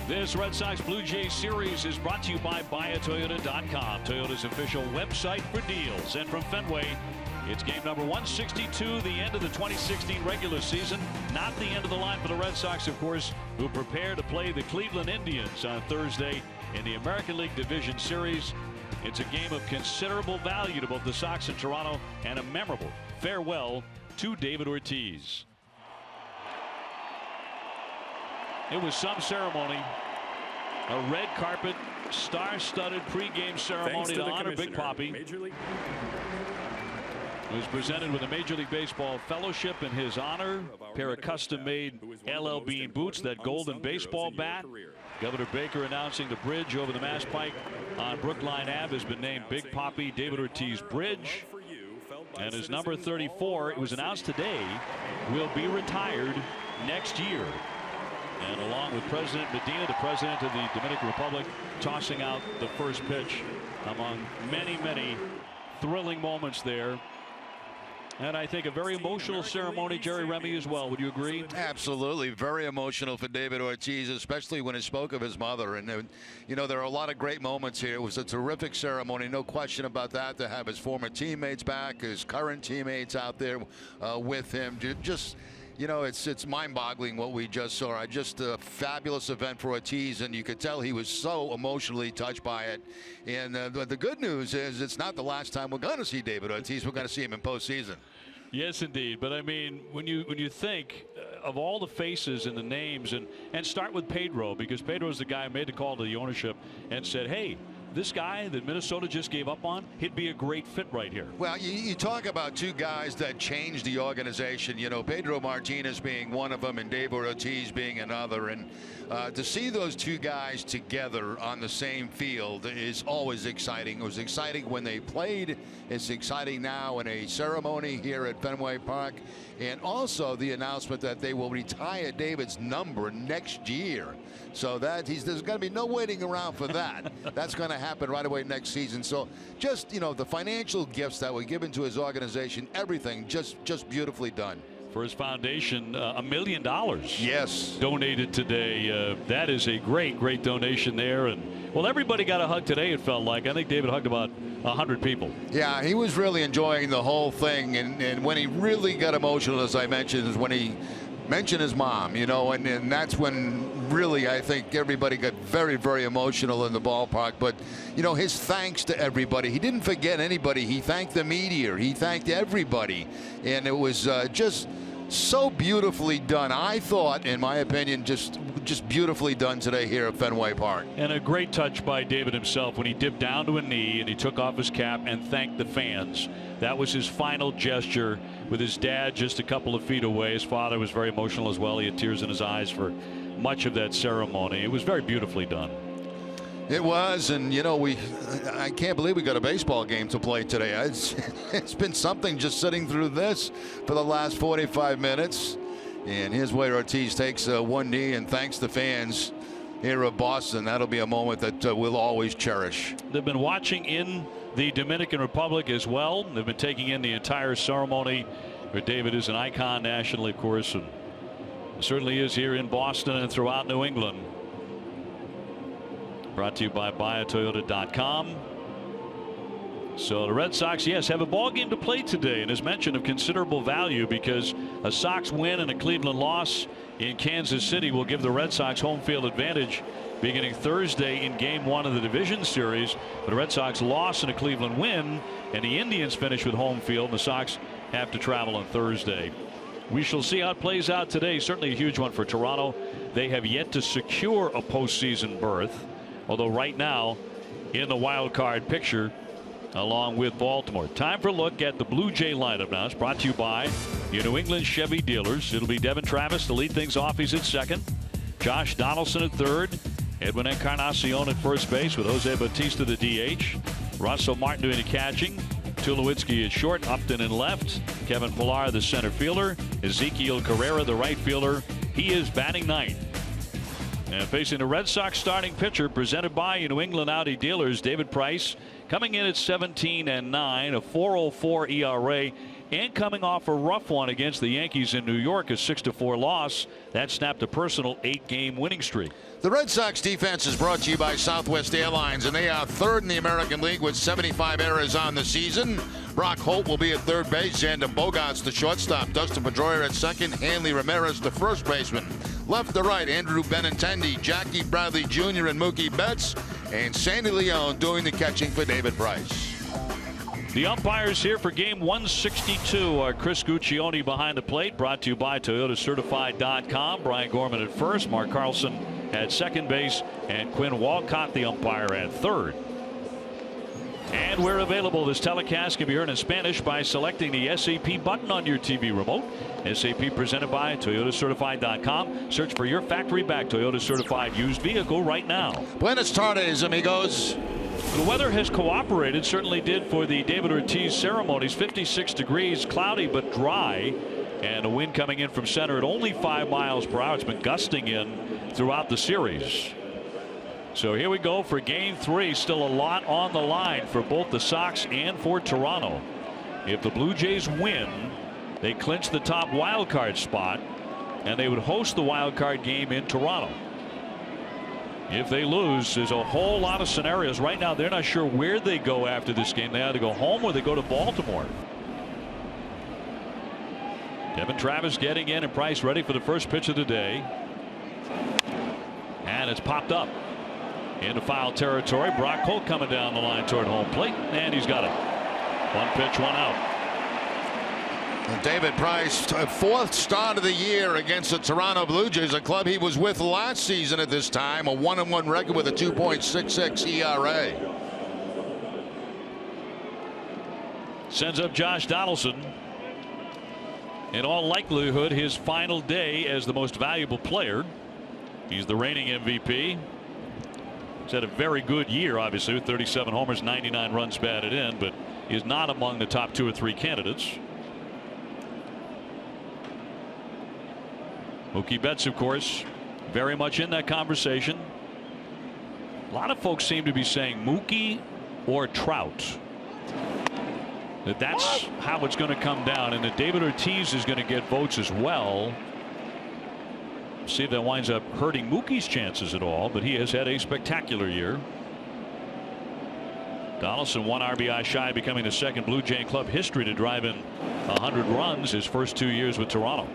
This Red Sox Blue Jays series is brought to you by BuyAToyota.com, Toyota's official website for deals. And from Fenway, it's game number 162, the end of the 2016 regular season. Not the end of the line for the Red Sox, of course, who prepare to play the Cleveland Indians on Thursday in the American League Division Series. It's a game of considerable value to both the Sox and Toronto, and a memorable farewell to David Ortiz. It was some ceremony, a red carpet, star-studded pregame ceremony to honor Big Papi. It was presented with a Major League Baseball fellowship in his honor, a pair of custom-made LL Bean boots, that golden baseball bat. Governor Baker announcing the bridge over the Mass Pike on Brookline Ave has been named Big Papi David Ortiz Bridge. And his number 34, it was announced today, will be retired next year. And along with President Medina, the president of the Dominican Republic, tossing out the first pitch, among many, many thrilling moments there. And I think a very emotional ceremony, Jerry Remy, as well. Would you agree? Absolutely. Very emotional for David Ortiz, especially when he spoke of his mother. And, you know, there are a lot of great moments here. It was a terrific ceremony, no question about that, to have his former teammates back, his current teammates out there with him. Just, you know, it's mind-boggling what we just saw. Just a fabulous event for Ortiz, and you could tell he was so emotionally touched by it. And the good news is it's not the last time we're going to see David Ortiz. We're going to see him in postseason. Yes, indeed. But I mean, when you think of all the faces and the names, and start with Pedro, because Pedro's the guy who made the call to the ownership and said, hey, this guy that Minnesota just gave up on, he'd be a great fit right here. Well, you talk about two guys that changed the organization, you know, Pedro Martinez being one of them and David Ortiz being another. And to see those two guys together on the same field is always exciting. It was exciting when they played. It's exciting now in a ceremony here at Fenway Park. And also the announcement that they will retire David's number next year. So that there's going to be no waiting around for that. That's going to happen right away next season. So just, you know, the financial gifts that were given to his organization, everything just beautifully done. For his foundation, $1 million. Yes. Donated today. That is a great donation there. And well, everybody got a hug today, it felt like. I think David hugged about 100 people. Yeah, he was really enjoying the whole thing. And when he really got emotional, as I mentioned, is when he mentioned his mom, you know, and that's when really I think everybody got very emotional in the ballpark. But, you know, his thanks to everybody. He didn't forget anybody. He thanked the media. He thanked everybody. And it was just so beautifully done. I thought, in my opinion, just beautifully done today here at Fenway Park. And a great touch by David himself when he dipped down to a knee and he took off his cap and thanked the fans. That was his final gesture with his dad just a couple of feet away. His father was very emotional as well. He had tears in his eyes for much of that ceremony. It was very beautifully done. It was, and you know, I can't believe we got a baseball game to play today. It's been something just sitting through this for the last 45 minutes. And here's where Ortiz takes one knee and thanks the fans here at Boston. That'll be a moment that we'll always cherish. They've been watching in the Dominican Republic as well. They've been taking in the entire ceremony, where David is an icon nationally, of course, and certainly is here in Boston and throughout New England. Brought to you by BuyAToyota.com. So the Red Sox, yes, have a ball game to play today, and as mentioned, of considerable value, because a Sox win and a Cleveland loss in Kansas City will give the Red Sox home field advantage beginning Thursday in Game 1 of the division series. But the Red Sox loss and a Cleveland win, and the Indians finish with home field, and the Sox have to travel on Thursday. We shall see how it plays out today. Certainly a huge one for Toronto. They have yet to secure a postseason berth, although right now in the wild card picture along with Baltimore. Time for a look at the Blue Jay lineup now. It's brought to you by your New England Chevy dealers. It'll be Devin Travis to lead things off. He's at second. Josh Donaldson at third. Edwin Encarnacion at first base with Jose Bautista the DH. Russell Martin doing the catching. Tulowitzki at short. Upton in left. Kevin Pillar the center fielder. Ezekiel Carrera the right fielder. He is batting ninth. And facing the Red Sox starting pitcher, presented by your New England Audi dealers, David Price, coming in at 17-9, a 4.04 ERA, and coming off a rough one against the Yankees in New York, a 6-4 loss that snapped a personal 8-game winning streak. The Red Sox defense is brought to you by Southwest Airlines, and they are third in the American League with 75 errors on the season. Brock Holt will be at third base, Xander Bogaerts the shortstop, Dustin Pedroia at second, Hanley Ramirez the first baseman. Left to right, Andrew Benintendi, Jackie Bradley Jr. and Mookie Betts, and Sandy Leone doing the catching for David Price. The umpires here for game 162 are Chris Guccione behind the plate, brought to you by ToyotaCertified.com. Brian Gorman at first, Mark Carlson at second base, and Quinn Walcott the umpire at third. And we're available. This telecast can be heard in Spanish by selecting the SAP button on your TV remote. SAP presented by ToyotaCertified.com. Search for your factory back Toyota certified used vehicle right now. Buenas tardes, amigos. The weather has cooperated, certainly did for the David Ortiz ceremonies. 56 degrees, cloudy but dry, and a wind coming in from center at only 5 miles per hour. It's been gusting in throughout the series. So here we go for game 3. Still a lot on the line for both the Sox and for Toronto. If the Blue Jays win, they clinch the top wild card spot, and they would host the wild card game in Toronto. If they lose, there's a whole lot of scenarios. Right now, they're not sure where they go after this game. They either go home or they go to Baltimore. Devin Travis getting in, and Price ready for the first pitch of the day. And it's popped up into foul territory. Brock Holt coming down the line toward home plate, and he's got it. 1 pitch, 1 out. David Price, fourth start of the year against the Toronto Blue Jays, a club he was with last season at this time, a 1-1 record with a 2.66 ERA. Sends up Josh Donaldson. In all likelihood, his final day as the most valuable player. He's the reigning MVP. He's had a very good year, obviously, with 37 homers, 99 runs batted in, but is not among the top 2 or 3 candidates. Mookie Betts, of course, very much in that conversation. A lot of folks seem to be saying Mookie or Trout. That's how it's going to come down, and that David Ortiz is going to get votes as well. See if that winds up hurting Mookie's chances at all, but he has had a spectacular year. Donaldson 1 RBI shy, becoming the second Blue Jay in club history to drive in 100 runs his first 2 years with Toronto.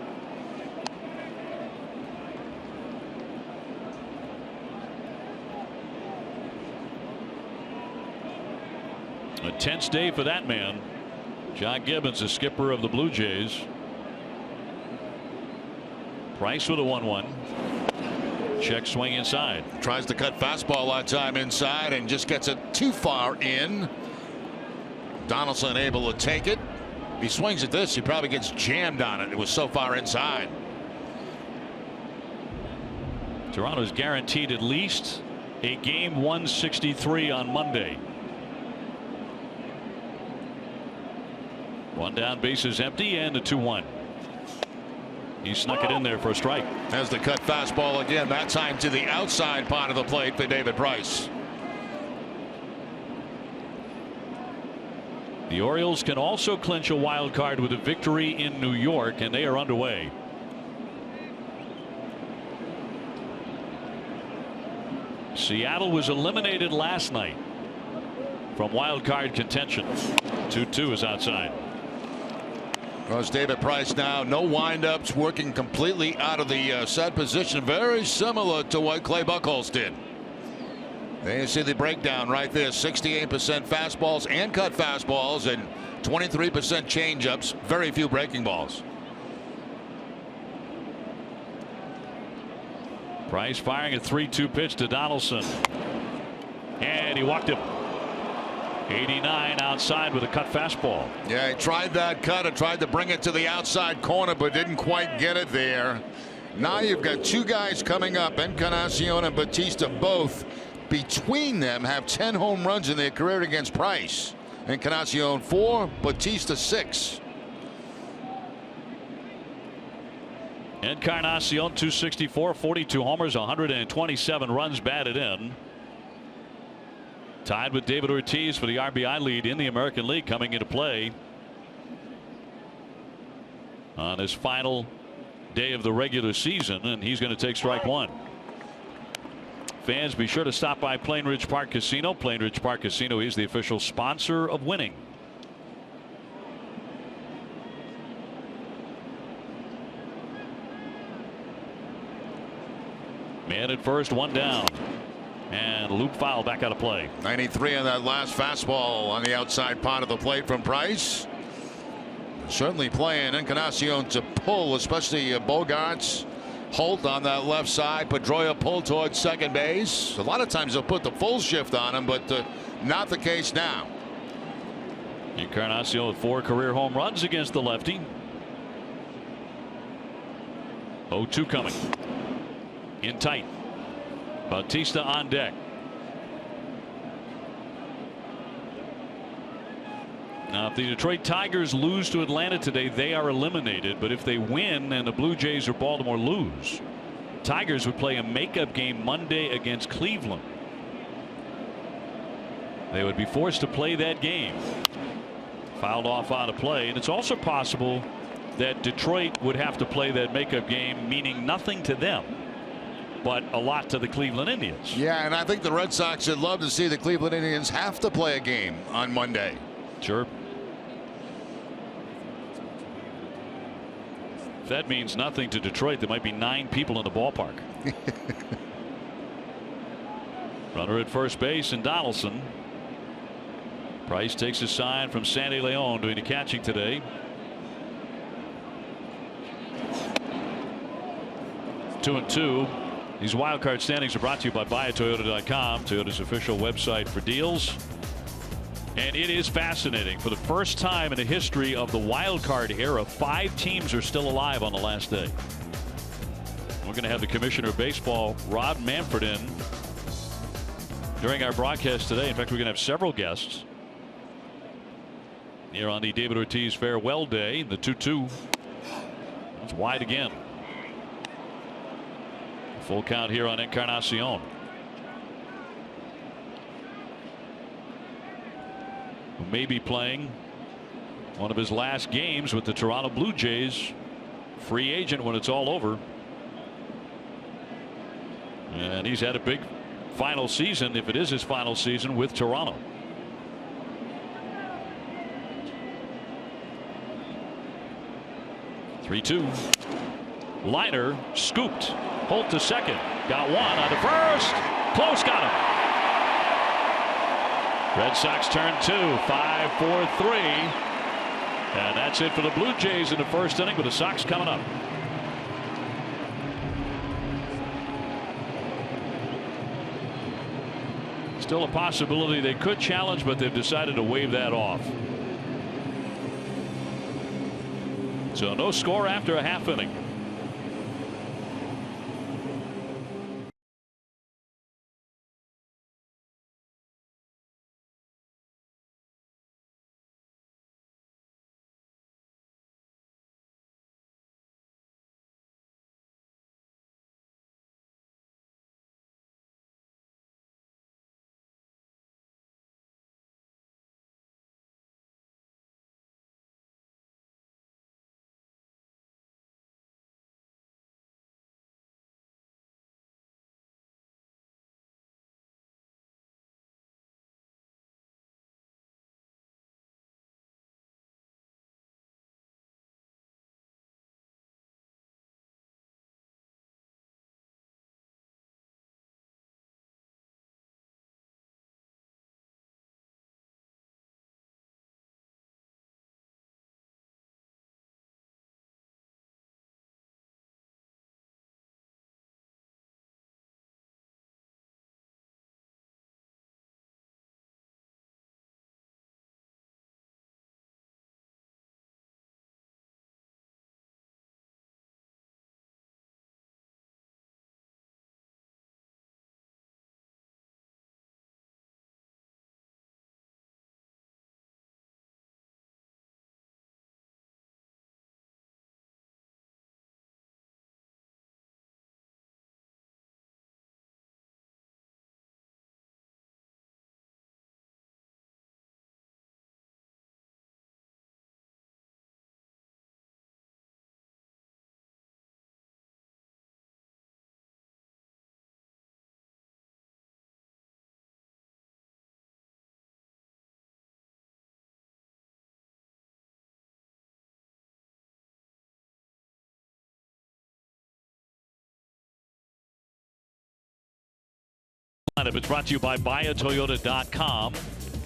A tense day for that man. John Gibbons, the skipper of the Blue Jays. Price with a 1-1. Check swing inside. Tries to cut fastball that time inside and just gets it too far in. Donaldson able to take it. If he swings at this, he probably gets jammed on it. It was so far inside. Toronto's guaranteed at least a game 163 on Monday. One down, bases empty, and a 2-1. He snuck it in there for a strike. Has the cut fastball again, that time to the outside part of the plate for David Price. The Orioles can also clinch a wild card with a victory in New York, and they are underway. Seattle was eliminated last night from wild card contention. 2-2 is outside. Because David Price now no windups, working completely out of the set position, very similar to what Clay Buchholz did. There you see the breakdown right there. 68% fastballs and cut fastballs and 23% changeups, very few breaking balls. Price firing a 3-2 pitch to Donaldson, and he walked him. 89 outside with a cut fastball. Yeah, he tried that cut and tried to bring it to the outside corner, but didn't quite get it there. Now you've got two guys coming up, Encarnacion and Bautista, both between them have 10 home runs in their career against Price. Encarnacion 4, Bautista 6. Encarnacion 264, 42 homers, 127 runs batted in. Tied with David Ortiz for the RBI lead in the American League coming into play. on his final day of the regular season, and he's going to take strike one. Fans, be sure to stop by Plain Ridge Park Casino. Plain Ridge Park Casino is the official sponsor of winning. Man at first, one down. And loop foul back out of play. 93 on that last fastball on the outside part of the plate from Price. Certainly playing Encarnacion to pull, especially Bogarts. Holt on that left side. Pedroia pulled towards second base. A lot of times they'll put the full shift on him, but not the case now. Encarnacion with 4 career home runs against the lefty. 0-2 coming. In tight. Bautista on deck. Now, if the Detroit Tigers lose to Atlanta today, they are eliminated. But if they win and the Blue Jays or Baltimore lose, Tigers would play a makeup game Monday against Cleveland. They would be forced to play that game. Fouled off out of play. And it's also possible that Detroit would have to play that makeup game, meaning nothing to them, but a lot to the Cleveland Indians. Yeah, and I think the Red Sox would love to see the Cleveland Indians have to play a game on Monday. Sure. If that means nothing to Detroit, there might be 9 people in the ballpark. Runner at first base and Donaldson. Price takes a sign from Sandy Leon doing the catching today. Two and two. These wild card standings are brought to you by BuyAToyota.com, Toyota's official website for deals. And it is fascinating. For the first time in the history of the wild card era, 5 teams are still alive on the last day. We're going to have the Commissioner of Baseball, Rob Manfred, in during our broadcast today. In fact, we're going to have several guests here on the David Ortiz farewell day. The 2-2. That's wide again. Full count here on Encarnacion. Who may be playing one of his last games with the Toronto Blue Jays. Free agent when it's all over. And he's had a big final season, if it is his final season, with Toronto. Three-two. Liner scooped. Holt to second. Got one on to first. Close, got him. Red Sox turn 2, 5-4-3. And that's it for the Blue Jays in the first inning, with the Sox coming up. Still a possibility they could challenge, but they've decided to wave that off. So no score after a half inning. lineup. It's brought to you by buyatoyota.com.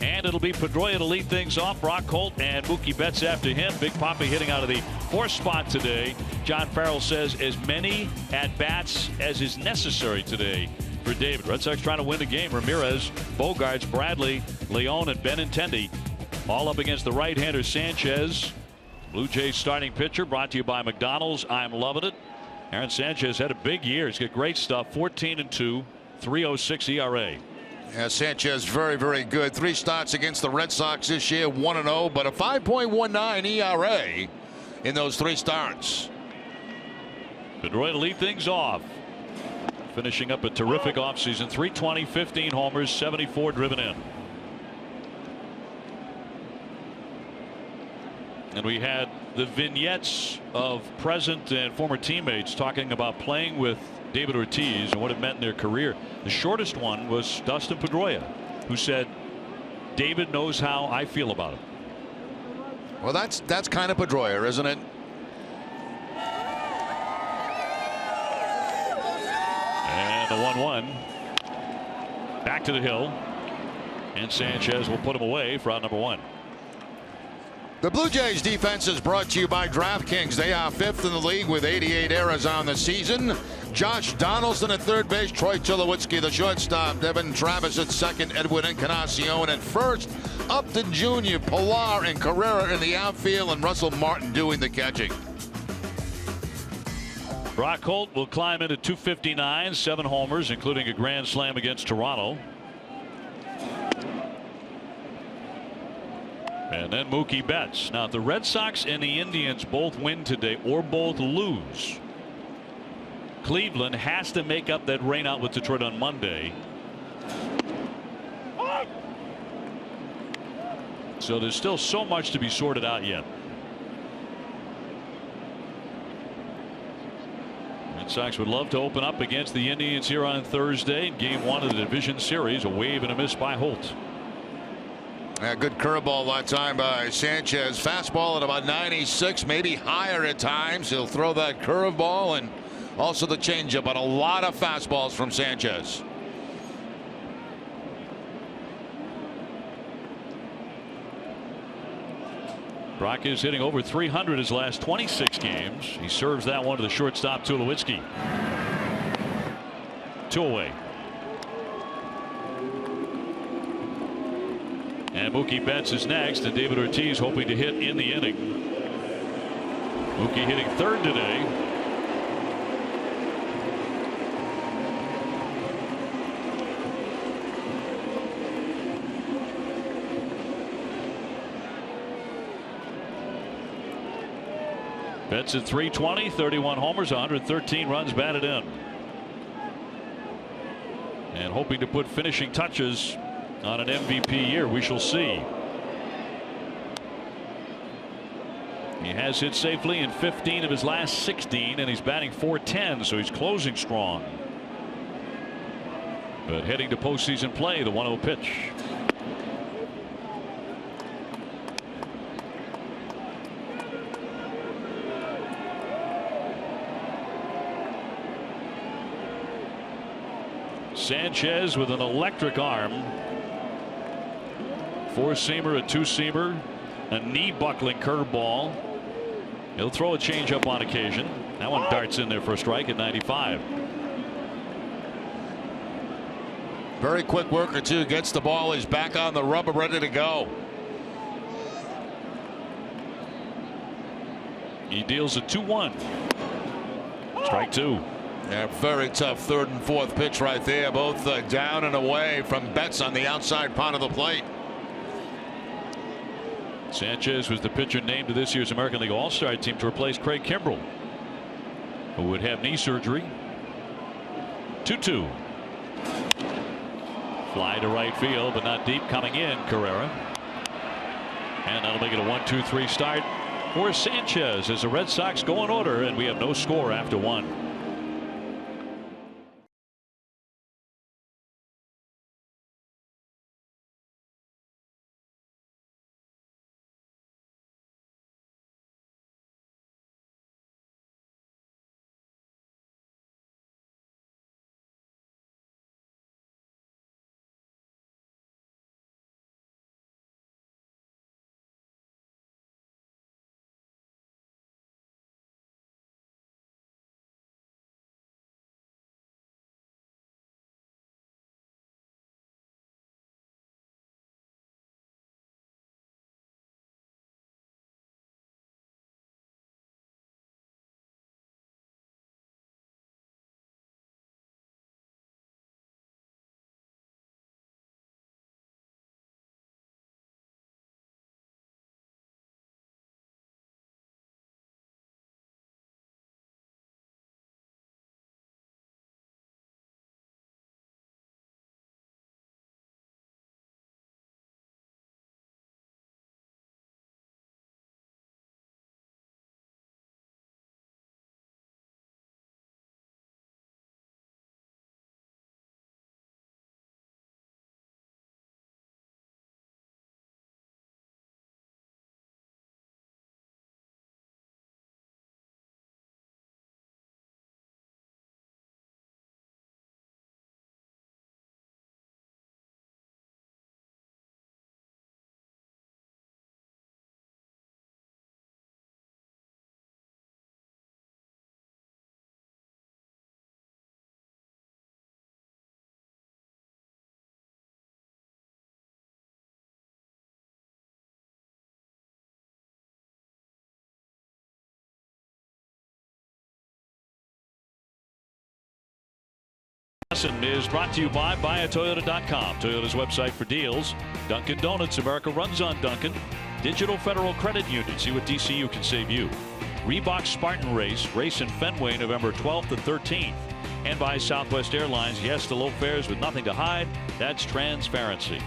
And it'll be Pedroia to lead things off. Brock Holt and Mookie Betts after him. Big Papi hitting out of the 4th spot today. John Farrell says as many at-bats as is necessary today for David. Red Sox trying to win the game. Ramirez, Bogarts, Bradley, Leon, and Benintendi all up against the right-hander Sanchez. Blue Jays starting pitcher brought to you by McDonald's. I'm loving it. Aaron Sanchez had a big year. He's got great stuff. 14-2, 3.06 ERA. Yeah, Sanchez very, very good. 3 starts against the Red Sox this year, 1-0, but a 5.19 ERA in those 3 starts. Pedroia to lead things off. Finishing up a terrific offseason. 320, 15 homers, 74 driven in. And we had the vignettes of present and former teammates talking about playing with David Ortiz and what it meant in their career. The shortest one was Dustin Pedroia, who said, David knows how I feel about him. Well, that's kind of Pedroia, isn't it? And the 1-1 back to the hill, and Sanchez will put him away for out number 1. The Blue Jays defense is brought to you by DraftKings. They are 5th in the league with 88 errors on the season. Josh Donaldson at third base, Troy Tulowitzki the shortstop, Devin Travis at second, Edwin Encarnacion at first, Upton Jr., Pilar, and Carrera in the outfield, and Russell Martin doing the catching. Brock Holt will climb into 259, 7 homers, including a grand slam against Toronto. And then Mookie Betts. Now, if the Red Sox and the Indians both win today or both lose, Cleveland has to make up that rainout with Detroit on Monday. So there's still so much to be sorted out yet. Red Sox would love to open up against the Indians here on Thursday in Game 1 of the division series. A wave and a miss by Holt. A good curveball that time by Sanchez. Fastball at about 96, maybe higher at times. He'll throw that curveball and also the changeup, but a lot of fastballs from Sanchez. Brock is hitting over 300 his last 26 games. He serves that one to the shortstop Tulowitzki. 2 away. And Mookie Betts is next, and David Ortiz hoping to hit in the inning. Mookie hitting third today. Betts at 320, 31 homers, 113 runs batted in. And hoping to put finishing touches on an MVP year. We shall see. He has hit safely in 15 of his last 16, and he's batting .410, so he's closing strong. But heading to postseason play, the 1-0 pitch. Sanchez with an electric arm. 4-seamer, a 2-seamer, a knee-buckling curveball. He'll throw a changeup on occasion. That one darts in there for a strike at 95. Very quick worker too. Gets the ball. He's back on the rubber, ready to go. He deals a 2-1. Strike 2. Yeah, very tough third and fourth pitch right there. Both down and away from Betts on the outside part of the plate. Sanchez was the pitcher named to this year's American League All-Star team to replace Craig Kimbrell, who would have knee surgery. 2-2. Fly to right field, but not deep. Coming in, Carrera. And that'll make it a 1-2-3 start for Sanchez as the Red Sox go in order, and we have no score after 1. lesson is brought to you by buyatoyota.com. Toyota's website for deals. Dunkin' Donuts. America runs on Dunkin'. Digital Federal Credit Union. See what DCU can save you. Reebok Spartan Race in Fenway November 12th and 13th. And by Southwest Airlines. Yes to low fares with nothing to hide. That's transparency.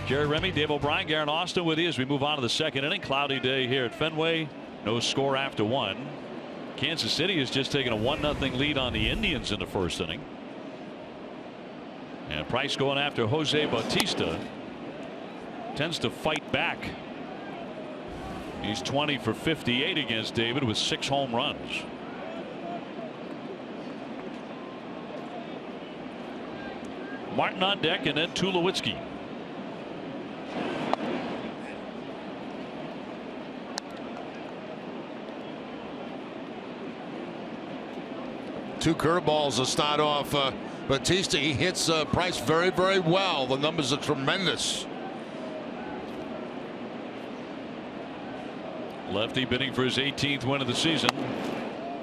Jerry Remy, Dave O'Brien, Garen Austin with you as we move on to the second inning. Cloudy day here at Fenway. No score after one. Kansas City has just taken a 1-0 lead on the Indians in the first inning. And Price going after Jose Bautista. Tends to fight back. He's 20 for 58 against David with 6 home runs. Martin on deck and then Tulowitzki. Two curveballs to start off. Bautista, he hits Price very, very well. The numbers are tremendous. Lefty bidding for his 18th win of the season.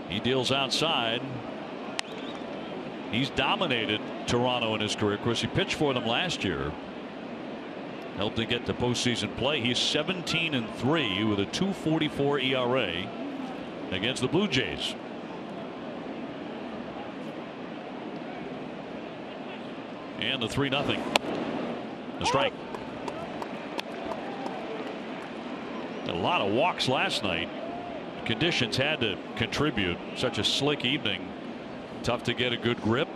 He deals outside. He's dominated Toronto in his career. Of course, he pitched for them last year. Helped to get to postseason play. He's 17-3 with a 2.44 ERA against the Blue Jays. And the 3-0. The strike. A lot of walks last night. Conditions had to contribute. Such a slick evening. Tough to get a good grip.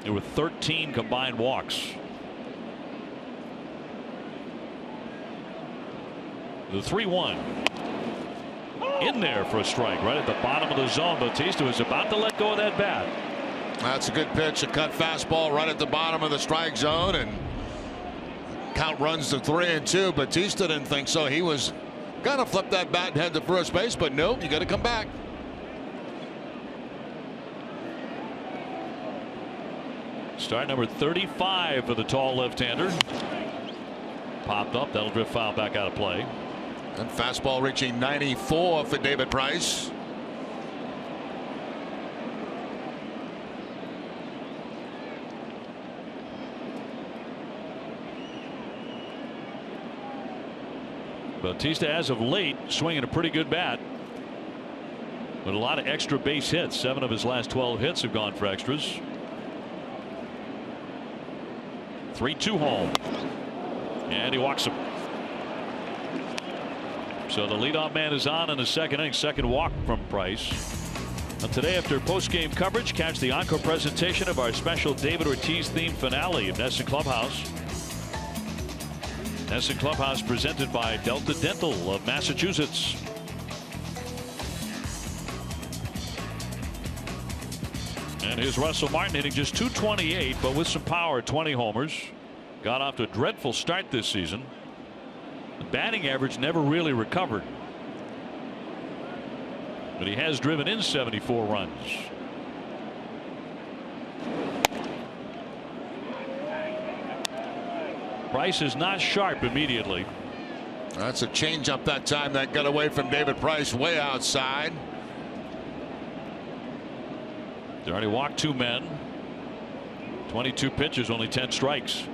There were 13 combined walks. The 3-1. In there for a strike right at the bottom of the zone. Bautista was about to let go of that bat. That's a good pitch. A cut fastball right at the bottom of the strike zone, and count runs to 3-2. Bautista didn't think so. He was gonna flip that bat and head to first base, but nope, you got to come back. Start number 35 for the tall left-hander. Popped up. That'll drift foul back out of play. And fastball reaching 94 for David Price. Bautista, as of late, swinging a pretty good bat. With a lot of extra base hits. 7 of his last 12 hits have gone for extras. 3-2 home. And he walks him. So the leadoff man is on in the second inning. Second walk from Price. And today, after post-game coverage, catch the encore presentation of our special David Ortiz themed finale of NESN Clubhouse. NESN Clubhouse presented by Delta Dental of Massachusetts. And here's Russell Martin hitting just .228, but with some power. 20 homers. Got off to a dreadful start this season. The batting average never really recovered. But he has driven in 74 runs. Price is not sharp immediately. That's a changeup that time that got away from David Price way outside. They already walked 2 men. 22 pitches, only 10 strikes.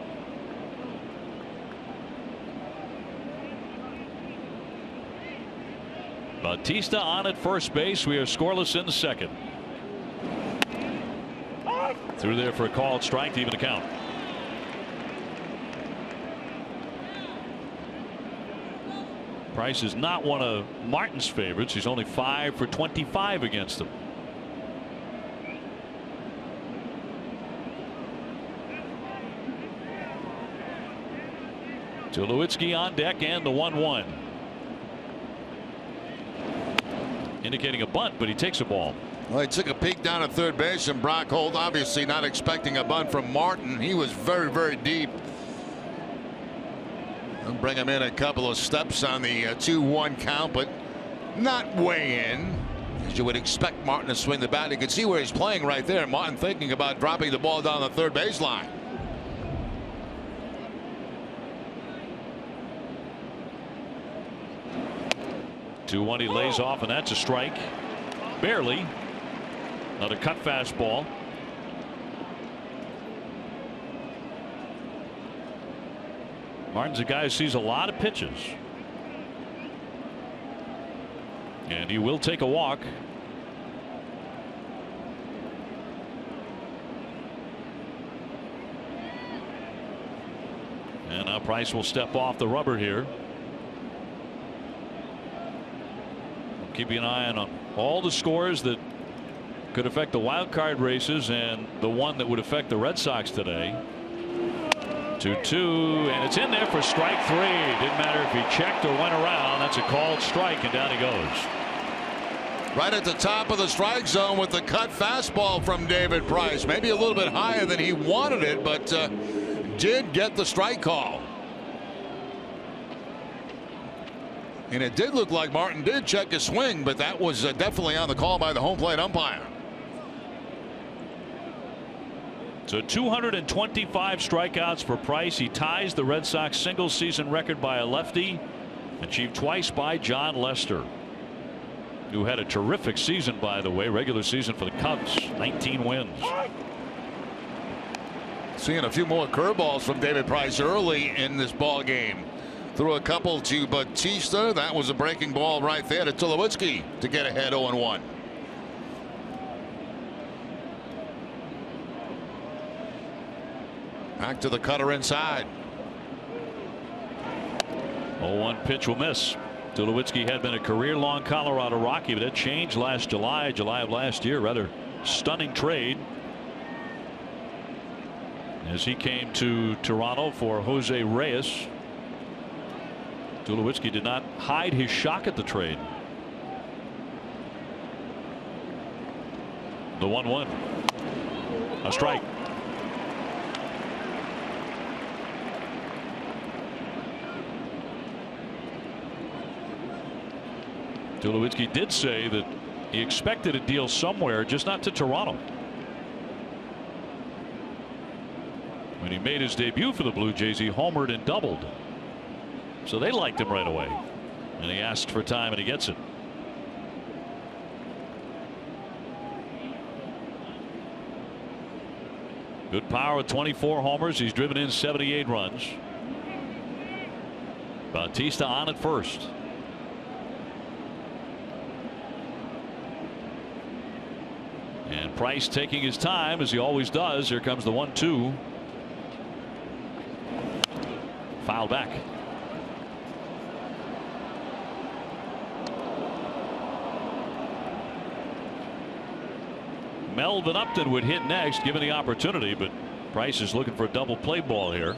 Bautista on at first base. We are scoreless in the second. Through there for a called strike to even the count. Price is not one of Martin's favorites. He's only 5 for 25 against him. Tulowitzki on deck and the 1-1. Indicating a bunt, but he takes a ball. Well, he took a peek down at third base, and Brock Holt obviously not expecting a bunt from Martin. He was very, very deep. They'll bring him in a couple of steps on the 2-1 count, but not way in. As you would expect Martin to swing the bat. You can see where he's playing right there. Martin thinking about dropping the ball down the third baseline. He lays off, and that's a strike. Barely. Another cut fastball. Martin's a guy who sees a lot of pitches. And he will take a walk. And now Price will step off the rubber here. Keeping an eye on all the scores that could affect the wild card races and the one that would affect the Red Sox today. 2-2, and it's in there for strike 3. Didn't matter if he checked or went around. That's a called strike, and down he goes. Right at the top of the strike zone with the cut fastball from David Price. Maybe a little bit higher than he wanted it, but did get the strike call. And it did look like Martin did check his swing, but that was definitely on the call by the home plate umpire. So 225 strikeouts for Price. He ties the Red Sox single season record by a lefty, achieved twice by John Lester, who had a terrific season, by the way, regular season for the Cubs, 19 wins. Seeing a few more curveballs from David Price early in this ball game. Threw a couple to Batista. That was a breaking ball right there to Tulowitzki to get ahead 0-1. Back to the cutter inside. 0-1 pitch will miss. Tulowitzki had been a career-long Colorado Rocky, but that changed last July of last year. Rather stunning trade as he came to Toronto for Jose Reyes. Tulowitzki did not hide his shock at the trade. The 1-1. A strike. Tulowitzki did say that he expected a deal somewhere, just not to Toronto. When he made his debut for the Blue Jays, he homered and doubled. So they liked him right away. And he asked for time, and he gets it. Good power with 24 homers. He's driven in 78 runs. Bautista on at first. And Price taking his time, as he always does. Here comes the 1-2. Foul back. Melvin Upton would hit next, given the opportunity, but Price is looking for a double play ball here.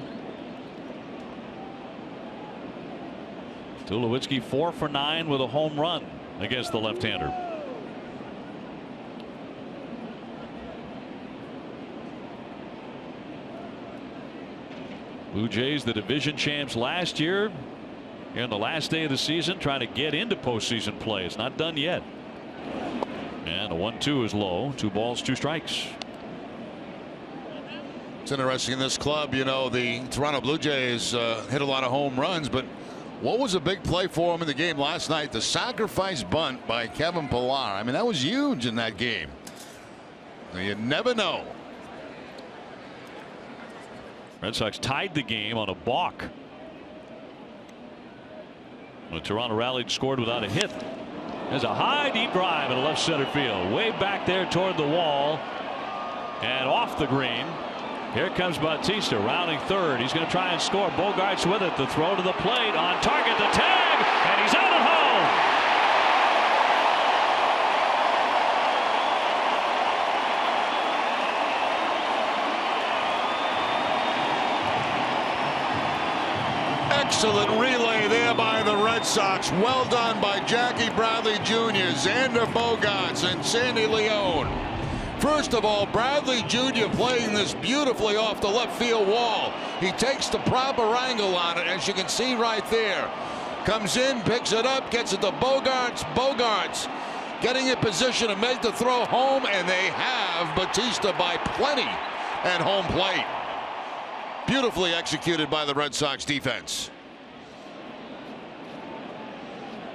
Tulowitzki 4 for 9 with a home run against the left-hander. Blue Jays, the division champs last year, in the last day of the season, trying to get into postseason play. It's not done yet. And the 1-2 is low. 2 balls, 2 strikes. It's interesting in this club, you know, the Toronto Blue Jays hit a lot of home runs, but what was a big play for them in the game last night? The sacrifice bunt by Kevin Pillar. I mean, that was huge in that game. You never know. Red Sox tied the game on a balk. When Toronto rallied, scored without a hit. There's a high deep drive in left center field, way back there toward the wall and off the green. Here comes Bautista rounding third. He's going to try and score. Bogarts with it. The throw to the plate, on target, the tag, and he's out at home. Excellent relay there by the Red Sox. Well done by Jackie Bradley Jr., Xander Bogaerts, and Sandy Leone. First of all, Bradley Jr. playing this beautifully off the left field wall. He takes the proper angle on it, as you can see right there. Comes in, picks it up, gets it to Bogaerts. Bogaerts getting in position to make the throw home, and they have Bautista by plenty at home plate. Beautifully executed by the Red Sox defense.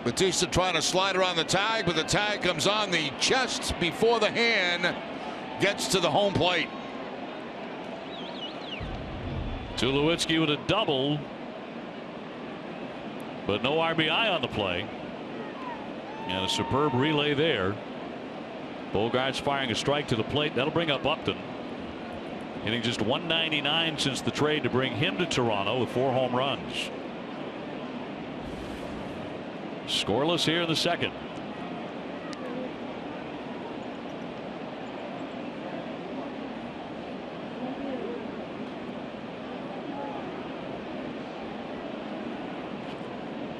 Bautista trying to slide around the tag, but the tag comes on the chest before the hand gets to the home plate. Tulowitzki with a double but no RBI on the play. And a superb relay there. Bogart's firing a strike to the plate. That'll bring up Upton. Hitting just 199 since the trade to bring him to Toronto with 4 home runs. Scoreless here in the second.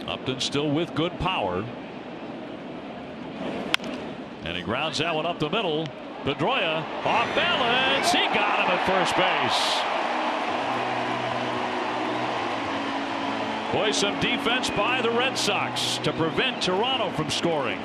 Upton still with good power. And he grounds that one up the middle. Pedroia off balance. He got him at first base. Boy, some defense by the Red Sox to prevent Toronto from scoring.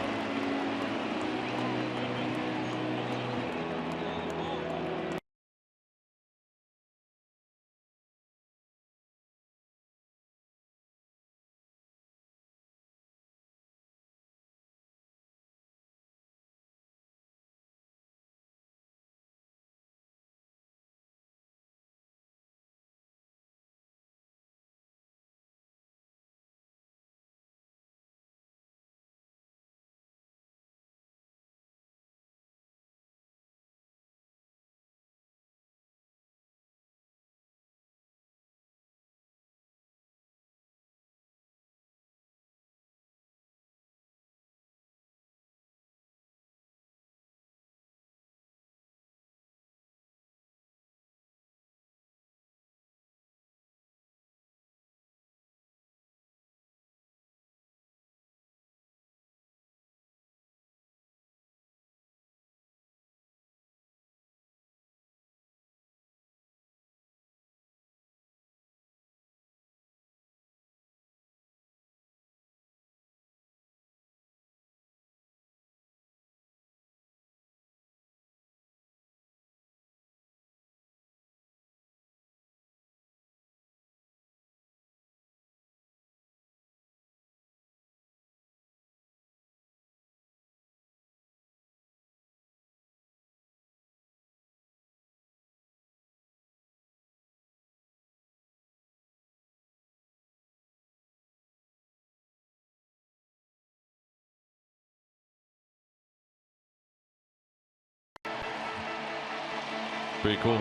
Pretty cool.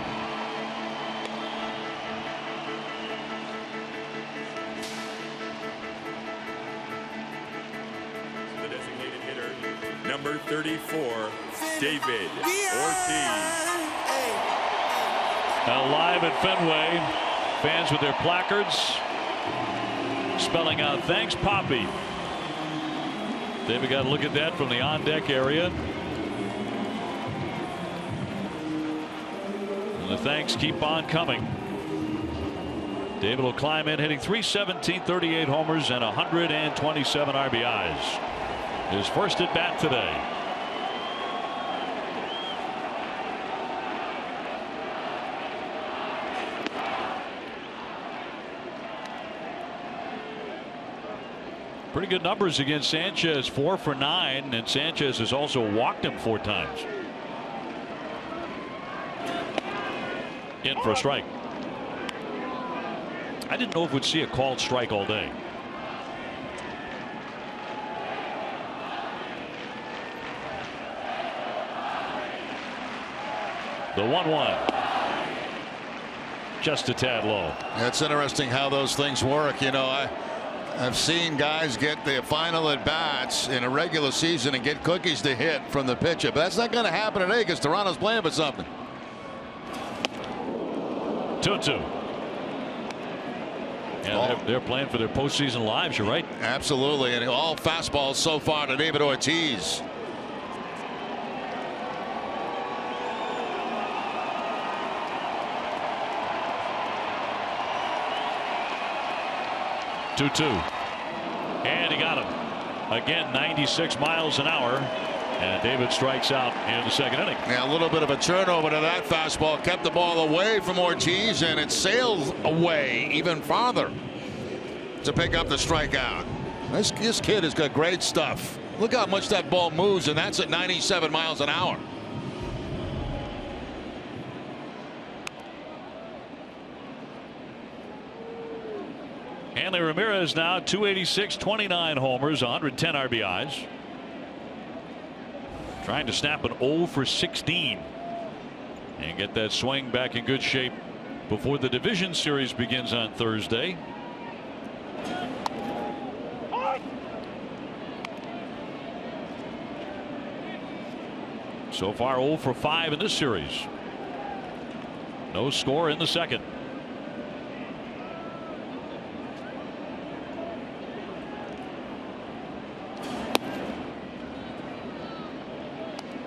The designated hitter, number 34, David Ortiz. Live at Fenway, fans with their placards spelling out "Thanks, Poppy." David got a look at that from the on-deck area. The thanks keep on coming. David will climb in hitting .317, 38 homers and 127 RBIs. His first at bat today. Pretty good numbers against Sanchez, 4 for 9, and Sanchez has also walked him 4 times. In for a strike. I didn't know if we'd see a called strike all day. The 1-1. Just a tad low. It's interesting how those things work. You know, I've seen guys get the final at bats in a regular season and get cookies to hit from the pitcher, but that's not going to happen today because Toronto's playing for something. 2-2. Yeah, they're playing for their postseason lives. You're right. Absolutely, and all fastballs so far to David Ortiz. And he got him again. 96 miles an hour, and David strikes out in the second inning. Now a little bit of a turnover to that fastball kept the ball away from Ortiz, and it sails away even farther to pick up the strikeout. This kid has got great stuff. Look how much that ball moves, and that's at 97 miles an hour. Hanley Ramirez now 286, 29 homers, 110 RBIs. Trying to snap an 0 for 16 and get that swing back in good shape before the division series begins on Thursday. So far 0 for 5 in this series. No score in the second.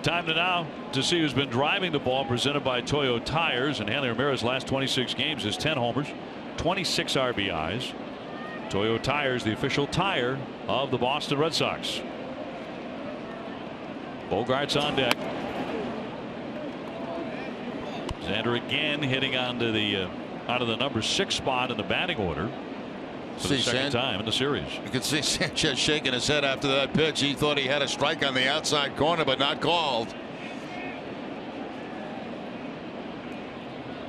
Time now to see who's been driving the ball, presented by Toyo Tires. And Hanley Ramirez last 26 games is 10 homers, 26 RBIs. Toyo Tires, the official tire of the Boston Red Sox. Bogart's on deck. Xander again hitting onto the out of the number 6 spot in the batting order for the second time in the series. You can see Sanchez shaking his head after that pitch. He thought he had a strike on the outside corner, but not called.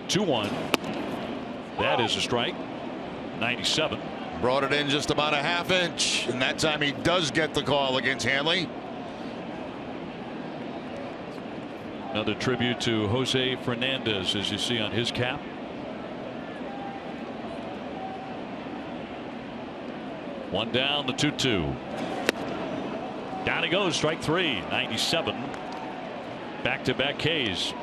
2-1. That is a strike. 97. Brought it in just about a half inch, and that time he does get the call against Hanley. Another tribute to Jose Fernandez, as you see on his cap. One down, the 2-2. Down he goes, strike 3. 97. Back-to-back Ks.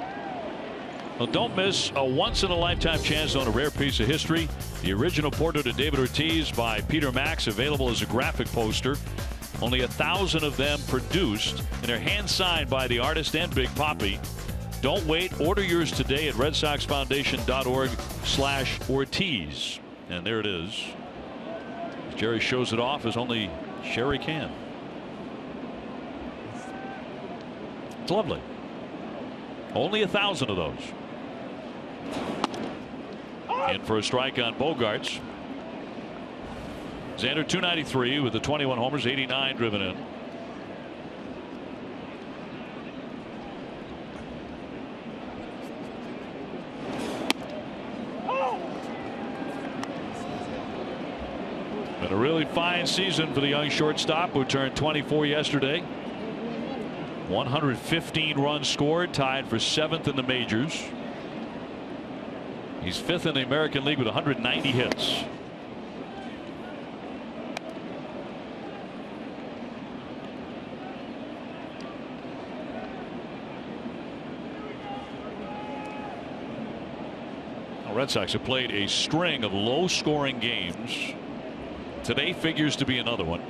Well, don't miss a once-in-a-lifetime chance on a rare piece of history. The original portrait of David Ortiz by Peter Max, available as a graphic poster. Only 1,000 of them produced, and they're hand-signed by the artist and Big Papi. Don't wait. Order yours today at RedSoxFoundation.org/Ortiz. And there it is. Jerry shows it off as only Sherry can. It's lovely. Only 1,000 of those. In for a strike on Bogarts. Xander 293 with the 21 homers, 89 driven in. Been a really fine season for the young shortstop who turned 24 yesterday. 115 runs scored, tied for 7th in the majors. He's 5th in the American League with 190 hits. The Red Sox have played a string of low-scoring games. Today figures to be another one.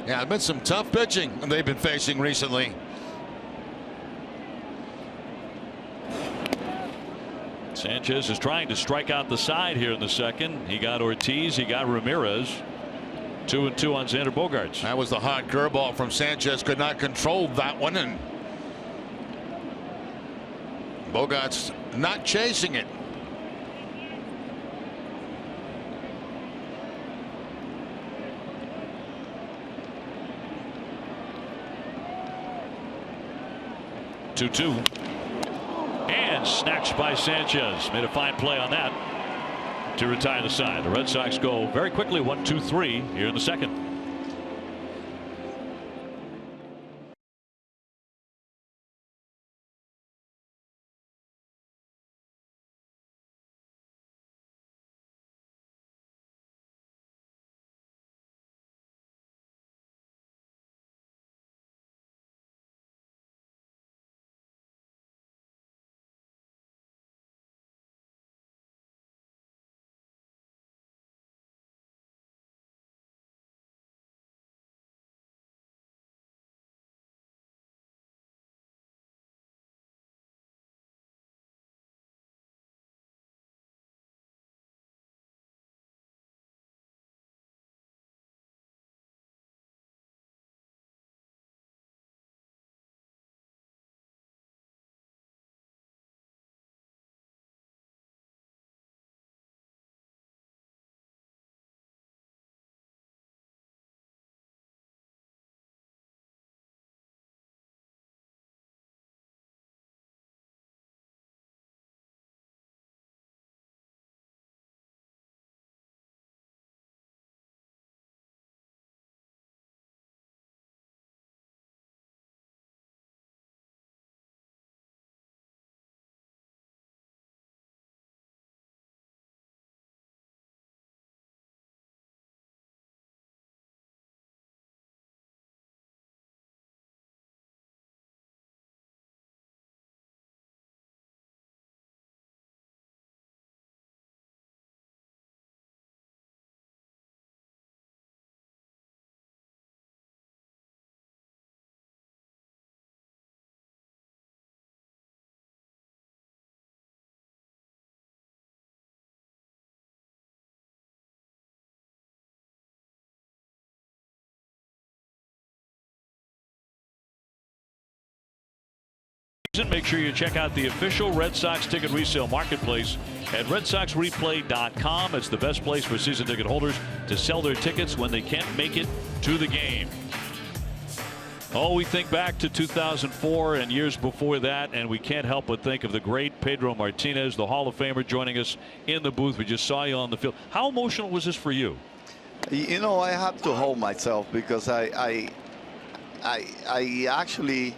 Yeah, it's been some tough pitching they've been facing recently. Sanchez is trying to strike out the side here in the second. He got Ortiz, he got Ramirez. 2-2 on Xander Bogarts. That was the hard curveball from Sanchez. Could not control that one, and Bogarts not chasing it. Two. And snatched by Sanchez. Made a fine play on that to retire the side. The Red Sox go very quickly 1-2-3 here in the second. Make sure you check out the official Red Sox ticket resale marketplace at RedSoxReplay.com. It's the best place for season ticket holders to sell their tickets when they can't make it to the game. Oh, we think back to 2004 and years before that, and we can't help but think of the great Pedro Martinez, the Hall of Famer, joining us in the booth. We just saw you on the field. How emotional was this for you? You know, I have to hold myself because I actually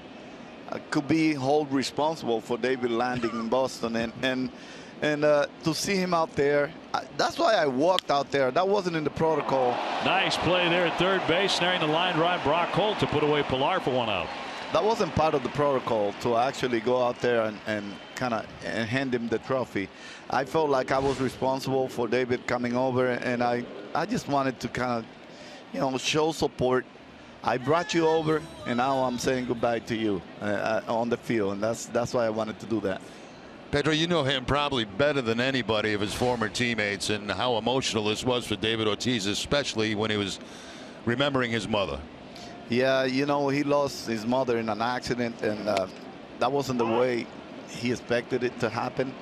could be held responsible for David landing in Boston, and to see him out there, that's why I walked out there. That wasn't in the protocol. Nice play there at third base, snaring the line drive. Brock Holt to put away Pilar for one out. That wasn't part of the protocol to actually go out there and kind of hand him the trophy. I felt like I was responsible for David coming over, and I just wanted to kind of, you know, show support. I brought you over, and now I'm saying goodbye to you on the field, and that's why I wanted to do that. Pedro, you know him probably better than anybody of his former teammates, and how emotional this was for David Ortiz, especially when he was remembering his mother. Yeah, you know, he lost his mother in an accident, and that wasn't the way he expected it to happen.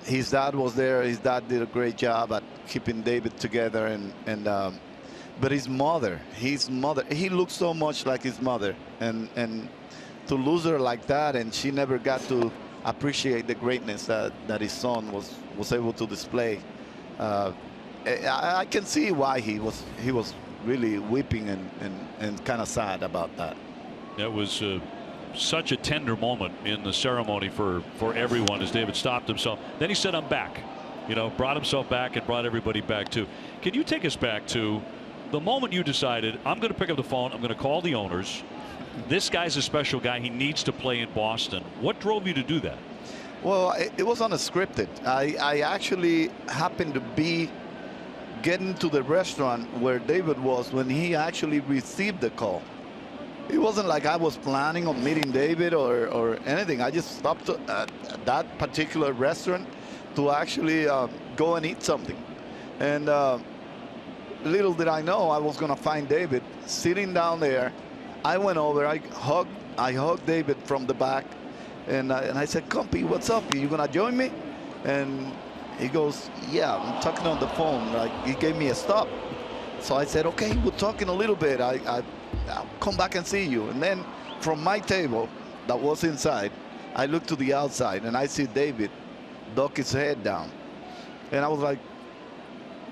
His dad was there. His dad did a great job at keeping David together, but his mother, he looked so much like his mother, and to lose her like that, and she never got to appreciate the greatness that his son was able to display. I can see why he was really weeping and kind of sad about that. That was such a tender moment in the ceremony for everyone as David stopped himself. Then he said, "I'm back." You know, brought himself back and brought everybody back too. Can you take us back to the moment you decided, I'm going to pick up the phone, I'm going to call the owners. This guy's a special guy. He needs to play in Boston. What drove you to do that? Well, it was unscripted. I actually happened to be getting to the restaurant where David was when he actually received the call. It wasn't like I was planning on meeting David or anything. I just stopped at that particular restaurant to actually go and eat something. And little did I know I was going to find David sitting down there. I went over, I hugged David from the back, and I said, "Compy, what's up? You gonna join me?" And he goes, "Yeah, I'm talking on the phone." Like, he gave me a stop. So I said, "Okay, we're talking a little bit. I'll come back and see you." And then from my table that was inside, I looked to the outside, and I see David duck his head down. And I was like,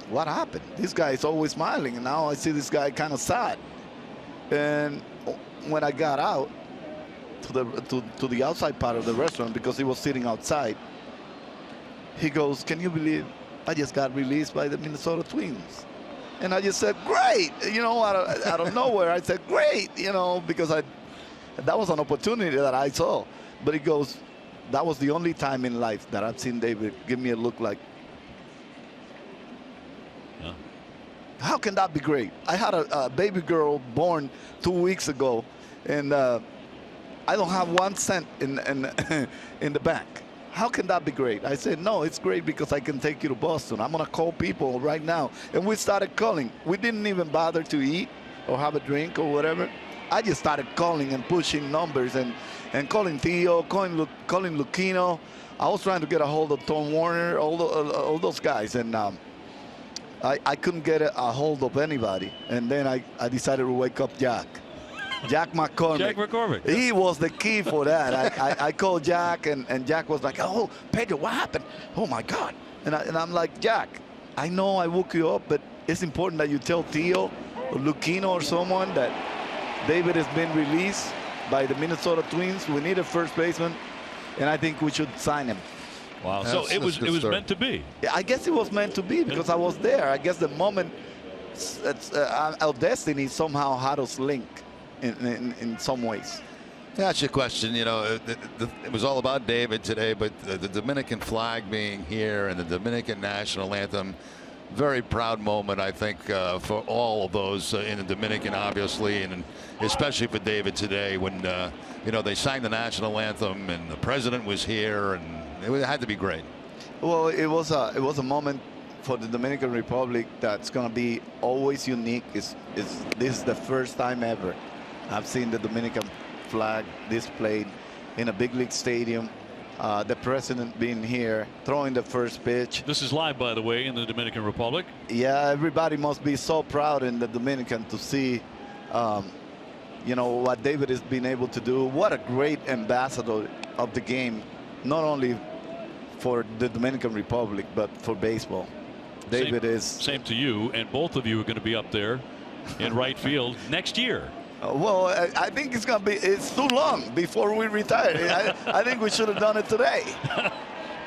what happened? This guy is always smiling, and now I see this guy kind of sad. And when I got out to the outside part of the restaurant, because he was sitting outside, he goes, "Can you believe I just got released by the Minnesota Twins?" And I just said, "Great!" You know, out of nowhere, I said, "Great!" You know, because that was an opportunity that I saw. But he goes, "That was the only time in life that I've seen David give me a look like, how can that be great? I had a baby girl born 2 weeks ago, and I don't have 1 cent in the bank. How can that be great?" I said, "No, it's great because I can take you to Boston. I'm going to call people right now." And we started calling. We didn't even bother to eat or have a drink or whatever. I just started calling and pushing numbers and calling Theo, calling Lucchino. I was trying to get a hold of Tom Warner, all those guys, and I couldn't get a hold of anybody. And then I decided to wake up Jack McCormick. Jack McCormick. He was the key for that. I called Jack, and Jack was like, "Oh, Pedro, what happened? Oh, my God." And I'm like, "Jack, I know I woke you up, but it's important that you tell Theo or Lucchino or someone that David has been released by the Minnesota Twins. We need a first baseman, and I think we should sign him." Wow. So it was meant to be. Yeah, I guess it was meant to be because I was there. I guess the moment, our destiny somehow had us linked in some ways. That's your question. You know, it was all about David today, but the Dominican flag being here and the Dominican national anthem, very proud moment, I think, for all of those in the Dominican, obviously, and especially for David today when you know, they sang the national anthem and the president was here, and it had to be great. Well, it was a moment for the Dominican Republic that's going to be always unique. This is the first time ever I've seen the Dominican flag displayed in a big league stadium. The president being here, throwing the first pitch. This is live, by the way, in the Dominican Republic. Yeah, everybody must be so proud in the Dominican to see, you know, what David has been able to do. What a great ambassador of the game, not only for the Dominican Republic, but for baseball. David is. Same to you, and both of you are going to be up there in right field next year. Well, I think it's going to be, it's too long before we retire. I think we should have done it today.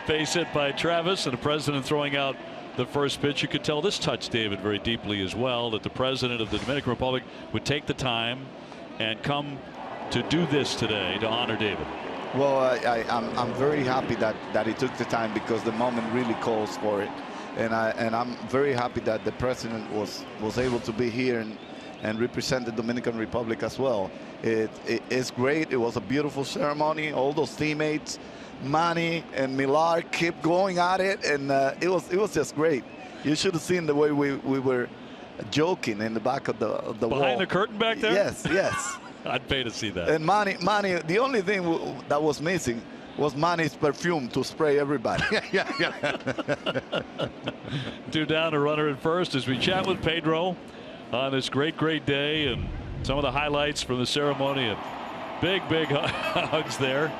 Base hit by Travis, and the president throwing out the first pitch. You could tell this touched David very deeply as well, that the president of the Dominican Republic would take the time and come to do this today to honor David. Well, I'm very happy that he took the time, because the moment really calls for it. And I'm very happy that the president was able to be here and represent the Dominican Republic as well. It's great. It was a beautiful ceremony. All those teammates, Manny and Millar, kept going at it, and it was just great. You should have seen the way we were joking in the back of the wall. Behind the curtain back there? Yes, yes. I'd pay to see that. And Manny, the only thing that was missing was Manny's perfume to spray everybody. Yeah. 2 down, a runner at first as we chat with Pedro on this great day, and some of the highlights from the ceremony, and big hugs there.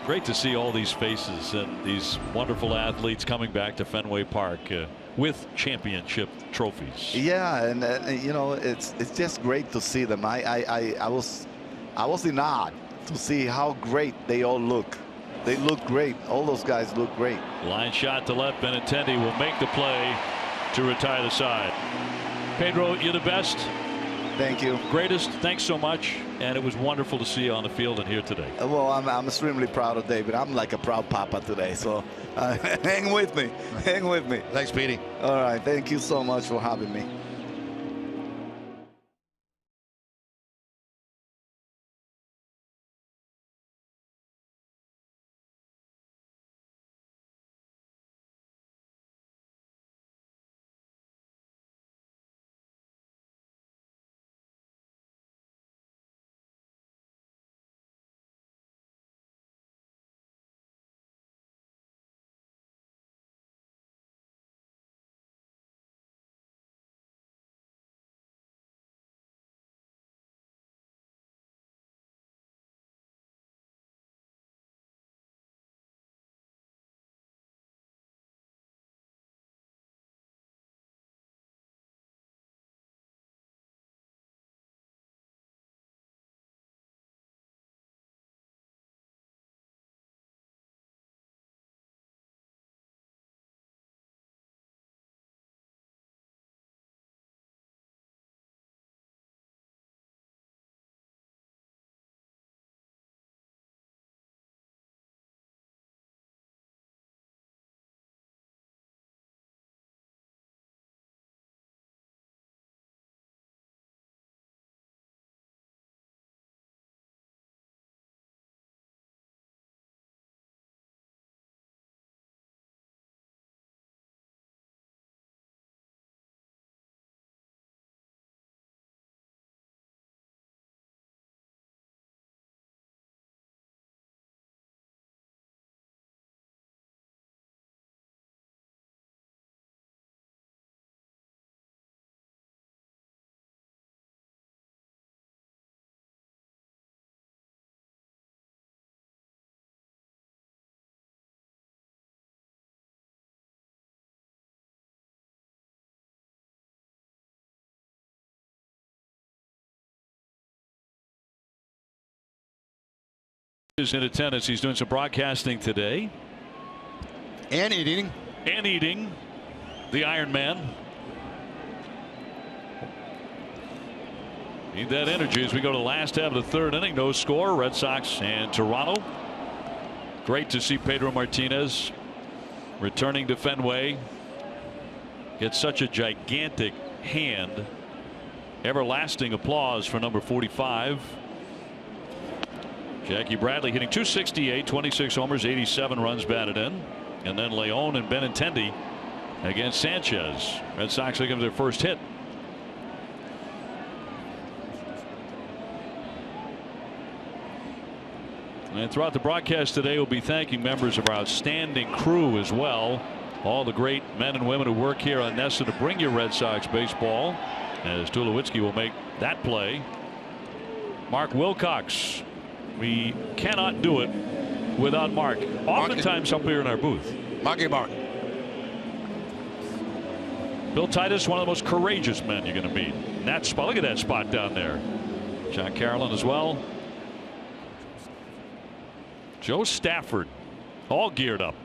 Great to see all these faces and these wonderful athletes coming back to Fenway Park with championship trophies. Yeah, and you know, it's just great to see them. I was in awe to see how great they all look. They look great. All those guys look great. Line shot to left. Benintendi will make the play to retire the side. Pedro, you're the best. Thank you. Greatest. Thanks so much. And it was wonderful to see you on the field and here today. Well, I'm extremely proud of David. I'm like a proud papa today. So hang with me. Hang with me. Thanks, Petey. All right. Thank you so much for having me. Is in attendance. He's doing some broadcasting today. And eating. The Iron Man. Need that energy as we go to the last half of the third inning. No score. Red Sox and Toronto. Great to see Pedro Martinez returning to Fenway. Gets such a gigantic hand. Everlasting applause for number 45. Jackie Bradley hitting .268, 26 homers, 87 runs batted in. And then Leon and Benintendi against Sanchez. Red Sox looking for their first hit. And throughout the broadcast today, we'll be thanking members of our outstanding crew as well. All the great men and women who work here on NESN to bring you Red Sox baseball. As Tulowitzki will make that play. Mark Wilcox. We cannot do it without Mark. Oftentimes up here in our booth. Mark. Bill Titus, one of the most courageous men you're going to meet. In that spot, look at that spot down there. John Carolyn as well. Joe Stafford, all geared up.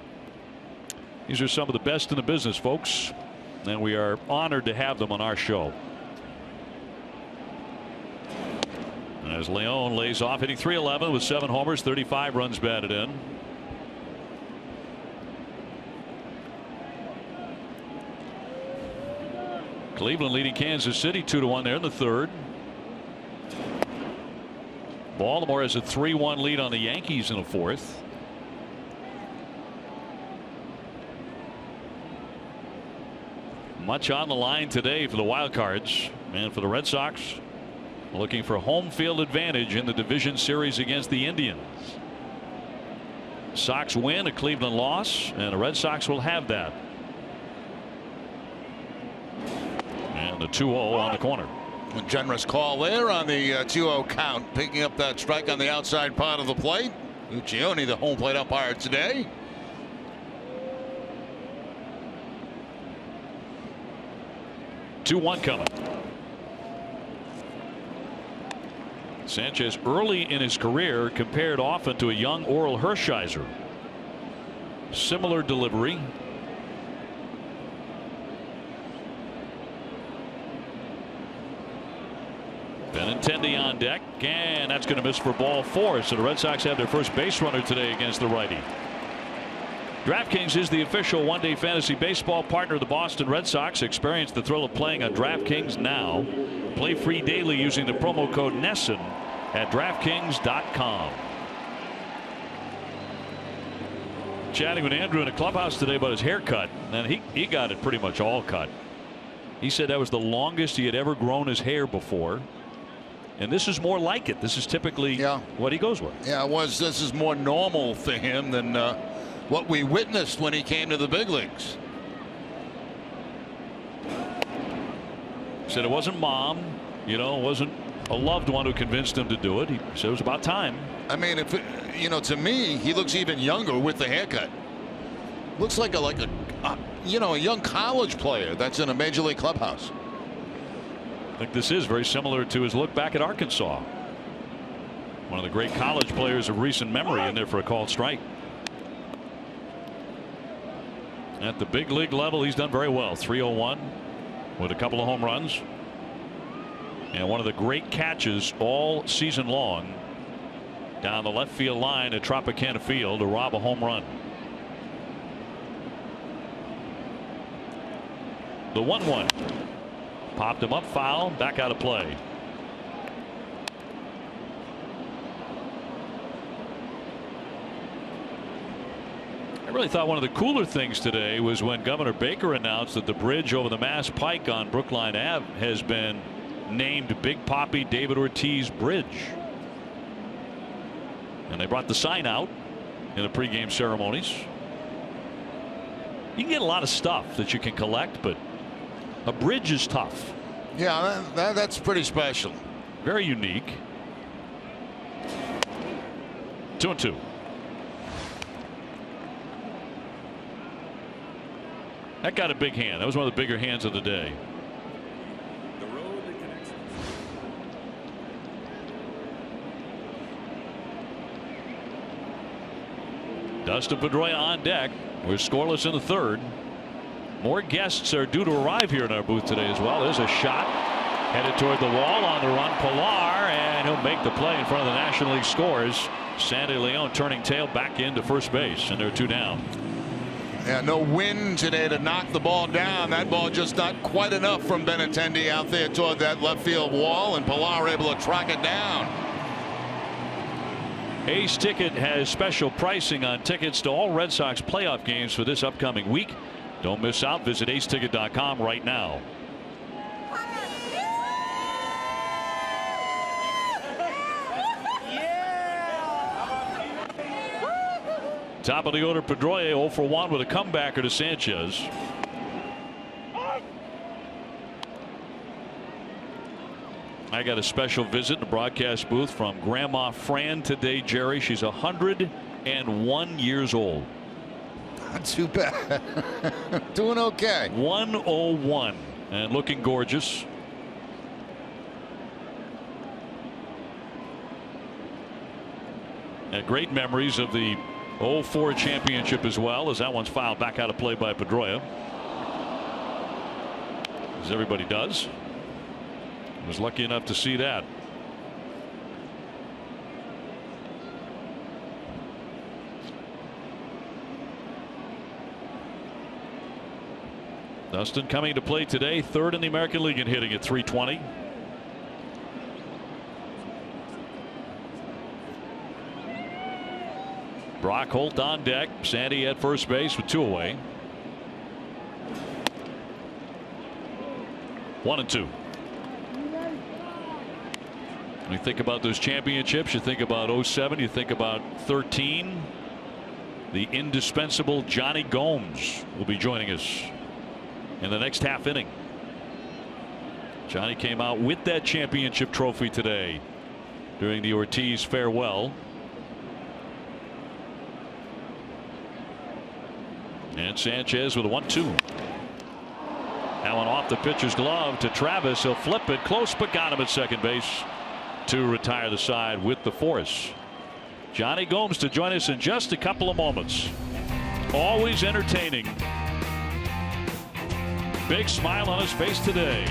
These are some of the best in the business, folks, and we are honored to have them on our show. As Leon lays off, hitting .311 with 7 homers, 35 runs batted in. Cleveland leading Kansas City 2-1 there in the third. Baltimore has a 3-1 lead on the Yankees in the fourth. Much on the line today for the Wild Cards and for the Red Sox. Looking for home field advantage in the division series against the Indians. Sox win, a Cleveland loss, and the Red Sox will have that. And the 2-0 on the corner. A generous call there on the 2-0 count, picking up that strike on the outside part of the plate. Uccione, the home plate umpire today. Two-one coming. Sanchez early in his career compared often to a young Oral Hershiser. Similar delivery. Benintendi on deck, and that's going to miss for ball 4. So the Red Sox have their first base runner today against the righty. DraftKings is the official one-day fantasy baseball partner of the Boston Red Sox. Experience the thrill of playing on DraftKings now. Play free daily using the promo code NESN at DraftKings.com. Chatting with Andrew in the clubhouse today about his haircut, and he got it pretty much all cut. He said that was the longest he had ever grown his hair before. And this is more like it. This is typically what he goes with. Yeah, this is more normal for him than what we witnessed when he came to the big leagues. Said it wasn't mom, it wasn't a loved one who convinced him to do it. He said it was about time. I mean, to me, he looks even younger with the haircut. Looks like a young college player that's in a major league clubhouse. I think this is very similar to his look back at Arkansas. One of the great college players of recent memory in there for a called strike. At the big league level, he's done very well. 301 with a couple of home runs. And one of the great catches all season long down the left field line at Tropicana Field to rob a home run. The 1-1. Popped him up, foul, back out of play. I really thought one of the cooler things today was when Governor Baker announced that the bridge over the Mass Pike on Brookline Ave has been named Big Papi David Ortiz Bridge. And they brought the sign out in the pregame ceremonies. You can get a lot of stuff that you can collect, but a bridge is tough. Yeah, that's pretty special. Very unique. 2-2. That got a big hand. That was one of the bigger hands of the day. The road that connects us. Dustin Pedroia on deck. We're scoreless in the third. More guests are due to arrive here in our booth today as well. There's a shot headed toward the wall. On the run, Pilar, and he'll make the play in front of the National League scores. Sandy Leon turning tail back into first base, and they're 2 down. Yeah, no wind today to knock the ball down. That ball just not quite enough from Benintendi out there toward that left field wall, and Pilar able to track it down. Ace Ticket has special pricing on tickets to all Red Sox playoff games for this upcoming week. Don't miss out. Visit aceticket.com right now. Top of the order, Pedroia 0 for 1 with a comebacker to Sanchez. I got a special visit in the broadcast booth from Grandma Fran today, Jerry. She's 101 years old. Not too bad. Doing okay. 101 and looking gorgeous. And great memories of the 04 championship as well, as that one's fouled back out of play by Pedroia. As everybody does. Was lucky enough to see that. Dustin coming to play today, 3rd in the American League in hitting at .320. Brock Holt on deck. Sandy at first base with 2 away. 1-2. When you think about those championships, you think about 07, you think about 13. The indispensable Johnny Gomes will be joining us in the next half inning. Johnny came out with that championship trophy today during the Ortiz farewell. And Sanchez with a 1-2. That one off the pitcher's glove to Travis. He'll flip it close, but got him at second base to retire the side with the force. Johnny Gomes to join us in just a couple of moments. Always entertaining. Big smile on his face today.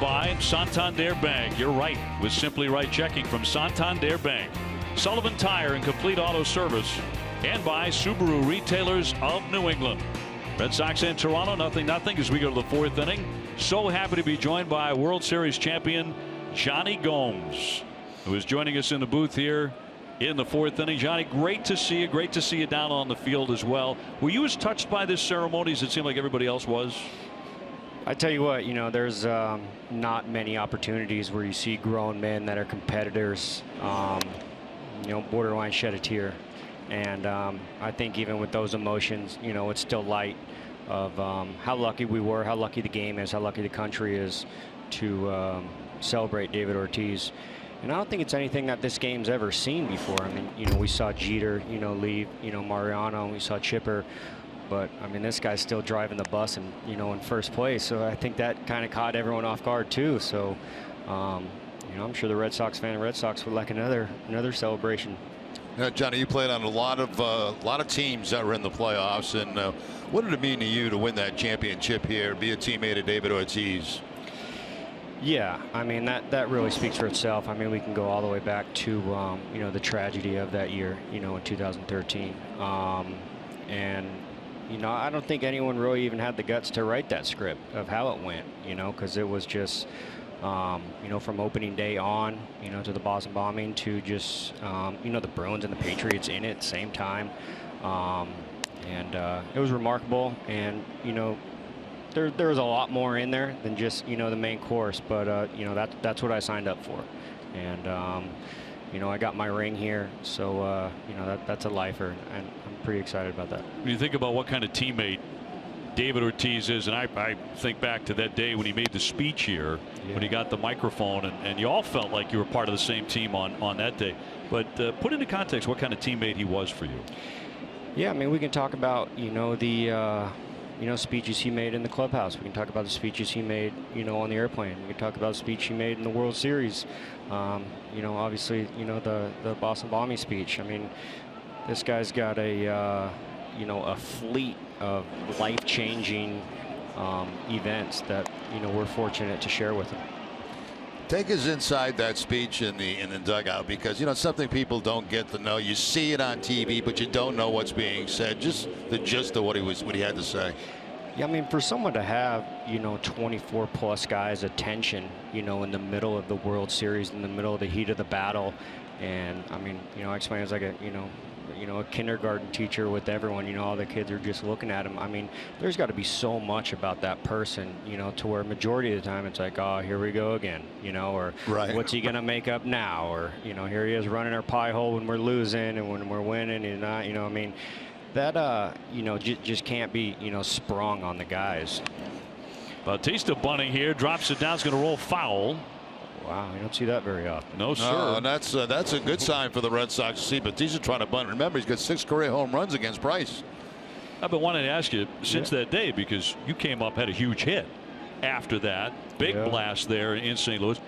By Santander Bank. You're right with Simply Right checking from Santander Bank. Sullivan Tire and Complete Auto Service. And by Subaru Retailers of New England. Red Sox and Toronto 0-0 as we go to the 4th inning. So happy to be joined by World Series champion Johnny Gomes, who is joining us in the booth here in the 4th inning. Johnny, great to see you. Great to see you down on the field as well. Were you as touched by this ceremony as it seemed like everybody else was? I tell you what, there's not many opportunities where you see grown men that are competitors, borderline shed a tear. And I think even with those emotions, it's still light of how lucky we were, how lucky the game is, how lucky the country is to celebrate David Ortiz. And I don't think it's anything that this game's ever seen before. I mean, we saw Jeter, leave, Mariano, we saw Chipper. But I mean, this guy's still driving the bus and in first place. So I think that kind of caught everyone off guard too. So I'm sure the Red Sox would like another celebration. Yeah, Johnny, you played on a lot of teams that were in the playoffs, and what did it mean to you to win that championship here, be a teammate of David Ortiz? Yeah, I mean that really speaks for itself. I mean, we can go all the way back to the tragedy of that year, in 2013, and I don't think anyone really even had the guts to write that script of how it went, because it was just from opening day on, to the Boston bombing to just the Bruins and the Patriots in it at the same time, and it was remarkable, and There was a lot more in there than just the main course, but that's what I signed up for, and I got my ring here, so that's a lifer, and I'm pretty excited about that. When you think about what kind of teammate David Ortiz is, and I think back to that day when he made the speech here, when he got the microphone, and you all felt like you were part of the same team on that day. But put into context what kind of teammate he was for you. Yeah, I mean, we can talk about the speeches he made in the clubhouse. We can talk about the speeches he made, on the airplane. We can talk about the speech he made in the World Series. Obviously, the Boston bombing speech. I mean, this guy's got a fleet of life-changing events that we're fortunate to share with him. Take us inside that speech in the dugout, because something people don't get to know. You see it on TV, but you don't know what's being said. Just the gist of what he had to say. Yeah, I mean, for someone to have 24 plus guys' attention, in the middle of the World Series, in the middle of the heat of the battle, and I mean, I explain it's like a kindergarten teacher with everyone. All the kids are just looking at him. I mean, there's got to be so much about that person, to where majority of the time it's like, oh, here we go again, or right. What's he gonna make up now, or here he is running our pie hole when we're losing and when we're winning, and not, I mean, that just can't be sprung on the guys. Bautista bunting here, drops it down, it's going to roll foul. Wow, you don't see that very often. No, sir. No, and that's a good sign for the Red Sox to see. Bautista trying to bunt. Remember, he's got 6 career home runs against Price. I've been wanting to ask you since that day, because you came up, had a huge hit after that. Big blast there in St. Louis.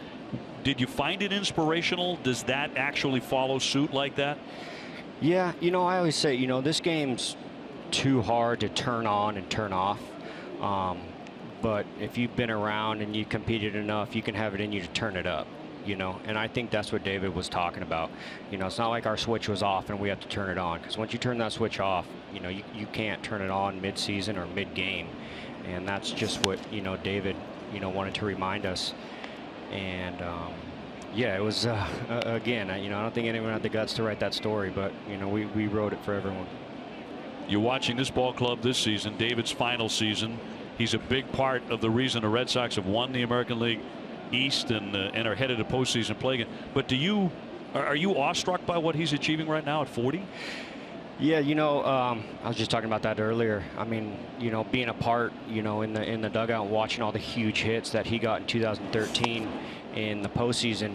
Did you find it inspirational? Does that actually follow suit like that? Yeah, I always say, this game's too hard to turn on and turn off. But if you've been around and you competed enough, you can have it in you to turn it up, and I think that's what David was talking about. It's not like our switch was off and we have to turn it on, because once you turn that switch off, you can't turn it on mid-season or mid-game, and that's just what David wanted to remind us. And yeah, it was again, I don't think anyone had the guts to write that story, but we wrote it for everyone. You're watching this ball club this season, David's final season. He's a big part of the reason the Red Sox have won the American League East and are headed to postseason play again. But are you awestruck by what he's achieving right now at 40? Yeah, I was just talking about that earlier. I mean, being a part, in the dugout, and watching all the huge hits that he got in 2013 in the postseason,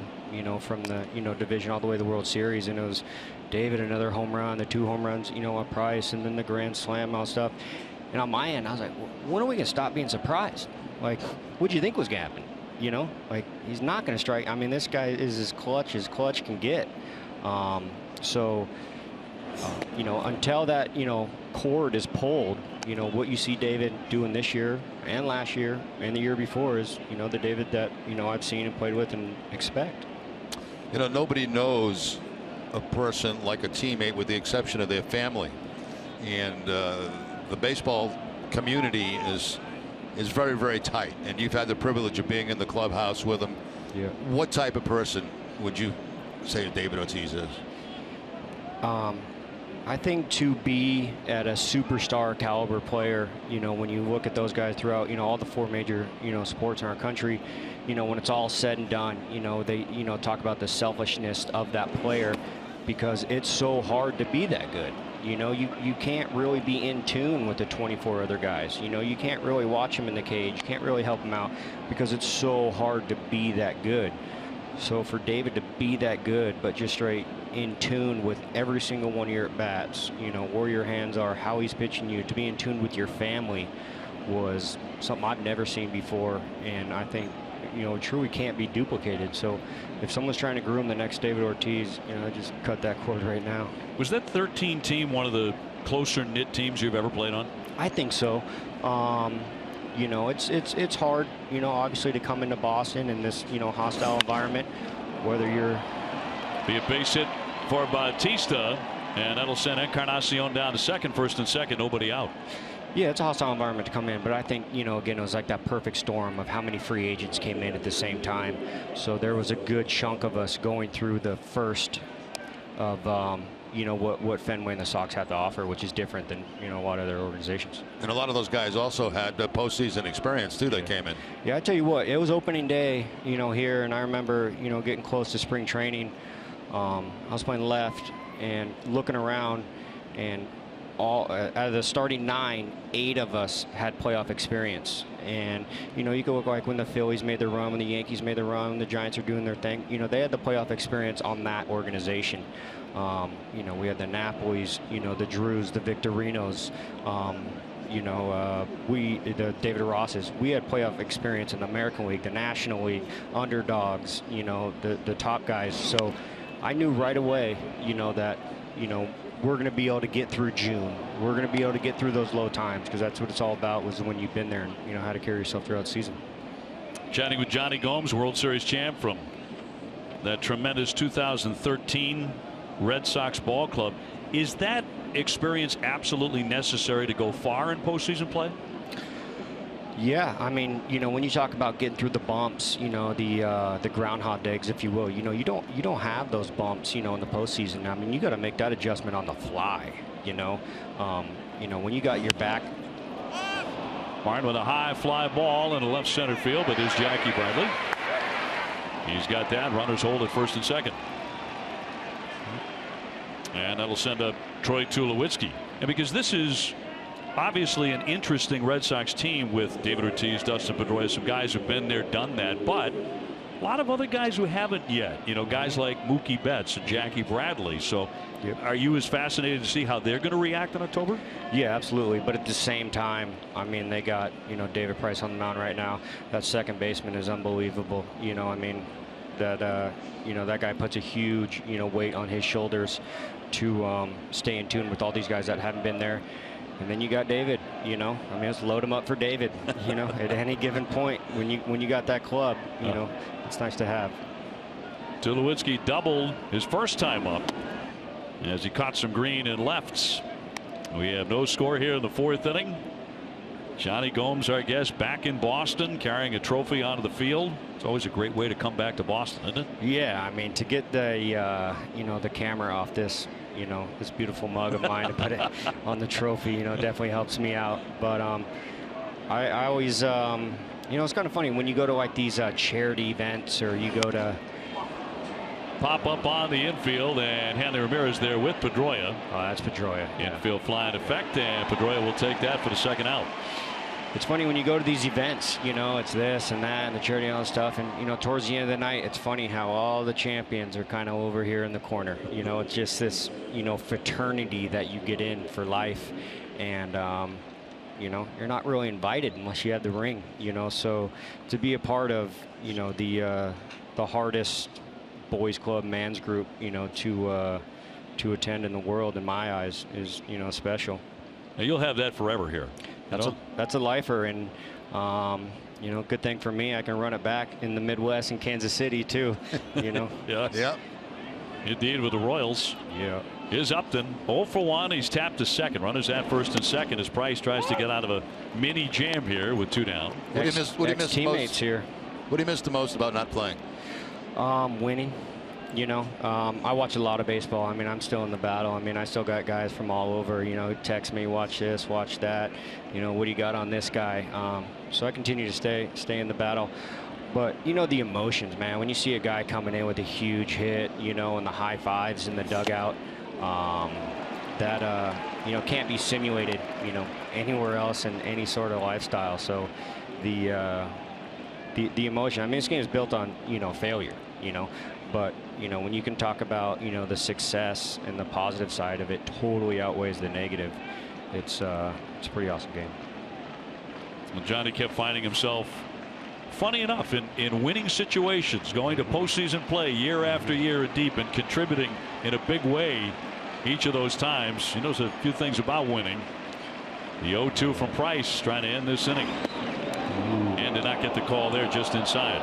from the division all the way to the World Series, and it was David, another home run, the 2 home runs, at Price, and then the grand slam, all stuff. And on my end, I was like, when are we going to stop being surprised? Like, what'd you think was going to happen? Like, he's not going to strike. I mean, this guy is as clutch can get. Until that, cord is pulled, what you see David doing this year and last year and the year before is, the David that, I've seen and played with and expect. Nobody knows a person like a teammate with the exception of their family. And, the baseball community is very, very tight, and you've had the privilege of being in the clubhouse with him. Yeah. What type of person would you say David Ortiz is? I think to be at a superstar caliber player, when you look at those guys throughout, all the 4 major, sports in our country, when it's all said and done, they, talk about the selfishness of that player, because it's so hard to be that good. You can't really be in tune with the 24 other guys. You can't really watch them in the cage. You can't really help them out, because it's so hard to be that good. So for David to be that good, but just straight in tune with every single one of your at-bats, where your hands are, how he's pitching you, to be in tune with your family was something I've never seen before. And I think, truly can't be duplicated. So if someone's trying to groom the next David Ortiz, just cut that cord right now. Was that 13 team one of the closer knit teams you've ever played on? I think so. you know, it's hard, you know, obviously to come into Boston in this, you know, hostile environment, whether you're. Be a base hit for Bautista, and that'll send Encarnacion down to second. First and second, nobody out. Yeah, it's a hostile environment to come in, but I think, you know, again, it was like that perfect storm of how many free agents came in at the same time. So there was a good chunk of us going through the first of, you know, what Fenway and the Sox had to offer, which is different than, you know, a lot of other organizations. And a lot of those guys also had postseason experience too. They came in. Yeah, I tell you what, it was opening day, you know, here, and I remember, you know, getting close to spring training. I was playing left and looking around, and all out of the starting 9, 8 of us had playoff experience. And you know, you could look like when the Phillies made their run, when the Yankees made their run, when the Giants are doing their thing. You know, they had the playoff experience on that organization. You know, we had the Napolis, you know, the Drews, the Victorinos. You know, the David Rosses. We had playoff experience in the American League, the National League, underdogs. You know, the top guys. So I knew right away, you know, that, you know, we're going to be able to get through June. We're going to be able to get through those low times, because that's what it's all about, was when you've been there and, you know, how to carry yourself throughout the season. Chatting with Johnny Gomes, World Series champ from that tremendous 2013 Red Sox ball club. Is that experience absolutely necessary to go far in postseason play? Yeah, I mean, you know, when you talk about getting through the bumps, you know, the groundhog days, if you will, you know, you don't have those bumps, you know, in the postseason. I mean, you got to make that adjustment on the fly, you know. You know, when you got your back. Martin with a high fly ball in the left center field, but is Jackie Bradley. He's got that. Runners hold at first and second. And that'll send up Troy Tulowitzki. And because this is obviously an interesting Red Sox team with David Ortiz, Dustin Pedroia, some guys who've been there, done that, but a lot of other guys who haven't yet. You know, guys like Mookie Betts and Jackie Bradley. So are you as fascinated to see how they're going to react in October? Yeah, absolutely. But at the same time, I mean, they got, you know, David Price on the mound right now. That second baseman is unbelievable. You know, I mean, that you know, that guy puts a huge, you know, weight on his shoulders to stay in tune with all these guys that haven't been there. And then you got David, you know, I mean, let's load him up for David, you know, at any given point when you got that club, you know, it's nice to have. Tulowitzki doubled his first time up as he caught some green and lefts. We have no score here in the 4th inning. Johnny Gomes, our guest, back in Boston, carrying a trophy onto the field. It's always a great way to come back to Boston, isn't it? Yeah, I mean, to get the you know, the camera off this, you know, this beautiful mug of mine to put it on the trophy, you know, definitely helps me out. But I always, you know, it's kind of funny when you go to like these charity events, or you go to pop up on the infield, and Hanley Ramirez there with Pedroia. Oh, that's Pedroia. Infield flying effect, and Pedroia will take that for the second out. It's funny when you go to these events, you know, it's this and that and the charity and all that stuff, and you know, towards the end of the night, it's funny how all the champions are kind of over here in the corner. You know, it's just this, you know, fraternity that you get in for life, and you know, you're not really invited unless you have the ring. You know, so to be a part of, you know, the hardest boys club, man's group, you know, to attend in the world, in my eyes, is, you know, special. Now you'll have that forever here. That's a lifer, and you know, good thing for me, I can run it back in the Midwest in Kansas City too. You know. Yeah. Indeed, with the Royals. Yeah. Is Upton 0 for 1. He's tapped to second. Runners at first and second as Price tries to get out of a mini jam here with 2 down. What do you miss teammates here? What do you miss the most about not playing? Winning. You know, I watch a lot of baseball. I mean, I'm still in the battle. I mean, I still got guys from all over, you know, text me, watch this, watch that. You know, what do you got on this guy? So I continue to stay in the battle. But, you know, the emotions, man, when you see a guy coming in with a huge hit, you know, and the high fives in the dugout, that, you know, can't be simulated, you know, anywhere else in any sort of lifestyle. So the emotion, I mean, this game is built on, you know, failure, you know. But, you know, when you can talk about, you know, the success and the positive side of it totally outweighs the negative, it's a pretty awesome game. Well, Johnny kept finding himself, funny enough, in winning situations, going to postseason play year after year deep and contributing in a big way each of those times. He knows a few things about winning. The 0-2 from Price trying to end this inning. did not get the call there, just inside.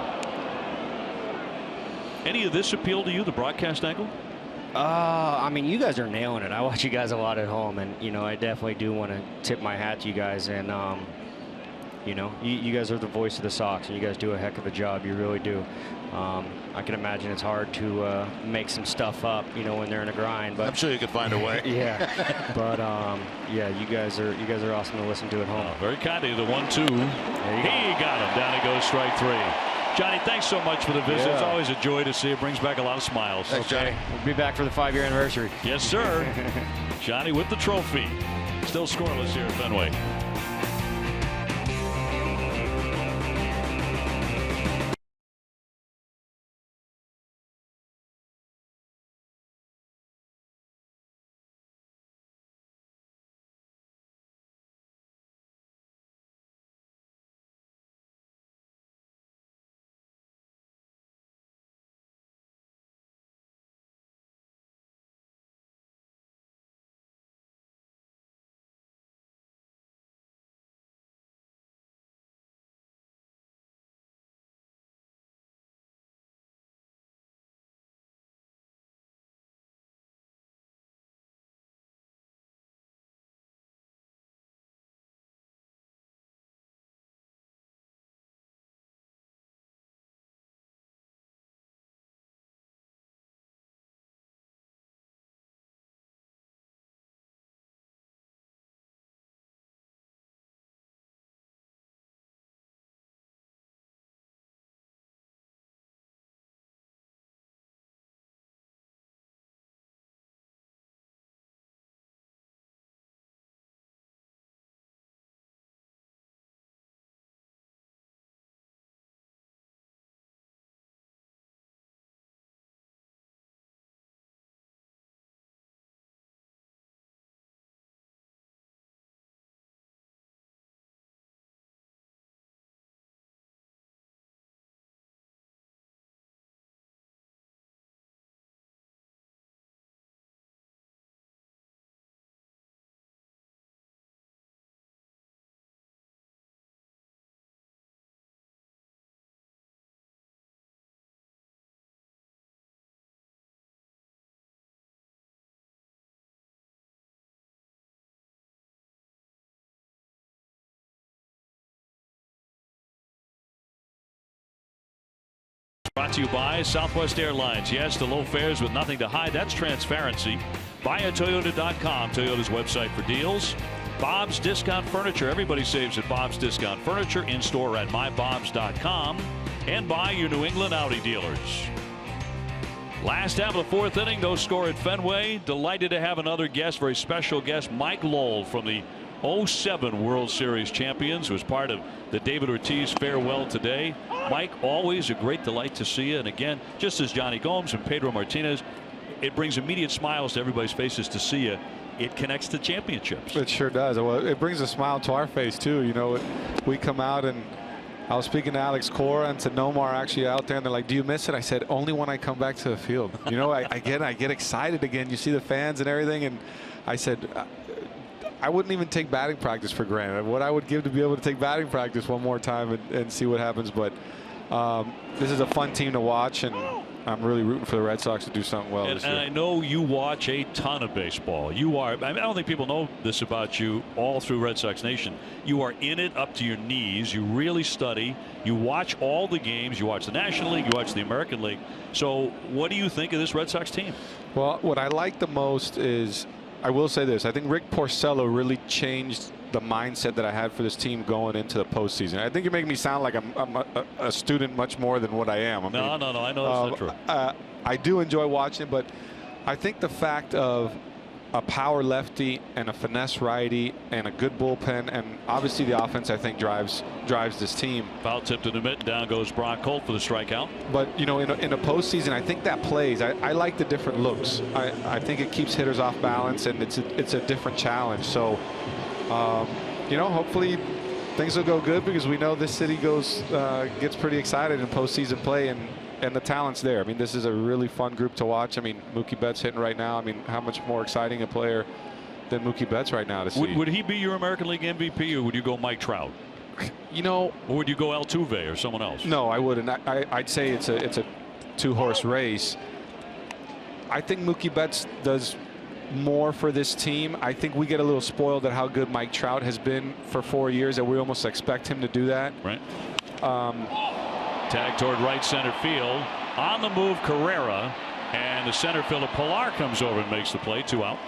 Any of this appeal to you, the broadcast angle? I mean, you guys are nailing it. I watch you guys a lot at home, and I definitely do want to tip my hat to you guys. And you guys are the voice of the Sox, and you guys do a heck of a job. You really do. I can imagine it's hard to make some stuff up, when they're in a grind. But I'm sure you could find a way. Yeah, but yeah, you guys are awesome to listen to at home. Very kind of you. The 1-2. He got him. Down he goes, strike 3. Johnny, thanks so much for the visit. Yeah. It's always a joy to see. It brings back a lot of smiles. Thanks, Johnny. We'll be back for the 5-year anniversary. Yes, sir. Johnny with the trophy. Still scoreless here at Fenway. Brought to you by Southwest Airlines. Yes, the low fares with nothing to hide. That's transparency. BuyAToyota.com, Toyota's website for deals. Bob's Discount Furniture. Everybody saves at Bob's Discount Furniture. In store at mybobs.com. And by your New England Audi dealers. Last half of the 4th inning, no score at Fenway. Delighted to have another guest, very special guest, Mike Lowell from the 07 World Series champions, who was part of the David Ortiz farewell today. Mike, always a great delight to see you. And again, just as Johnny Gomes and Pedro Martinez, it brings immediate smiles to everybody's faces to see you. It connects to championships. It sure does. Well, it brings a smile to our face too. We come out, and I was speaking to Alex Cora and to Nomar actually out there, and they're like, "Do you miss it?" I said, "Only when I come back to the field." I get excited again. You see the fans and everything, and I said, I wouldn't even take batting practice for granted. What I would give to be able to take batting practice one more time and see what happens. But this is a fun team to watch, and I'm really rooting for the Red Sox to do something well this year. And I know you watch a ton of baseball. You are, I don't think people know this about you all through Red Sox Nation. You are in it up to your knees. You really study. You watch all the games. You watch the National League. You watch the American League. So what do you think of this Red Sox team? Well, what I like the most is, I will say this, I think Rick Porcello really changed the mindset that I had for this team going into the postseason. I think you're making me sound like I'm a student much more than what I am. No, I know that's not true. I do enjoy watching it, but I think the fact of a power lefty and a finesse righty and a good bullpen, and obviously the offense, I think drives this team. Foul tip to the mid, down goes Brock Holt for the strikeout. But in a postseason, I think that plays. I like the different looks. I think it keeps hitters off balance, and it's a different challenge. So hopefully things will go good, because we know this city gets pretty excited in postseason play, and the talent's there. I mean, this is a really fun group to watch. I mean, Mookie Betts hitting right now. I mean, how much more exciting a player than Mookie Betts right now to see? Would he be your American League MVP, or would you go Mike Trout? You know, or would you go Altuve or someone else? No, I wouldn't. I'd say it's a two-horse race. I think Mookie Betts does more for this team. I think we get a little spoiled at how good Mike Trout has been for 4 years, that we almost expect him to do that. Right. Tag toward right center field. On the move, Carrera, and the center fielder Pilar comes over and makes the play. 2 out.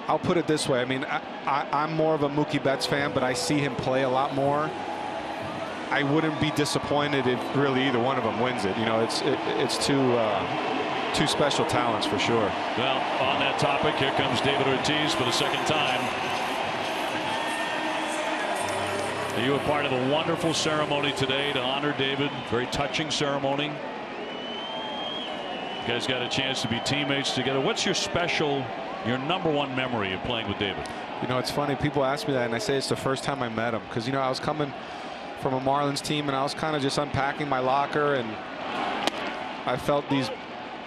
I'll put it this way. I mean, I'm more of a Mookie Betts fan, but I see him play a lot more. I wouldn't be disappointed if really either one of them wins it. You know, it's two special talents for sure. Well, on that topic, here comes David Ortiz for the second time. You were part of a wonderful ceremony today to honor David. Very touching ceremony. You guys got a chance to be teammates together. What's your number one memory of playing with David? You know, it's funny. People ask me that, and I say it's the first time I met him. Because, you know, I was coming from a Marlins team, and I was kind of just unpacking my locker, and I felt these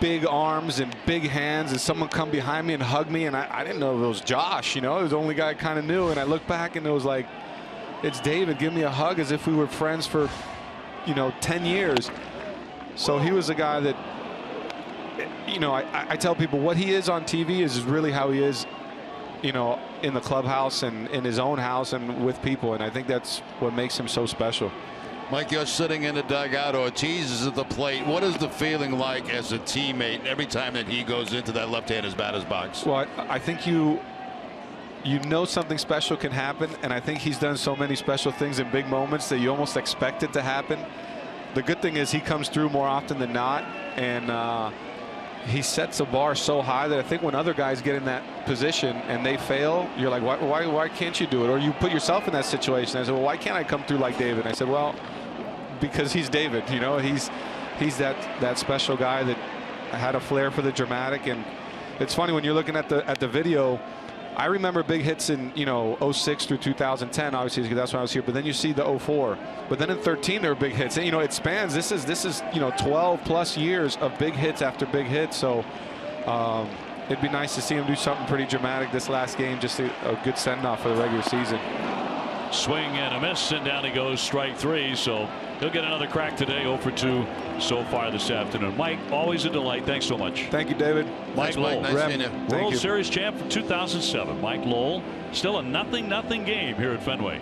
big arms and big hands, and someone come behind me and hug me, and I didn't know if it was Josh. You know, it was the only guy I kind of knew. And I looked back, and it was like, it's David. Give me a hug, as if we were friends for, you know, 10 years. So he was a guy that, you know, I tell people what he is on TV is really how he is, you know, in the clubhouse and in his own house and with people. And I think that's what makes him so special. Mike, you're sitting in the dugout. Ortiz is at the plate. What is the feeling like as a teammate every time that he goes into that left-handed batter's box? Well, I think you know something special can happen, and I think he's done so many special things in big moments that you almost expect it to happen. The good thing is he comes through more often than not, and he sets the bar so high that I think when other guys get in that position and they fail, you're like, why can't you do it? Or you put yourself in that situation. I said, well, why can't I come through like David? And I said, well, because he's David. You know, he's that special guy that had a flair for the dramatic. And it's funny when you're looking at the video. I remember big hits in, you know, 06 through 2010, obviously, because that's when I was here. But then you see the 04. But then in 13, there were big hits. And, you know, it spans. This is you know, 12 plus years of big hits after big hits. So it'd be nice to see him do something pretty dramatic this last game. Just a good send off for the regular season. Swing and a miss, and down he goes, strike 3. So he'll get another crack today. 0 for 2 so far this afternoon. Mike, always a delight. Thanks so much. Thank you, David. Mike Lowell, Nice World Series champ from 2007. Mike Lowell, still a 0-0 game here at Fenway.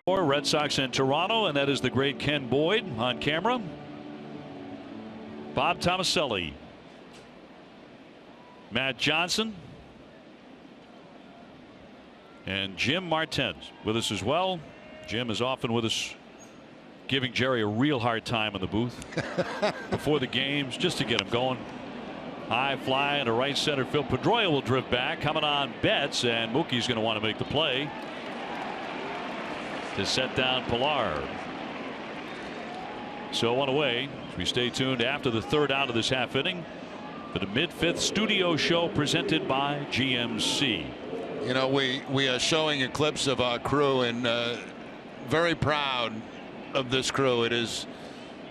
Red Sox in Toronto, and that is the great Ken Boyd on camera. Bob Tomaselli, Matt Johnson, And Jim Martens with us as well. Jim is often with us, giving Jerry a real hard time in the booth before the games just to get him going. High fly into right center field. Pedroia will drift back, coming on Betts, and Mookie's going to want to make the play to set down Pilar. So one away. We stay tuned after the third out of this half inning for the mid-fifth studio show presented by GMC. You know, we are showing a clips of our crew, and very proud of this crew. It is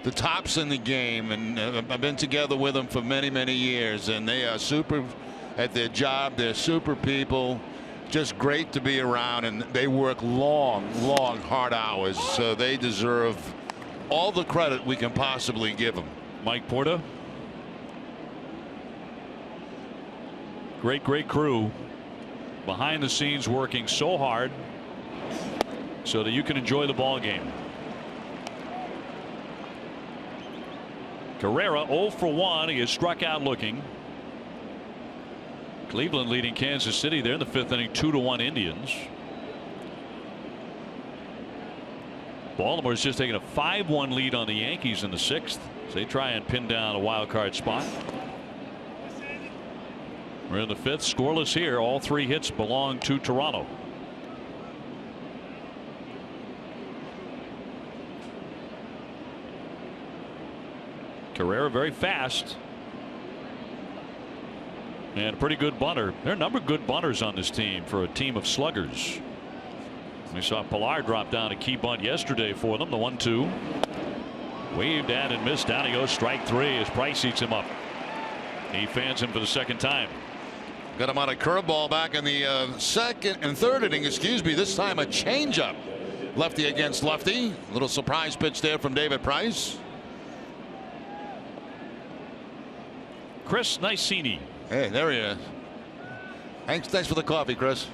the tops in the game, and I've been together with them for many years, and they are super at their job. They're super people, just great to be around, and they work long hard hours, so they deserve all the credit we can possibly give them. Mike Porta, great crew behind the scenes, working so hard so that you can enjoy the ball game. Carrera 0 for 1. He is struck out looking. Cleveland leading Kansas City. They're in the fifth inning, 2-1 Indians. Baltimore is just taking a 5-1 lead on the Yankees in the sixth. So they try and pin down a wild card spot. We're in the fifth, scoreless here. All three hits belong to Toronto. Carrera very fast. And a pretty good bunter. There are a number of good bunters on this team for a team of sluggers. We saw Pilar drop down a key bunt yesterday for them. The 1-2. Waved at and missed. Down he goes. Strike three as Price eats him up. He fans him for the second time. Got him on a curveball back in the second and third inning. Excuse me. This time a changeup. Lefty against lefty. Little surprise pitch there from David Price. Chris Nicini. Hey, there he is. Thanks for the coffee, Chris.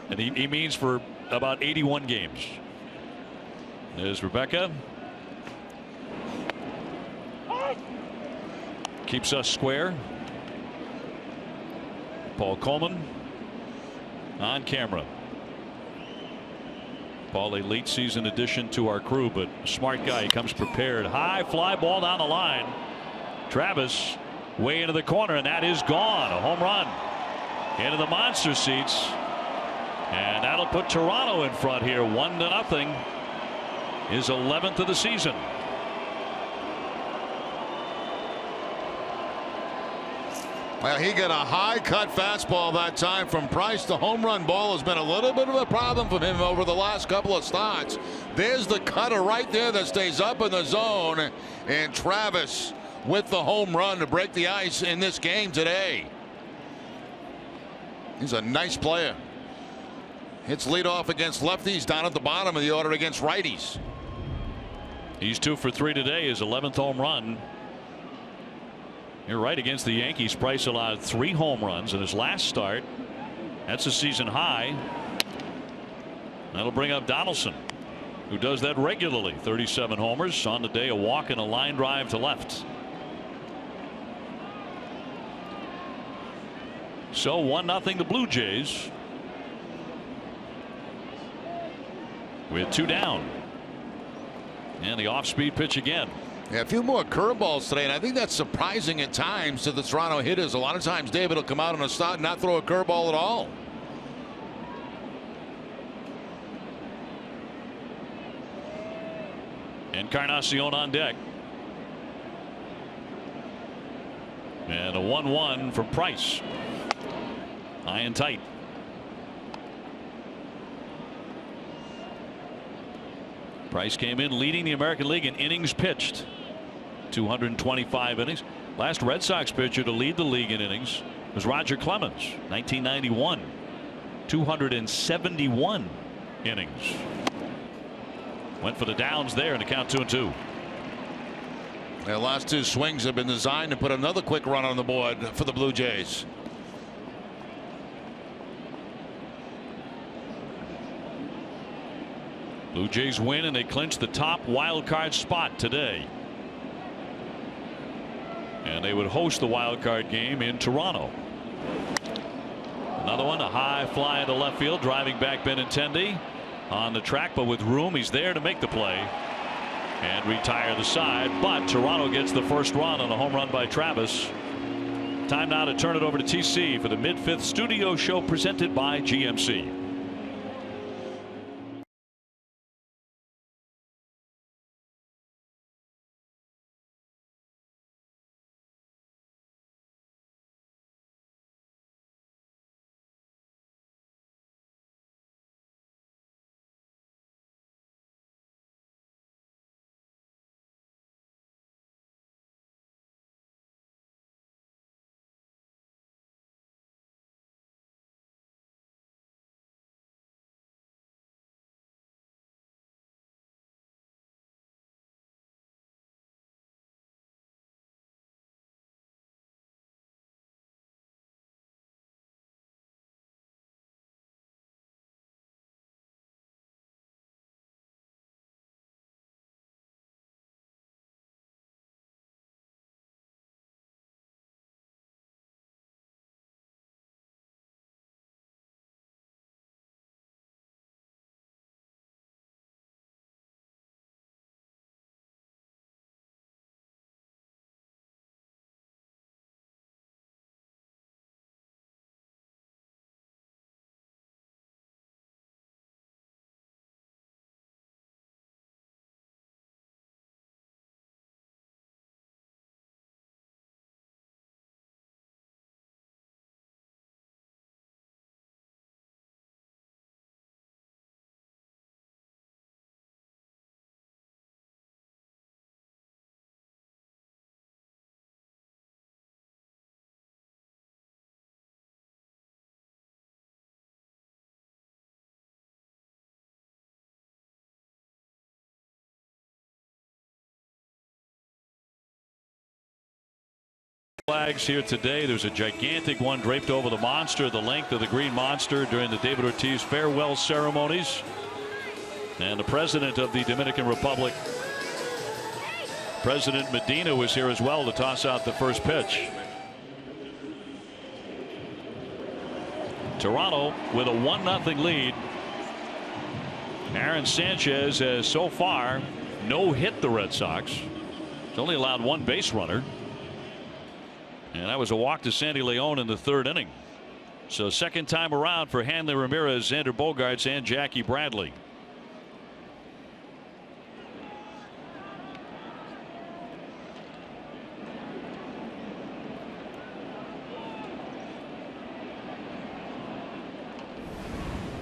And he means for about 81 games. There's Rebecca. Keeps us square. Paul Coleman on camera. Paul, a late season addition to our crew, but a smart guy. He comes prepared. High fly ball down the line. Travis way into the corner, and that is gone. A home run into the monster seats. And that'll put Toronto in front here, 1-0. His 11th of the season. Well, he got a high cut fastball that time from Price. The home run ball has been a little bit of a problem for him over the last couple of starts. There's the cutter right there that stays up in the zone, and Travis with the home run to break the ice in this game today. He's a nice player. Hits leadoff against lefties, down at the bottom of the order against righties. He's 2 for 3 today, his 11th home run. You're right, against the Yankees, Price allowed 3 home runs in his last start. That's a season high. That'll bring up Donaldson, who does that regularly. 37 homers on the day, a walk and a line drive to left. So 1-0 the Blue Jays with 2 down. And the off-speed pitch again. Yeah, a few more curveballs today, and I think that's surprising at times to the Toronto hitters. A lot of times David will come out on a start and not throw a curveball at all. Encarnacion on deck. And a 1-1 from Price. High and tight. Price came in leading the American League in innings pitched. 225 innings. Last Red Sox pitcher to lead the league in innings was Roger Clemens, 1991. 271 innings. Went for the downs there in the count 2-2. Their last 2 swings have been designed to put another quick run on the board for the Blue Jays. Blue Jays win and they clinch the top wild card spot today. And they would host the wild card game in Toronto. Another one, a high fly into left field, driving back Benintendi on the track, but with room, he's there to make the play and retire the side. But Toronto gets the first run on a home run by Travis. Time now to turn it over to TC for the mid-fifth studio show presented by GMC. Flags here today. There's a gigantic one draped over the monster, the length of the green monster during the David Ortiz farewell ceremonies. And the president of the Dominican Republic, President Medina, was here as well to toss out the first pitch. Toronto with a 1-0 lead. Aaron Sanchez has so far no hit the Red Sox. He's only allowed one base runner. And that was a walk to Sandy Leon in the third inning. So second time around for Hanley Ramirez, Xander Bogaerts, and Jackie Bradley.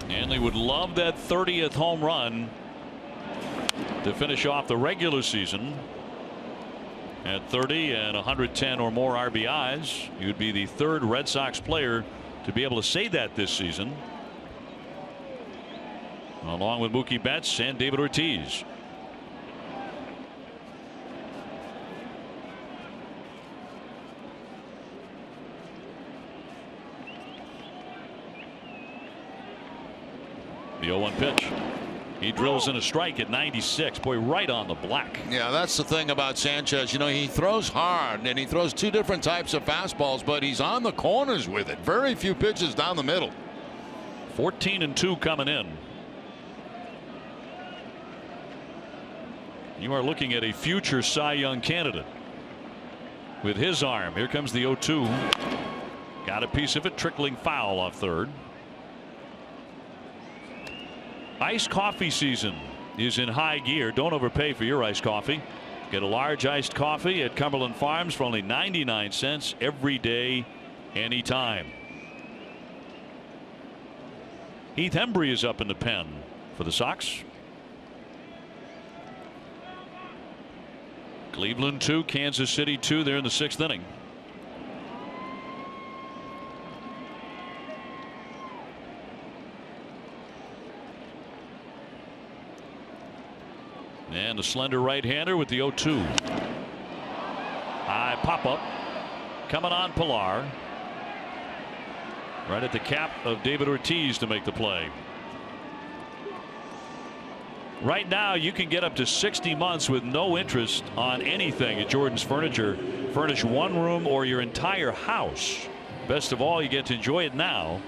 Hanley would love that 30th home run to finish off the regular season. At 30 and 110 or more RBIs, he would be the third Red Sox player to be able to say that this season, along with Mookie Betts and David Ortiz. The 0-1 pitch. He drills in a strike at 96. Boy, right on the black. Yeah, that's the thing about Sanchez. You know, he throws hard and he throws two different types of fastballs, but he's on the corners with it. Very few pitches down the middle. 14-2 coming in. You are looking at a future Cy Young candidate with his arm. Here comes the 0-2. Got a piece of it, trickling foul off third. Iced coffee season is in high gear. Don't overpay for your iced coffee. Get a large iced coffee at Cumberland Farms for only 99 cents every day, anytime. Heath Hembree is up in the pen for the Sox. Cleveland 2, Kansas City 2. They're in the 6th inning. And the slender right-hander with the 0-2. High pop-up coming on Pilar. Right at the cap of David Ortiz to make the play. Right now you can get up to 60 months with no interest on anything at Jordan's Furniture. Furnish one room or your entire house. Best of all, you get to enjoy it now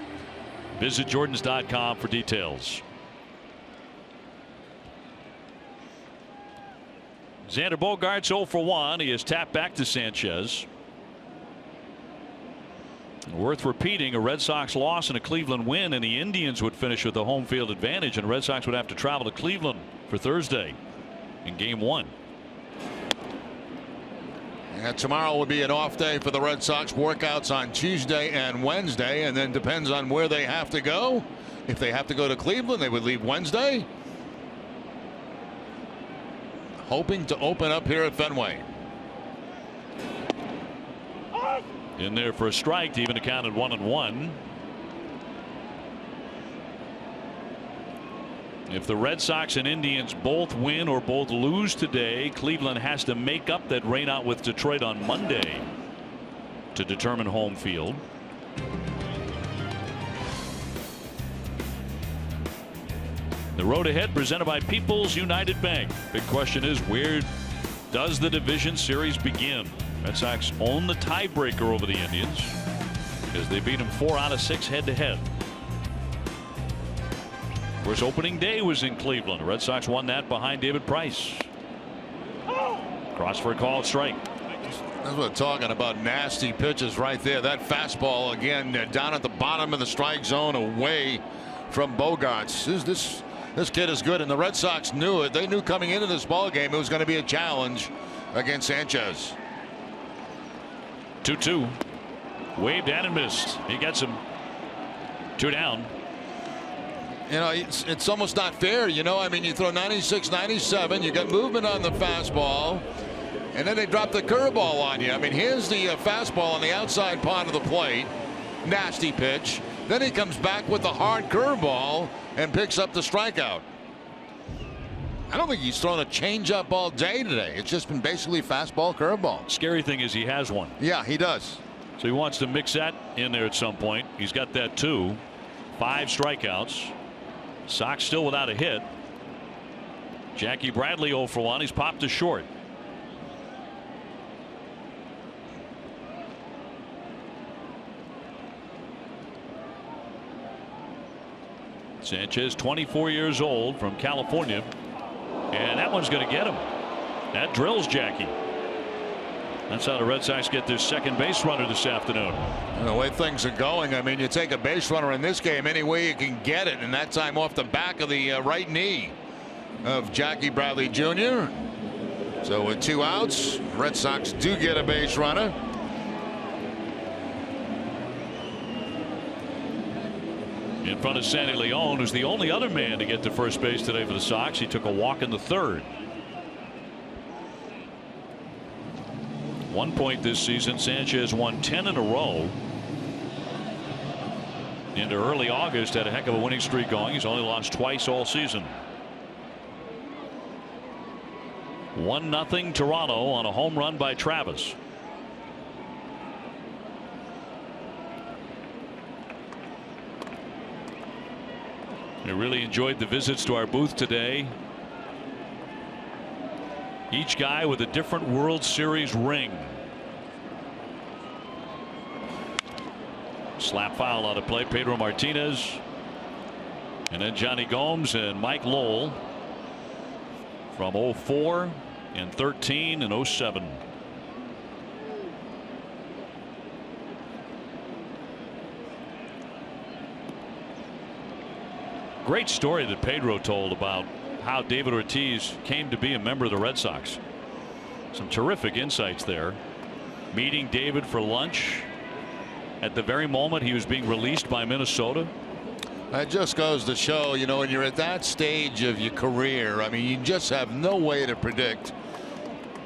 Visit Jordans.com for details. Xander Bogaerts 0 for 1. He is tapped back to Sanchez. Worth repeating, a Red Sox loss and a Cleveland win, and the Indians would finish with the home field advantage, and the Red Sox would have to travel to Cleveland for Thursday in Game 1. And tomorrow will be an off day for the Red Sox. Workouts on Tuesday and Wednesday, and then depends on where they have to go. If they have to go to Cleveland, they would leave Wednesday, hoping to open up here at Fenway. In there for a strike to even the count at 1-1. If the Red Sox and Indians both win or both lose today, Cleveland has to make up that rainout with Detroit on Monday to determine home field. The road ahead presented by People's United Bank. Big question is, where does the division series begin? Red Sox own the tiebreaker over the Indians because they beat them 4 out of 6 head-to-head. Of course, opening day was in Cleveland. The Red Sox won that behind David Price. Cross for a called strike. That's what we're talking about. Nasty pitches right there. That fastball again down at the bottom of the strike zone away from Bogaerts. This kid is good, and the Red Sox knew it. They knew coming into this ball game it was going to be a challenge against Sanchez. 2-2. Waved at and missed. He gets him. 2 down. You know, it's almost not fair. You know, I mean, you throw 96, 97. You got movement on the fastball, and then they drop the curveball on you. I mean, here's the fastball on the outside part of the plate. Nasty pitch. Then he comes back with the hard curveball and picks up the strikeout. I don't think he's thrown a changeup all day today. It's just been basically fastball, curveball. Scary thing is he has one. Yeah, he does. So he wants to mix that in there at some point. He's got that too. 5 strikeouts. Sox still without a hit. Jackie Bradley 0 for 1. He's popped to short. Sanchez, 24 years old, from California, and that one's going to get him. That drills Jackie. That's how the Red Sox get their second base runner this afternoon. And the way things are going, I mean, you take a base runner in this game any way you can get it, and that time off the back of the right knee of Jackie Bradley Jr. So with 2 outs, Red Sox do get a base runner. In front of Sandy Leon, who's the only other man to get to first base today for the Sox. He took a walk in the 3rd. 1 point this season. Sanchez won 10 in a row. Into early August, had a heck of a winning streak going. He's only lost twice all season. 1-0 Toronto on a home run by Travis. I really enjoyed the visits to our booth today. Each guy with a different World Series ring. Slap foul out of play. Pedro Martinez, and then Johnny Gomes and Mike Lowell from 04 and 13 and 07. Great story that Pedro told about how David Ortiz came to be a member of the Red Sox. Some terrific insights there. Meeting David for lunch at the very moment he was being released by Minnesota. It just goes to show, you know, when you're at that stage of your career, I mean, you just have no way to predict,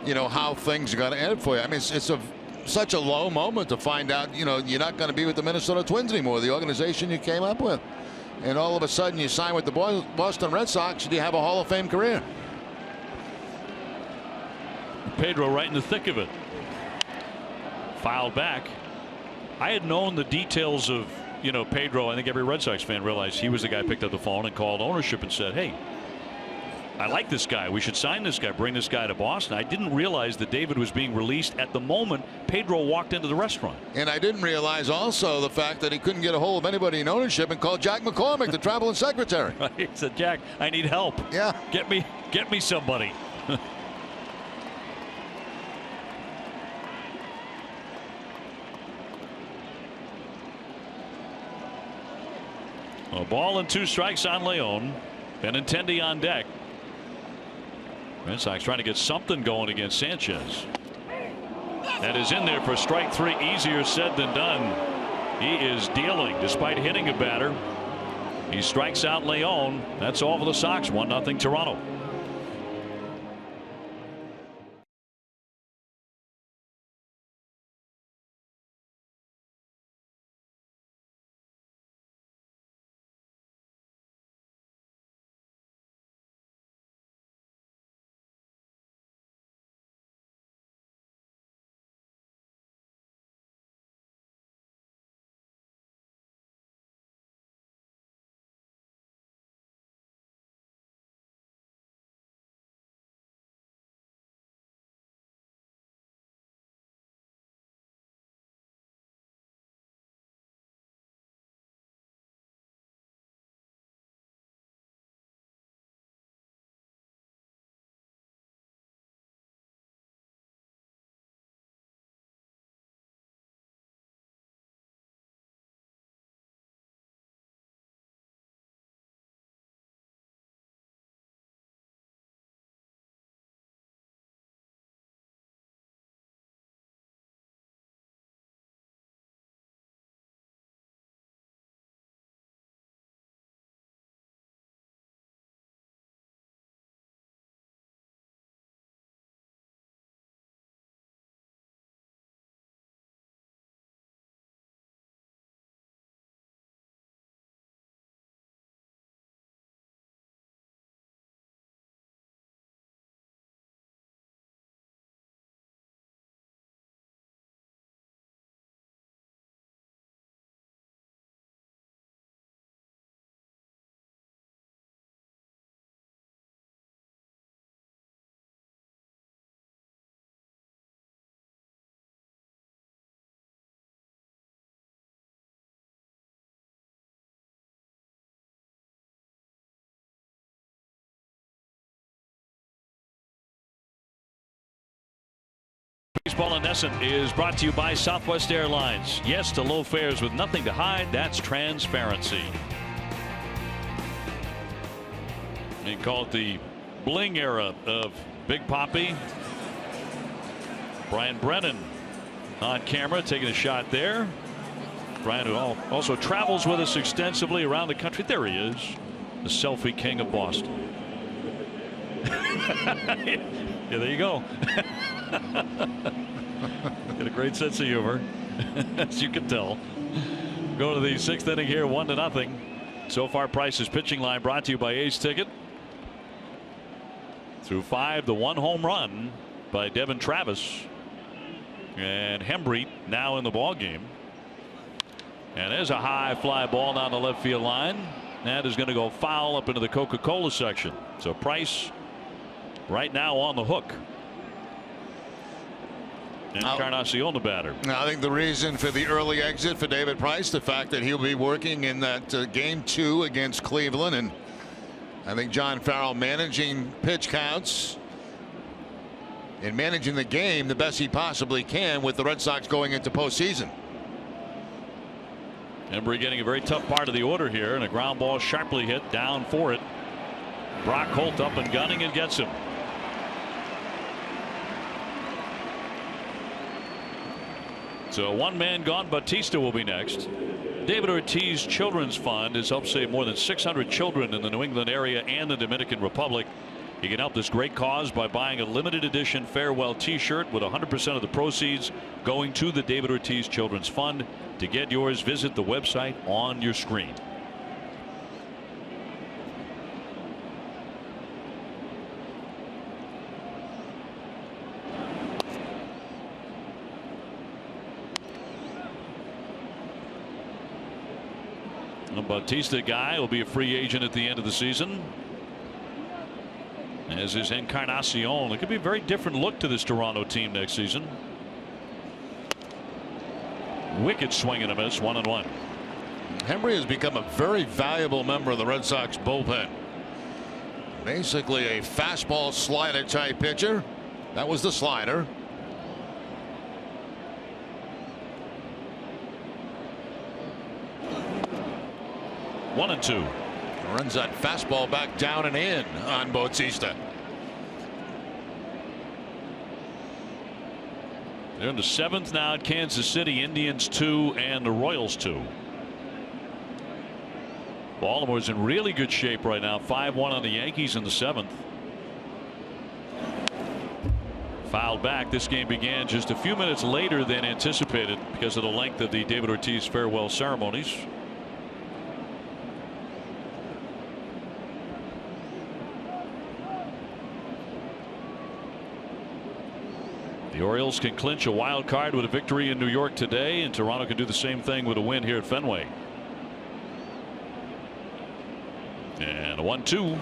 you know, how things are going to end for you. I mean, it's such a low moment to find out, you know, you're not going to be with the Minnesota Twins anymore, the organization you came up with. And all of a sudden you sign with the Boston Red Sox and you have a Hall of Fame career. Pedro right in the thick of it. Fouled back. I had known the details of, you know, Pedro. I think every Red Sox fan realized he was the guy who picked up the phone and called ownership and said, hey, I like this guy. We should sign this guy, bring this guy to Boston. I didn't realize that David was being released at the moment Pedro walked into the restaurant. And I didn't realize also the fact that he couldn't get a hold of anybody in ownership and called Jack McCormick, the traveling secretary. Right. He said, Jack, I need help. Yeah. Get me somebody. A ball and 2 strikes on Leon. Benintendi on deck. Red Sox trying to get something going against Sanchez. That is in there for strike 3. Easier said than done. He is dealing despite hitting a batter. He strikes out Leon. That's all for the Sox. 1-0 Toronto. Baseball in Essence is brought to you by Southwest Airlines. Yes to low fares with nothing to hide. That's transparency. They call it the bling era of Big Papi. Brian Brennan on camera taking a shot there. Brian, who also travels with us extensively around the country. There he is, the selfie king of Boston. Yeah, there you go. Got a great sense of humor, as you can tell. Go to the 6th inning here, 1-0. So far, Price's pitching line brought to you by A's Ticket. Through 5, the 1 home run by Devin Travis, and Hembree now in the ball game. And there's a high fly ball down the left field line. That is going to go foul up into the Coca-Cola section. So Price right now on the hook. And Encarnacion the batter. I think the reason for the early exit for David Price, the fact that he'll be working in that game 2 against Cleveland, and I think John Farrell managing pitch counts and managing the game the best he possibly can with the Red Sox going into postseason. Hembree getting a very tough part of the order here, and a ground ball sharply hit down for it. Brock Holt up and gunning and gets him. So 1 man gone. Bautista will be next. David Ortiz Children's Fund has helped save more than 600 children in the New England area and the Dominican Republic. You can help this great cause by buying a limited edition farewell t-shirt with 100% of the proceeds going to the David Ortiz Children's Fund. To get yours, visit the website on your screen. The Bautista guy will be a free agent at the end of the season. as is Encarnacion. It could be a very different look to this Toronto team next season. Wicked swing and a miss, 1-1. Hembree has become a very valuable member of the Red Sox bullpen. Basically a fastball slider type pitcher. That was the slider. One and two. Runs that fastball back down and in on Bautista. They're in the 7th now at Kansas City. Indians 2 and the Royals 2. Baltimore's in really good shape right now. 5-1 on the Yankees in the 7th. Fouled back. This game began just a few minutes later than anticipated because of the length of the David Ortiz farewell ceremonies. The Orioles can clinch a wild card with a victory in New York today, and Toronto can do the same thing with a win here at Fenway. And a 1-2.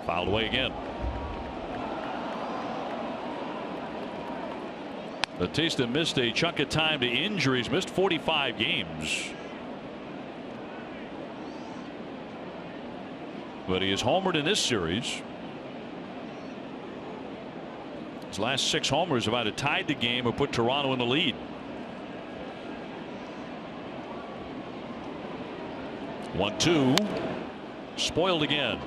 Fouled away again. Bautista missed a chunk of time to injuries, missed 45 games. But he is homered in this series. His last 6 homers have either tied the game or put Toronto in the lead. One, two. Spoiled again.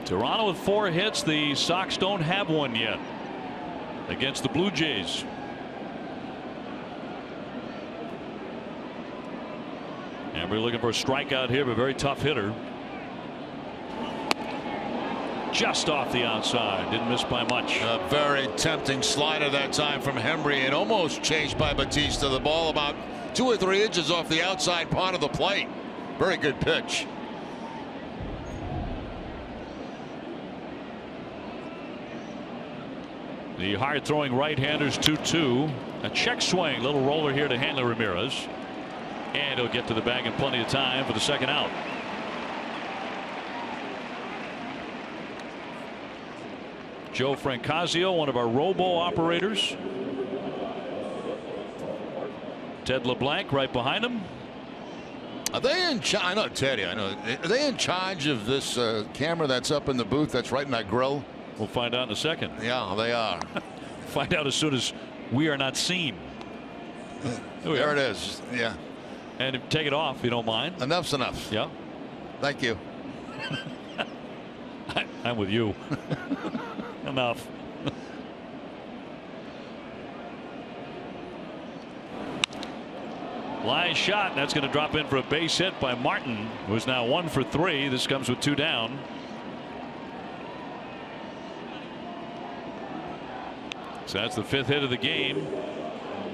Toronto with 4 hits. The Sox don't have one yet against the Blue Jays. And we're looking for a strikeout here, but a very tough hitter. Just off the outside. Didn't miss by much. A very tempting slider that time from Hembree, and almost chased by Bautista. The ball about 2 or 3 inches off the outside part of the plate. Very good pitch. The hard throwing right-handers 2-2. A check swing. Little roller here to Hanley Ramirez. And he'll get to the bag in plenty of time for the second out. Joe Francasio, one of our robo operators. Ted LeBlanc right behind him. Are they in charge? I know Teddy. I know. Are they in charge of this camera that's up in the booth that's right in that grill? We'll find out in a second. Yeah, they are. Find out as soon as we are not seen. There it is. Yeah. And take it off if you don't mind. Enough's enough. Yeah. Thank you. I'm with you. Enough. Line shot, and that's going to drop in for a base hit by Martin, who's now 1 for 3. This comes with 2 down. So that's the 5th hit of the game,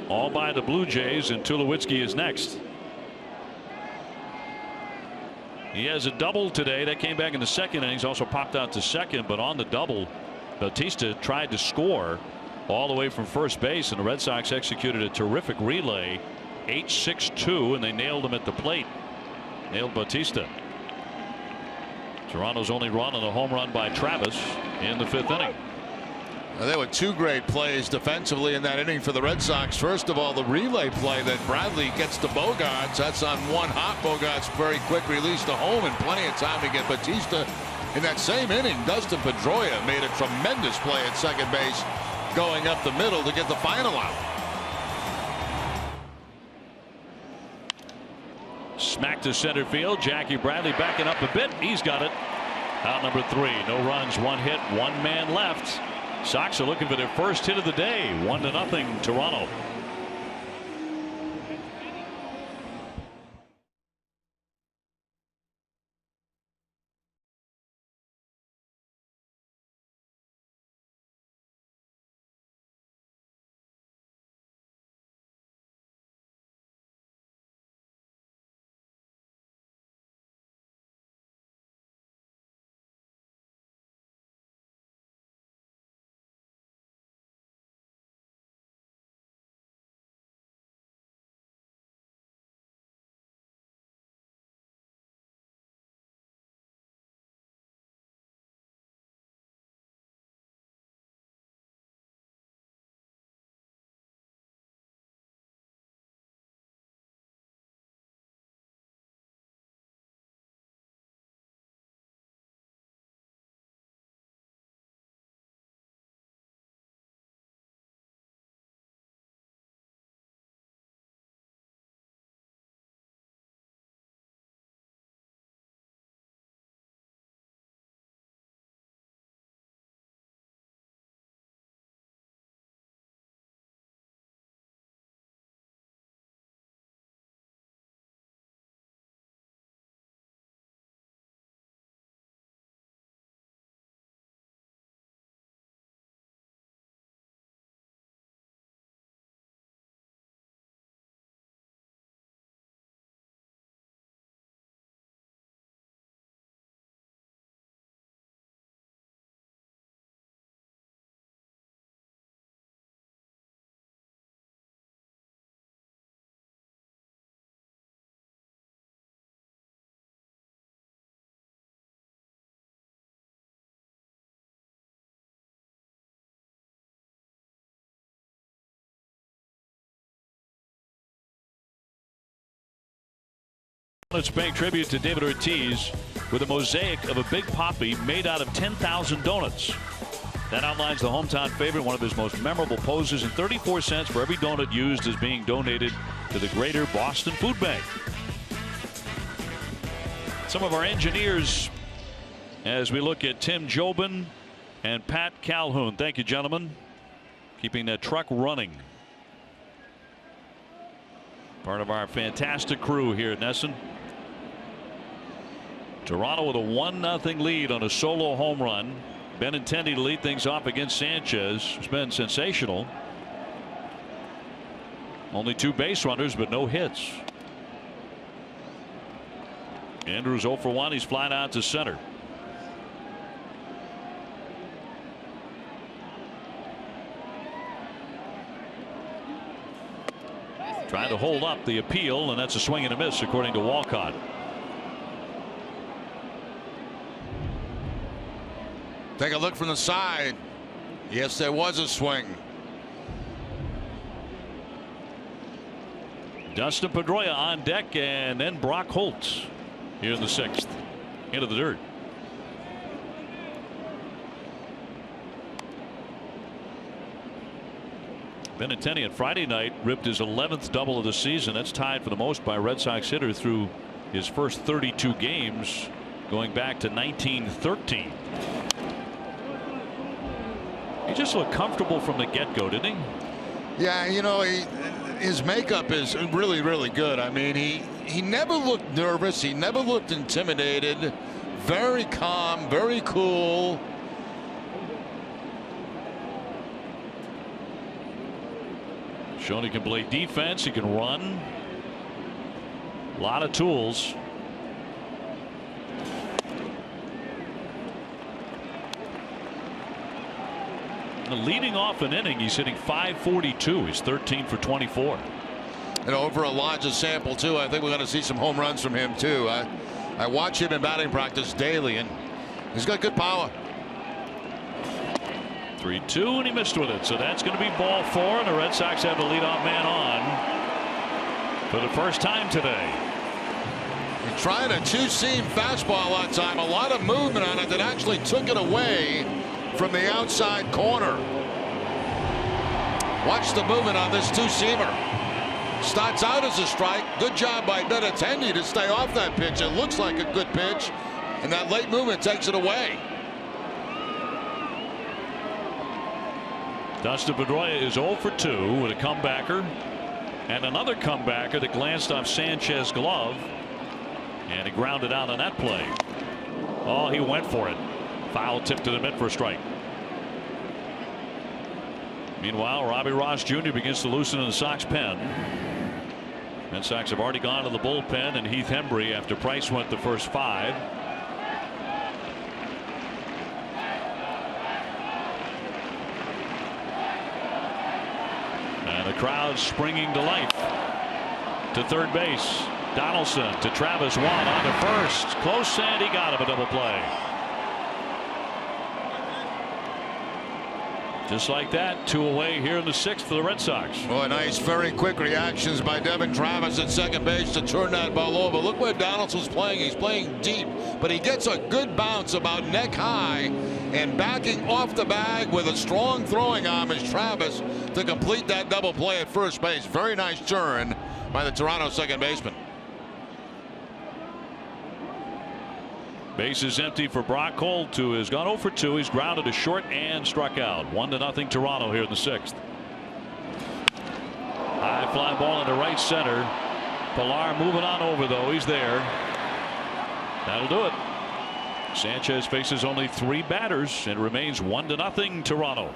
all by the Blue Jays, and Tulowitzki is next. He has a double today that came back in the 2nd innings, also popped out to second, but on the double Bautista tried to score all the way from first base, and the Red Sox executed a terrific relay, 8-6-2, and they nailed him at the plate. Nailed Bautista. Toronto's only run on a home run by Travis in the 5th inning. There were 2 great plays defensively in that inning for the Red Sox. First of all, the relay play that Bradley gets to Bogaerts. That's on one hop. Bogaerts very quick release to home and plenty of time to get Bautista. In that same inning, Dustin Pedroia made a tremendous play at second base, going up the middle to get the final out. Smack to center field. Jackie Bradley backing up a bit. He's got it. Out number 3. No runs, 1 hit, 1 man left. Sox are looking for their first hit of the day. 1-0 Toronto. Let's pay tribute to David Ortiz with a mosaic of a Big Papi made out of 10,000 donuts. That outlines the hometown favorite, one of his most memorable poses, and 34 cents for every donut used is being donated to the Greater Boston Food Bank. Some of our engineers as we look at Tim Jobin and Pat Calhoun. Thank you, gentlemen. Keeping that truck running. Part of our fantastic crew here at Nesson. Toronto with a 1-0 lead on a solo home run. Benintendi to lead things off against Sanchez. It's been sensational. Only 2 base runners, but no hits. Andrews 0 for 1. He's flying out to center. Trying to hold up the appeal, and that's a swing and a miss, according to Walcott. Take a look from the side. Yes, there was a swing. Dustin Pedroia on deck, and then Brock Holtz here in the 6th. Into the dirt. Benintendi on Friday night ripped his 11th double of the season. That's tied for the most by a Red Sox hitter through his first 32 games going back to 1913. He just looked comfortable from the get-go, didn't he? Yeah, you know, his makeup is really, really good. I mean, he never looked nervous. He never looked intimidated. Very calm, very cool. Showing he can play defense. He can run. A lot of tools. Leading off an inning, he's hitting .542. He's 13 for 24. And over a larger sample too, I think we're going to see some home runs from him too. I watch him in batting practice daily, and he's got good power. 3-2, and he missed with it. So that's going to be ball 4, and the Red Sox have the leadoff man on for the first time today. He tried a 2-seam fastball that time. A lot of movement on it that actually took it away from the outside corner. Watch the movement on this 2-seamer. Starts out as a strike. Good job by Benintendi to stay off that pitch. It looks like a good pitch, and that late movement takes it away. Dustin Pedroia is 0 for 2 with a comebacker, and another comebacker that glanced off Sanchez's glove, and he grounded out on that play. Oh, he went for it. Foul tip to the mid for a strike. Meanwhile, Robbie Ross Jr. begins to loosen in the Sox pen. Red Sox have already gone to the bullpen, and Heath Hembree, after Price went the first 5. And the crowd springing to life to third base. Donaldson to Travis, 1 on to first. Close, and he got him, a double play. Just like that, 2 away here in the 6th for the Red Sox. Boy, nice, very quick reactions by Devin Travis at second base to turn that ball over. Look where Donaldson's playing. He's playing deep, but he gets a good bounce about neck high, and backing off the bag with a strong throwing arm is Travis to complete that double play at first base. Very nice turn by the Toronto second baseman. Base is empty for Brock Holt, who has gone 0 for 2. He's grounded to short and struck out. 1-0 Toronto here in the 6th. High fly ball into right center. Pilar moving on over, though. He's there. That'll do it. Sanchez faces only 3 batters and remains 1-0 Toronto.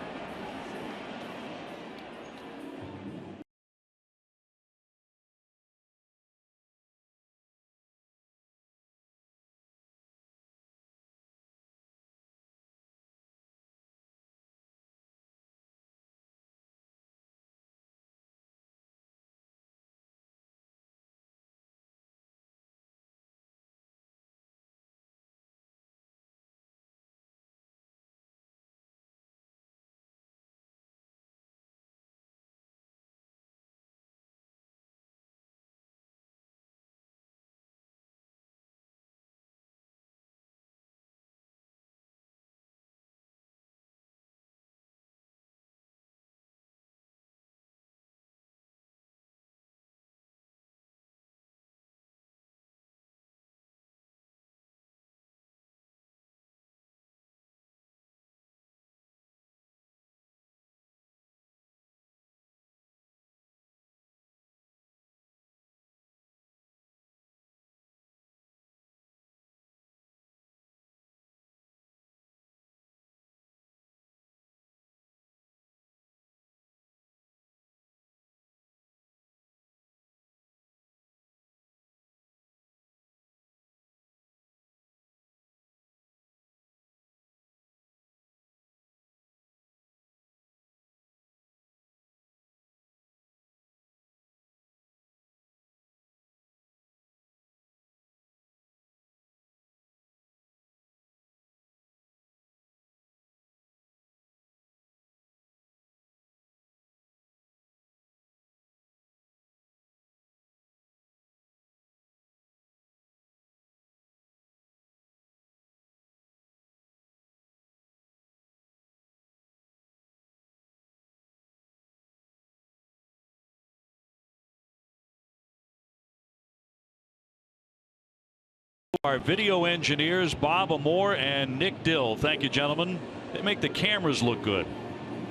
our video engineers, Bob Amore and Nick Dill. Thank you, gentlemen. They make the cameras look good,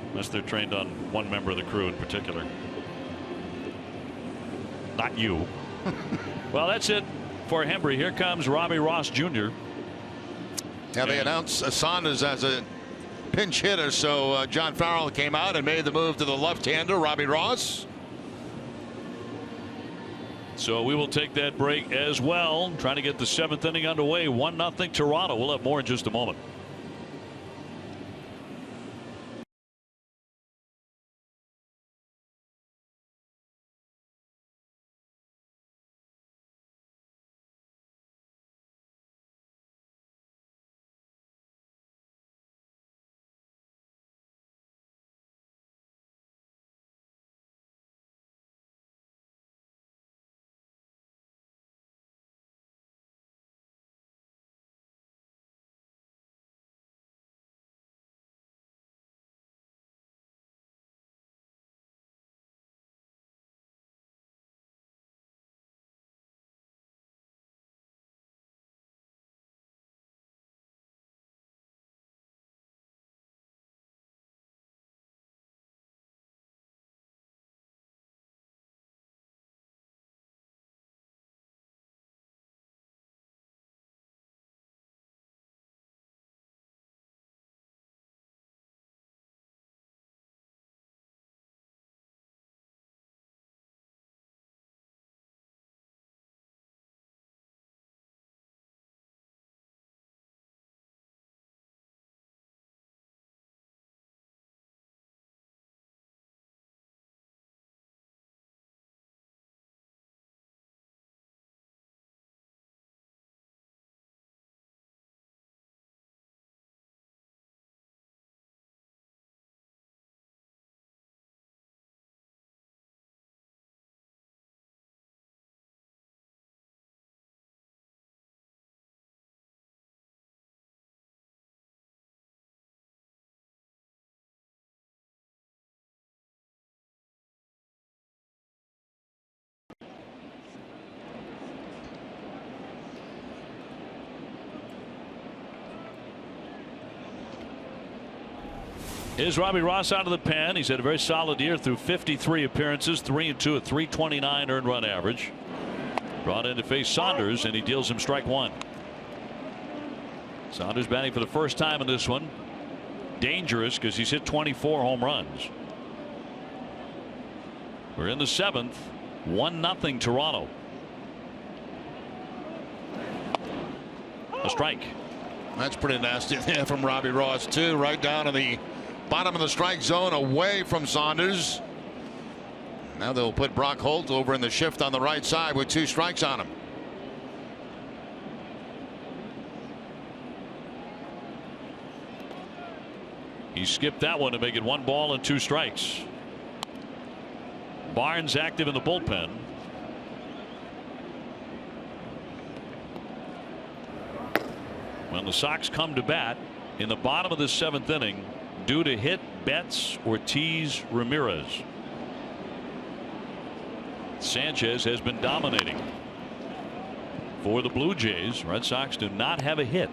unless they're trained on one member of the crew in particular. Not you. Well, that's it for Hembree. Here comes Robbie Ross Jr. Now they announced Saunders as a pinch hitter, so John Farrell came out and made the move to the left-hander, Robbie Ross. So we will take that break as well, trying to get the 7th inning underway. 1-0 Toronto. We'll have more in just a moment. Here's Robbie Ross out of the pen. He's had a very solid year through 53 appearances, 3-2 at .329 earned run average. Brought in to face Saunders, and he deals him strike one. Saunders batting for the first time in this one. Dangerous because he's hit 24 home runs. We're in the 7th. 1-0 Toronto. A strike. That's pretty nasty there from Robbie Ross, too. Right down in the bottom of the strike zone, away from Saunders. Now they'll put Brock Holt over in the shift on the right side with 2 strikes on him. He skipped that one to make it 1 ball and 2 strikes. Barnes active in the bullpen. When the Sox come to bat in the bottom of the 7th inning due to hit Betts, Ortiz, Ramirez. Sanchez has been dominating for the Blue Jays. Red Sox do not have a hit.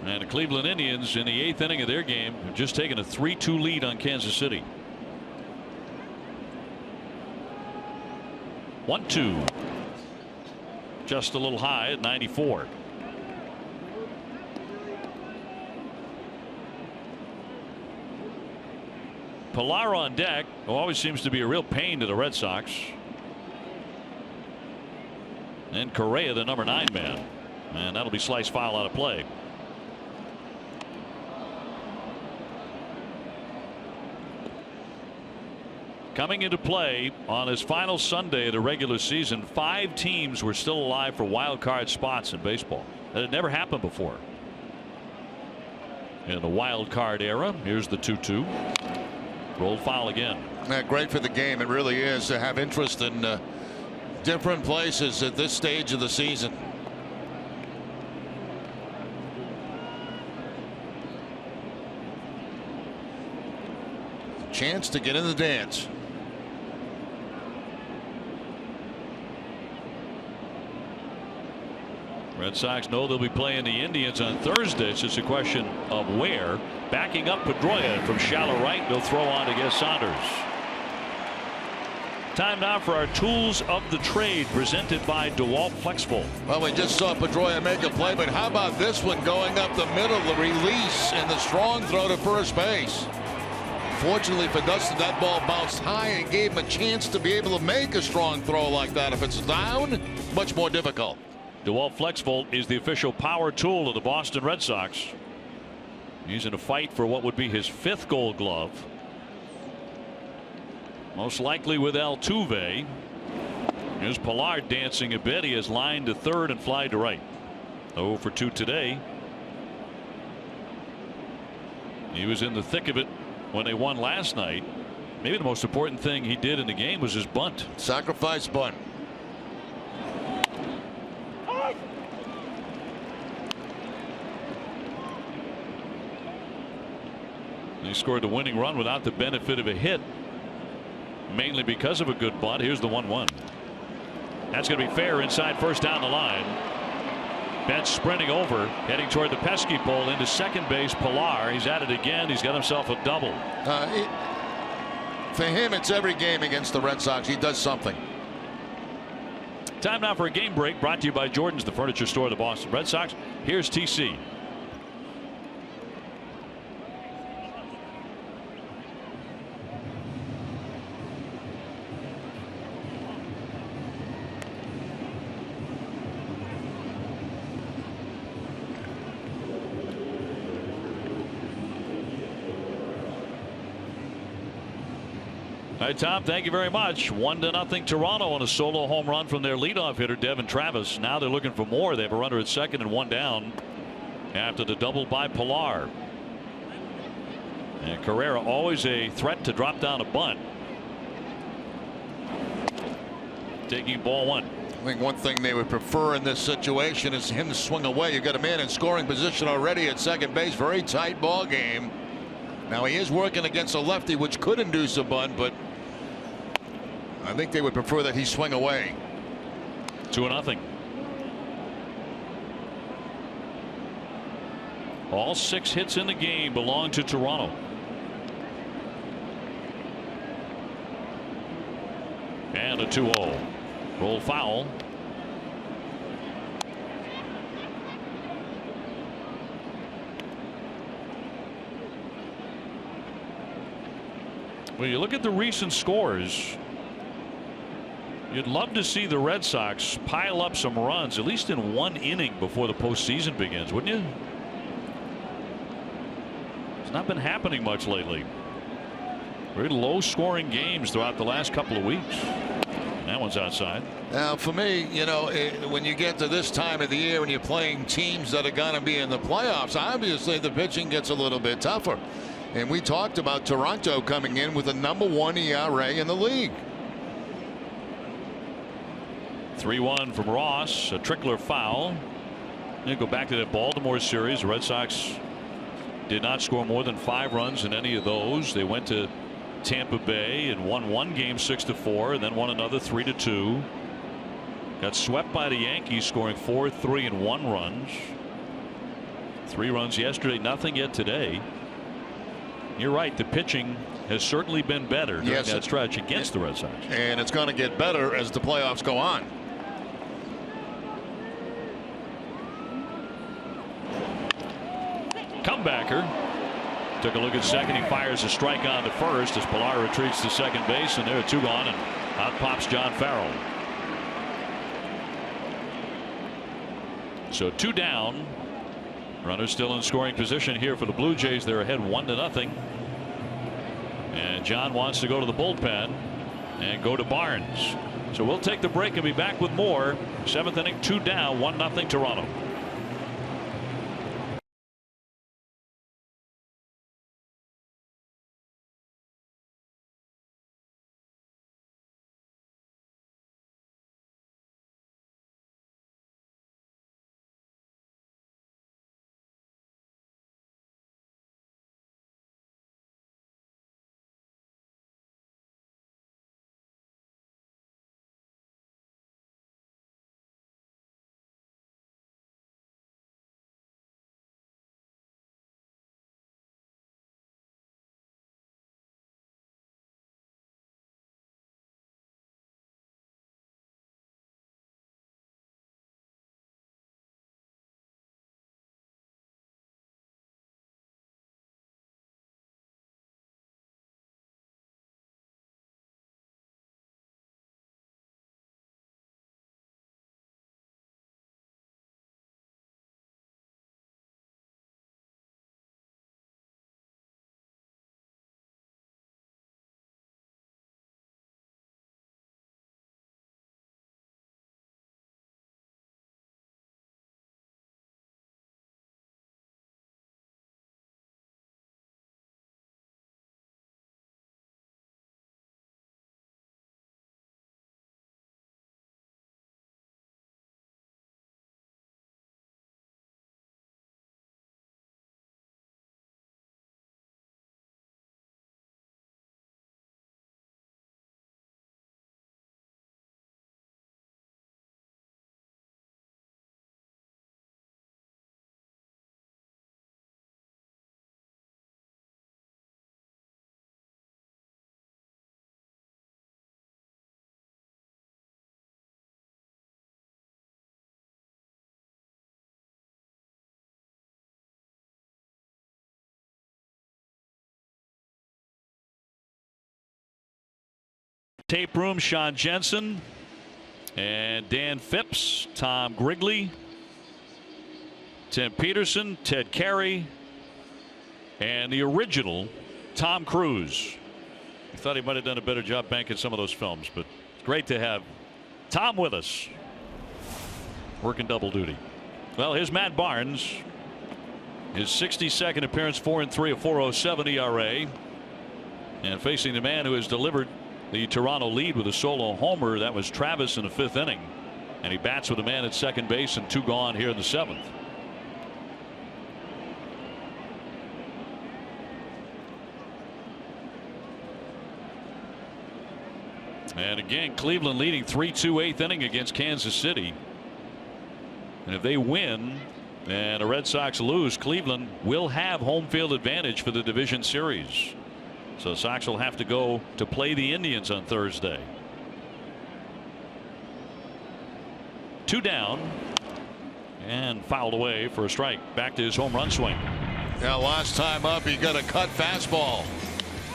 And the Cleveland Indians in the 8th inning of their game have just taken a 3-2 lead on Kansas City. 1-2. Just a little high at 94. Pilar on deck, who always seems to be a real pain to the Red Sox. And Correa, the number 9 man. And that'll be slice foul out of play. Coming into play on his final Sunday of the regular season, 5 teams were still alive for wild card spots in baseball. That had never happened before. In the wild card era, here's the 2-2. Rolled foul again. Yeah, great for the game. It really is to have interest in different places at this stage of the season. chance to get in the dance. Red Sox know they'll be playing the Indians on Thursday. It's just a question of where. Backing up Pedroia from shallow right. They'll throw on to get Saunders. Time now for our tools of the trade presented by DeWalt FlexVolt. Well, we just saw Pedroia make a play, but how about this one going up the middle, the release and the strong throw to first base. Fortunately for Dustin, that ball bounced high and gave him a chance to be able to make a strong throw like that. If it's down, much more difficult. DeWalt FlexVolt is the official power tool of the Boston Red Sox. He's in a fight for what would be his 5th Gold Glove. Most likely with Altuve. Here's Pilar dancing a bit. He has lined to third and fly to right. 0 for 2 today. He was in the thick of it when they won last night. Maybe the most important thing he did in the game was his bunt. Sacrifice bunt. He scored the winning run without the benefit of a hit, mainly because of a good bunt. Here's the 1-1. That's going to be fair inside first down the line. Betts sprinting over, heading toward the pesky pole into second base. Pilar, he's at it again. He's got himself a double. For him, it's every game against the Red Sox. He does something. Time now for a game break, brought to you by Jordan's, the furniture store of the Boston Red Sox. Here's TC. All right, Tom, thank you very much. 1-0 Toronto on a solo home run from their leadoff hitter, Devin Travis. Now they're looking for more. They have a runner at second and 1 down after the double by Pilar. And Carrera always a threat to drop down a bunt. Taking ball 1. I think one thing they would prefer in this situation is him to swing away. You've got a man in scoring position already at second base. Very tight ball game. Now he is working against a lefty, which could induce a bunt, but I think they would prefer that he swing away. 2-0. All 6 hits in the game belong to Toronto. And a 2-0. Roll foul. When you look at the recent scores, you'd love to see the Red Sox pile up some runs, at least in 1 inning before the postseason begins, wouldn't you? It's not been happening much lately. Very low scoring games throughout the last couple of weeks. That one's outside. Now, for me, you know, when you get to this time of the year, when you're playing teams that are going to be in the playoffs, obviously the pitching gets a little bit tougher. And we talked about Toronto coming in with the #1 ERA in the league. 3-1 from Ross, a trickler foul. And go back to that Baltimore series. The Red Sox did not score more than 5 runs in any of those. They went to Tampa Bay and won 1 game 6-4 and then won another 3-2. Got swept by the Yankees, scoring 4, 3 and 1 runs. 3 runs yesterday, nothing yet today. You're right, the pitching has certainly been better during that stretch against the Red Sox. And it's going to get better as the playoffs go on. Comebacker. Took a look at second. He fires a strike on to first as Pilar retreats to second base, and there are 2 gone, and out pops John Farrell. So 2 down. Runners still in scoring position here for the Blue Jays. They're ahead 1-0. And John wants to go to the bullpen and go to Barnes. So we'll take the break and be back with more. 7th inning, 2 down, 1-0 Toronto. Tape room, Sean Jensen and Dan Phipps, Tom Grigley, Tim Peterson, Ted Carey, and the original Tom Cruise. I thought he might have done a better job banking some of those films, but it's great to have Tom with us, working double duty. Well, here's Matt Barnes, his 62nd appearance, 4-3, a 4.07 ERA, and facing the man who has delivered the Toronto lead with a solo homer. That was Travis in the 5th inning, and he bats with a man at second base and 2 gone here in the 7th. And again, Cleveland leading 3-2 8th inning against Kansas City. And if they win and the Red Sox lose, Cleveland will have home field advantage for the division series. So Sox will have to go to play the Indians on Thursday. 2 down and fouled away for a strike. Back to his home run swing. Now last time up he got a cut fastball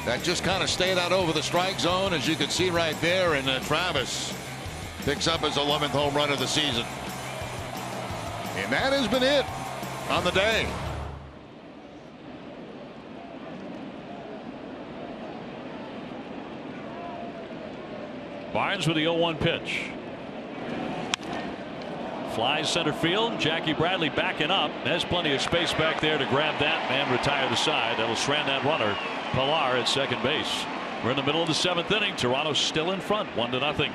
that just kind of stayed out over the strike zone, as you can see right there, and Travis picks up his 11th home run of the season. And that has been it on the day. Barnes with the 0-1 pitch. Flies center field. Jackie Bradley backing up. Has plenty of space back there to grab that and retire the side. That'll strand that runner. Pilar at second base. We're in the middle of the 7th inning. Toronto still in front, 1-0.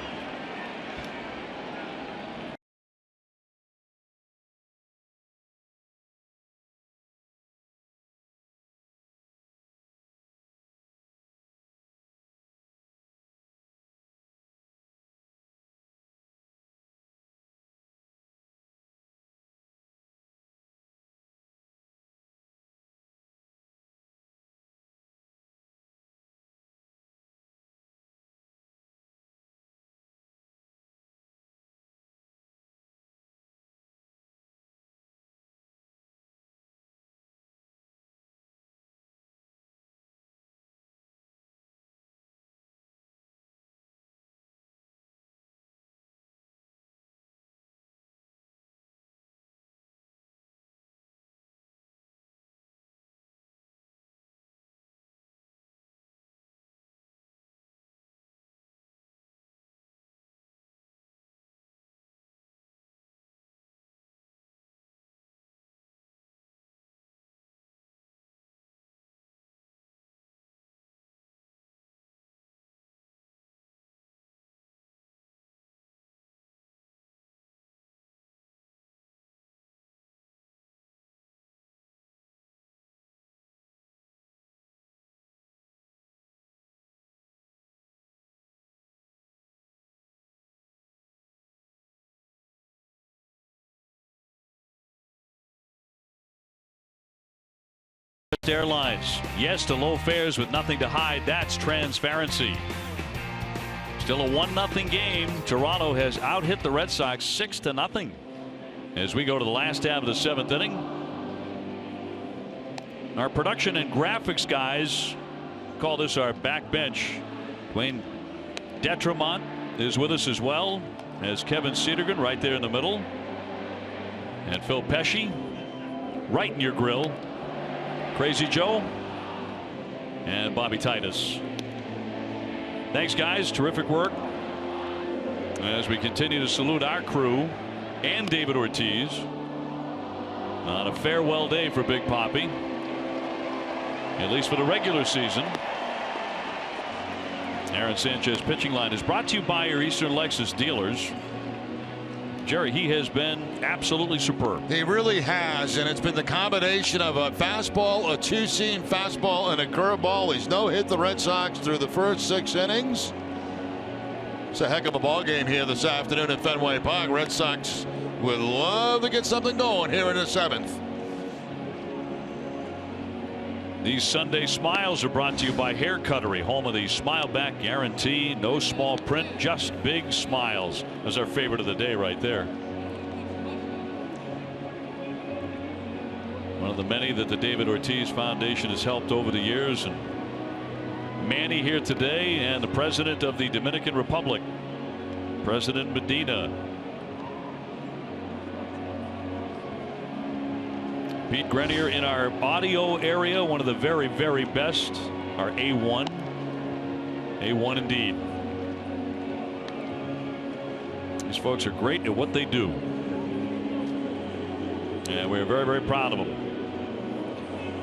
Airlines, yes to low fares with nothing to hide. That's transparency. Still a 1-0 game. Toronto has out-hit the Red Sox 6-0 as we go to the last half of the 7th inning. Our production and graphics guys call this our backbench. Dwayne Detremont is with us as well as Kevin Cedergren right there in the middle, and Phil Pesci right in your grill. Crazy Joe and Bobby Titus. Thanks, guys. Terrific work as we continue to salute our crew and David Ortiz on a farewell day for Big Papi, at least for the regular season. Aaron Sanchez pitching line is brought to you by your Eastern Lexus dealers. Jerry, he has been absolutely superb. He really has, and it's been the combination of a fastball, a 2-seam fastball, and a curveball. He's no-hit the Red Sox through the first 6 innings. It's a heck of a ball game here this afternoon at Fenway Park. Red Sox would love to get something going here in the 7th. These Sunday Smiles are brought to you by Hair Cuttery, home of the Smile Back Guarantee. No small print, just big smiles. That's our favorite of the day right there. One of the many that the David Ortiz Foundation has helped over the years, and Manny here today, and the president of the Dominican Republic, President Medina. Pete Grenier in our audio area, one of the very, very best, our A1. A1 indeed. These folks are great at what they do. And we're very, very proud of them.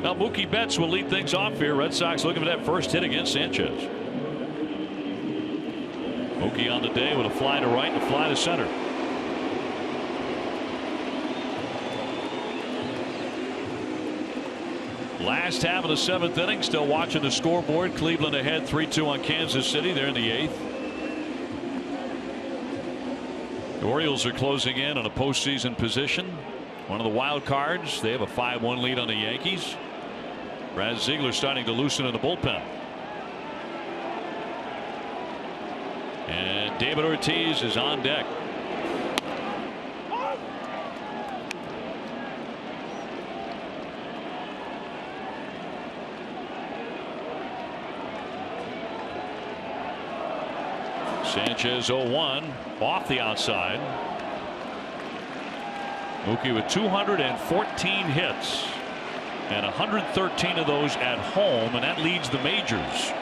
Now Mookie Betts will lead things off here. Red Sox looking for that first hit against Sanchez. Mookie on the day with a fly to right and a fly to center. Last half of the 7th inning, still watching the scoreboard. Cleveland ahead 3-2 on Kansas City. They're in the 8th. The Orioles are closing in on a postseason position. One of the wild cards. They have a 5-1 lead on the Yankees. Brad Ziegler starting to loosen in the bullpen. And David Ortiz is on deck. Sanchez 0-1 off the outside. Mookie with 214 hits and 113 of those at home, and that leads the majors.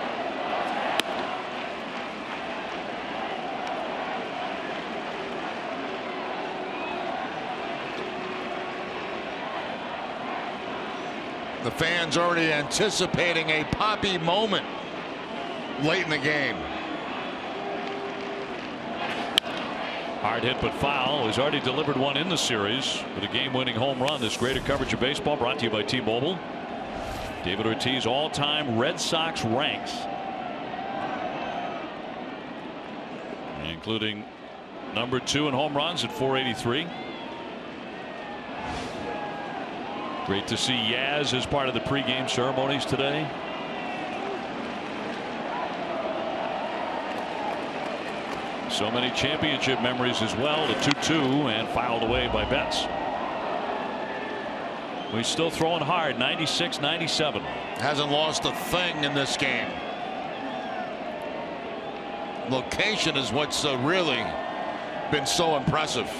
The fans already anticipating a Poppy moment late in the game. Hard hit but foul. He's already delivered one in the series with a game-winning home run. This greater coverage of baseball brought to you by T-Mobile. David Ortiz all-time Red Sox ranks, including number 2 in home runs at 483. Great to see Yaz as part of the pregame ceremonies today. So many championship memories as well. The 2-2 and fouled away by Betts. He's still throwing hard. 96-97. Hasn't lost a thing in this game. Location is what's really been so impressive.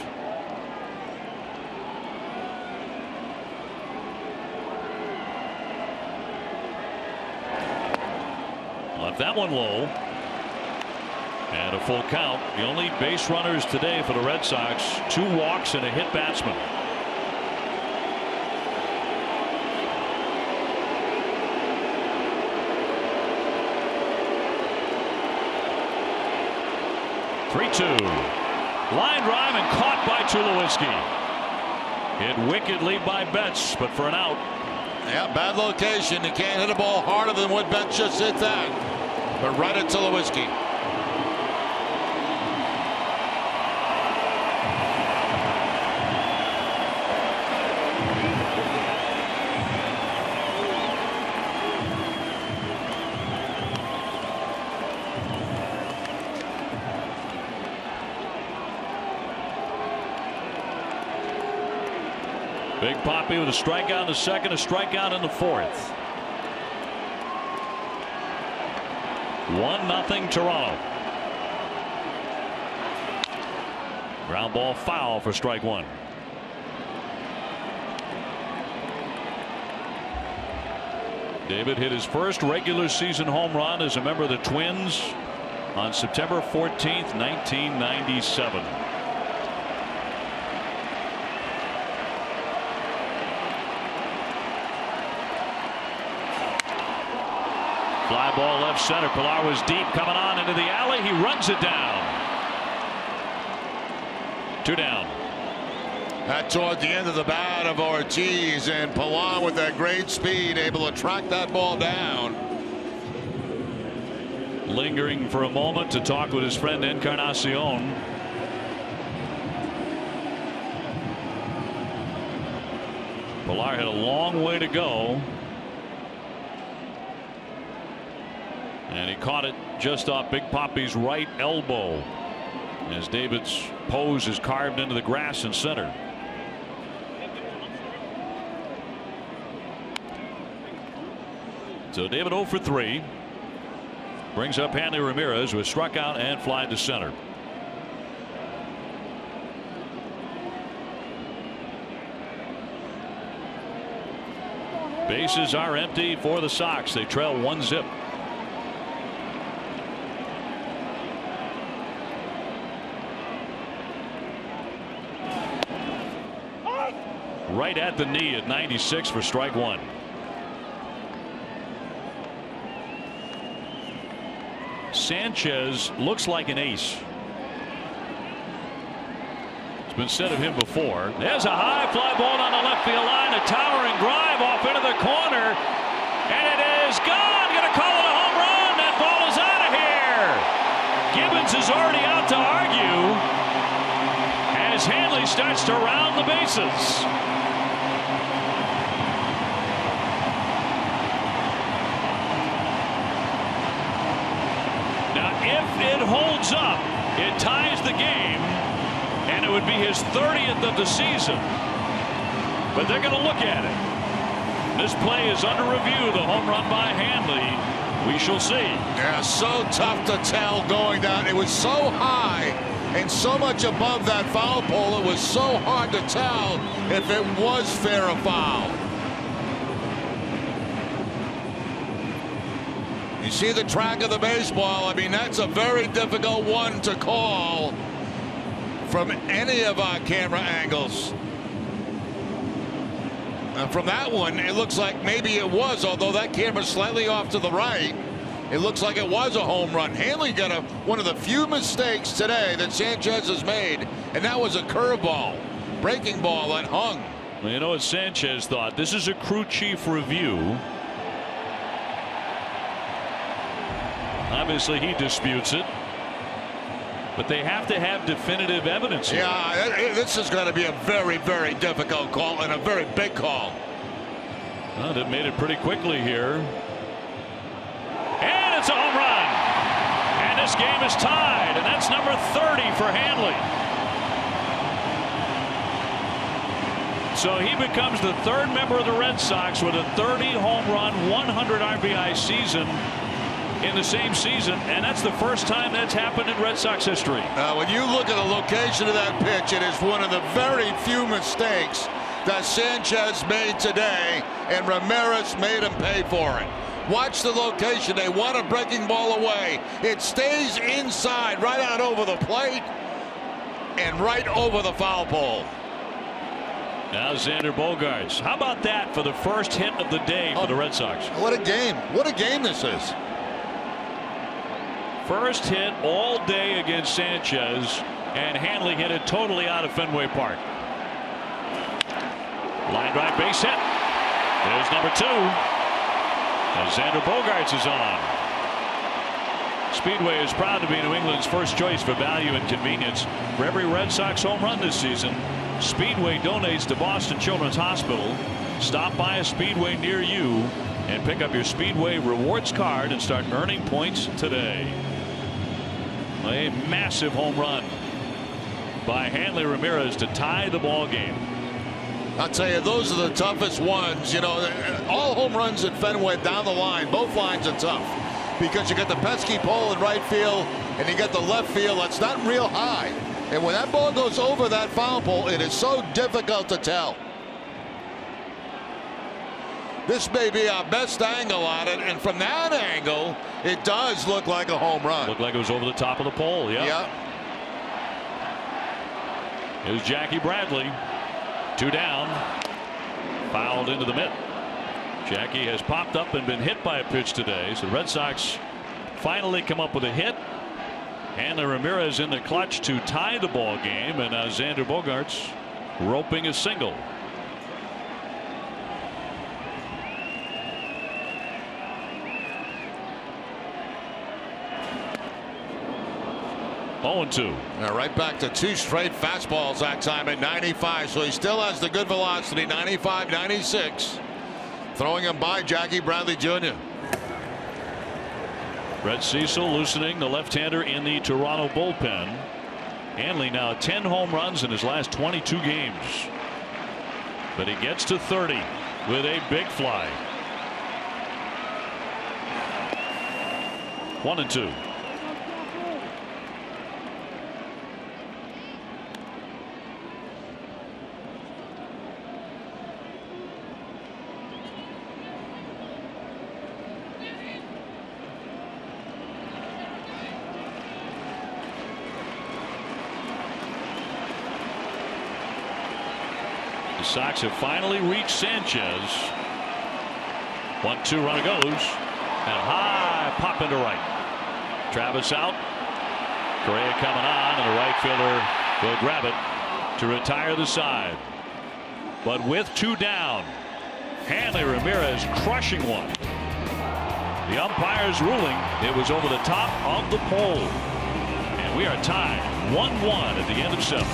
Left that one low. And a full count. The only base runners today for the Red Sox, 2 walks and a hit batsman. Three-2. Line drive and caught by Tulowitzki. Hit wickedly by Betts, but for an out. Yeah, bad location. You can't hit a ball harder than what Betts just hit that. But right at Tulowitzki. Big Poppy with a strikeout in the second, a strikeout in the 4th. 1-0 Toronto. Ground ball foul for strike 1. David hit his first regular season home run as a member of the Twins on September 14th, 1997. Fly ball left center. Pilar was deep, coming on into the alley. He runs it down. 2 down. That toward the end of the bat of Ortiz, and Pilar with that great speed able to track that ball down. Lingering for a moment to talk with his friend Encarnacion. Pilar had a long way to go. And he caught it just off Big Poppy's right elbow as David's pose is carved into the grass in center. So David 0 for 3. Brings up Hanley Ramirez, who was struck out and fly to center. Bases are empty for the Sox. They trail 1-0. Right at the knee at 96 for strike one. Sanchez looks like an ace. It's been said of him before. There's a high fly ball on the left field line, a towering drive off into the corner, and it is gone. Going to call it a home run. That ball is out of here. Gibbons is already out to argue as Hanley starts to round the bases. If it holds up, it ties the game, and it would be his 30th of the season. But they're going to look at it. This play is under review. The home run by Hanley. We shall see. Yeah, so tough to tell going down. It was so high and so much above that foul pole. It was so hard to tell if it was fair or foul. You see the track of the baseball. I mean, that's a very difficult one to call from any of our camera angles. And from that one, it looks like maybe it was, although that camera's slightly off to the right. It looks like it was a home run. Hanley got one of the few mistakes today that Sanchez has made, and that was a curveball, breaking ball that hung. Well, you know what Sanchez thought? This is a crew chief review. Obviously, he disputes it, but they have to have definitive evidence here. Yeah, this is going to be a very, very difficult call and a very big call. Well, they made it pretty quickly here. And it's a home run. And this game is tied, and that's number 30 for Hanley. So he becomes the third member of the Red Sox with a 30 home run, 100 RBI season in the same season, and that's the first time that's happened in Red Sox history. When you look at the location of that pitch, it is one of the very few mistakes that Sanchez made today, and Ramirez made him pay for it. Watch the location. They want a breaking ball away. It stays inside, right out over the plate, and right over the foul pole. Now Xander Bogaerts. How about that for the first hit of the day for the Red Sox? What a game. What a game this is. First hit all day against Sanchez, and Hanley hit it totally out of Fenway Park. Line drive base hit. There's number 2. As Xander Bogaerts is on. Speedway is proud to be New England's first choice for value and convenience. For every Red Sox home run this season, Speedway donates to Boston Children's Hospital. Stop by a Speedway near you and pick up your Speedway rewards card and start earning points today. A massive home run by Hanley Ramirez to tie the ball game. I'll tell you, those are the toughest ones. You know, all home runs at Fenway down the line, both lines are tough because you got the pesky pole in right field and you got the left field that's not real high. And when that ball goes over that foul pole, it is so difficult to tell. This may be our best angle on it, and from that angle, it does look like a home run. Looked like it was over the top of the pole. Yeah. Here's Jackie Bradley. 2 down. Fouled into the mitt. Jackie has popped up and been hit by a pitch today. So the Red Sox finally come up with a hit. Hanley Ramirez in the clutch to tie the ball game, and now Xander Bogaerts roping a single. Oh, 2. Now right back to 2 straight fastballs that time at 95. So he still has the good velocity, 95, 96. Throwing him by Jackie Bradley Jr. Brett Cecil loosening the left-hander in the Toronto bullpen. Hanley now 10 home runs in his last 22 games. But he gets to 30 with a big fly. 1-2. The Sox have finally reached Sanchez. 1-2, runner goes, and a high pop into right. Travis out. Correa coming on, and the right fielder will grab it to retire the side. But with 2 down, Hanley Ramirez crushing one. The umpire's ruling it was over the top of the pole, and we are tied 1-1 at the end of 7.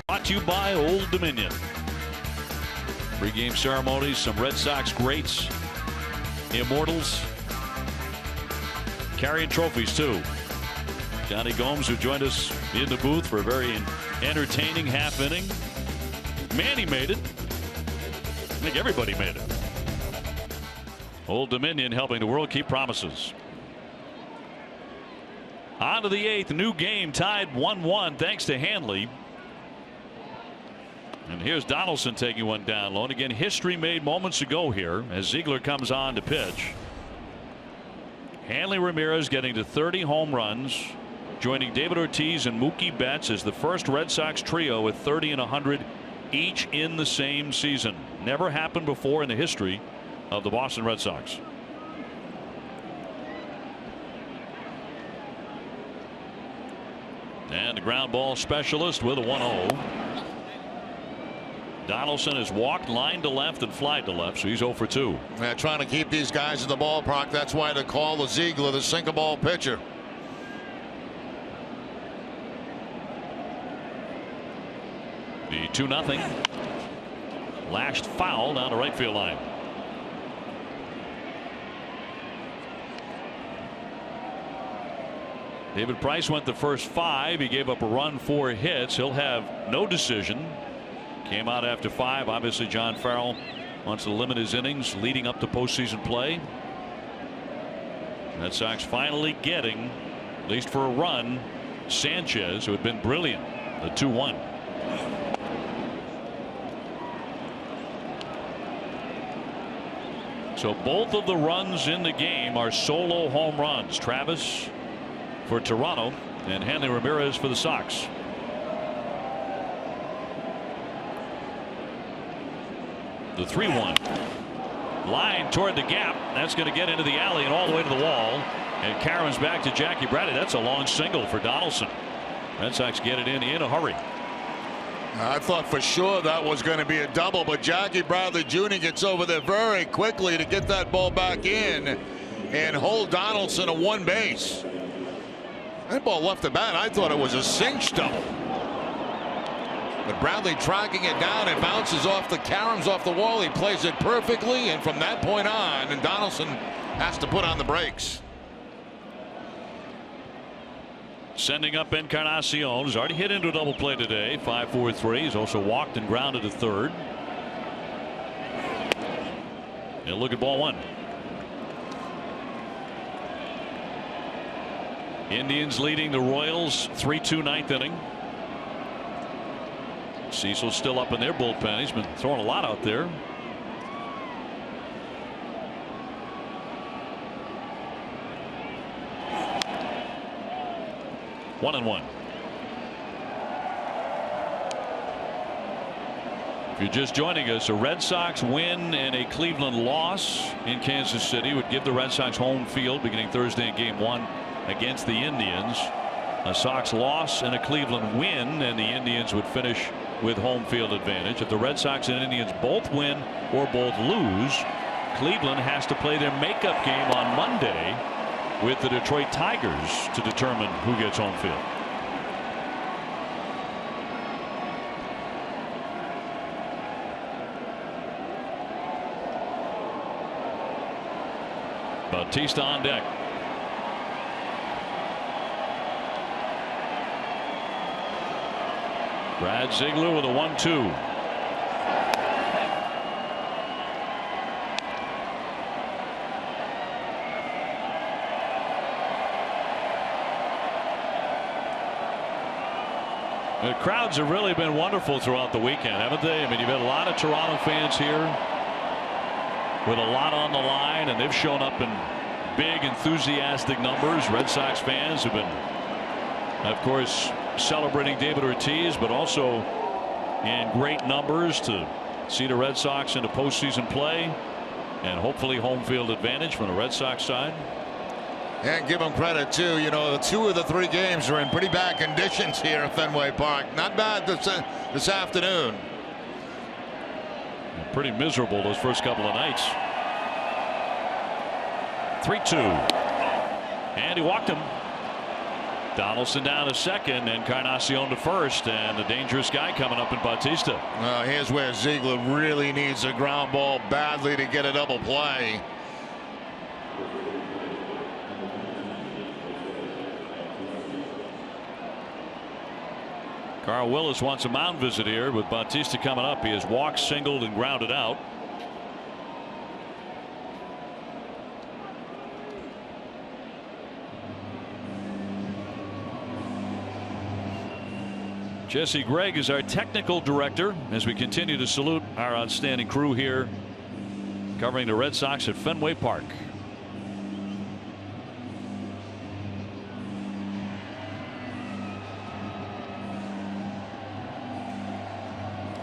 Brought to you by Old Dominion. Pre-game ceremonies, some Red Sox greats, immortals, carrying trophies too. Johnny Gomes, who joined us in the booth for a very entertaining half inning. Manny made it. I think everybody made it. Old Dominion helping the world keep promises. On to the 8th, new game, tied 1-1 thanks to Hanley. And here's Donaldson taking one down low. And again, history made moments ago here as Ziegler comes on to pitch. Hanley Ramirez getting to 30 home runs, joining David Ortiz and Mookie Betts as the first Red Sox trio with 30 and 100 each in the same season. Never happened before in the history of the Boston Red Sox. And the ground ball specialist with a 1-0. Donaldson has walked, line to left, and flied to left, so he's 0 for 2. Yeah, trying to keep these guys in the ballpark. That's why they call the Ziegler the single ball pitcher. The 2-0 lashed foul down the right field line. David Price went the first 5. He gave up a run, 4 hits. He'll have no decision. Came out after 5. Obviously, John Farrell wants to limit his innings leading up to postseason play. Red Sox finally getting, at least for a run, Sanchez, who had been brilliant. The 2-1. So both of the runs in the game are solo home runs. Travis for Toronto and Hanley Ramirez for the Sox. The 3-1 Line toward the gap. That's going to get into the alley and all the way to the wall. And Carmen's back to Jackie Bradley. That's a long single for Donaldson. Red Sox get it in a hurry. I thought for sure that was going to be a double, but Jackie Bradley Jr. gets over there very quickly to get that ball back in and hold Donaldson to one base. That ball left the bat. I thought it was a cinch double. But Bradley tracking it down. It bounces off the caroms off the wall. He plays it perfectly, and from that point on, and Donaldson has to put on the brakes. Sending up Encarnacion. He's already hit into a double play today. 5-4-3. He's also walked and grounded to third. And look at ball one. Indians leading the Royals 3-2 ninth inning. Cecil's still up in their bullpen. He's been throwing a lot out there. One and one. If you're just joining us, a Red Sox win and a Cleveland loss in Kansas City would give the Red Sox home field beginning Thursday in Game 1 against the Indians. A Sox loss and a Cleveland win, and the Indians would finish with home field advantage. If the Red Sox and Indians both win or both lose, Cleveland has to play their makeup game on Monday with the Detroit Tigers to determine who gets home field. Bautista on deck. Brad Ziegler with a 1-2. The crowds have really been wonderful throughout the weekend, haven't they? I mean, you've had a lot of Toronto fans here with a lot on the line, and they've shown up in big, enthusiastic numbers. Red Sox fans have been, of course, celebrating David Ortiz, but also in great numbers to see the Red Sox into postseason play and hopefully home field advantage from the Red Sox side. And give them credit too. You know, 2 of the 3 games are in pretty bad conditions here at Fenway Park. Not bad this afternoon. Pretty miserable those first couple of nights. 3-2. And he walked him. Donaldson down to second, and Encarnacion to first, and a dangerous guy coming up in Bautista. Here's where Ziegler really needs a ground ball badly to get a double play. Carl Willis wants a mound visit here with Bautista coming up. He has walked, singled, and grounded out. Jesse Gregg is our technical director as we continue to salute our outstanding crew here covering the Red Sox at Fenway Park.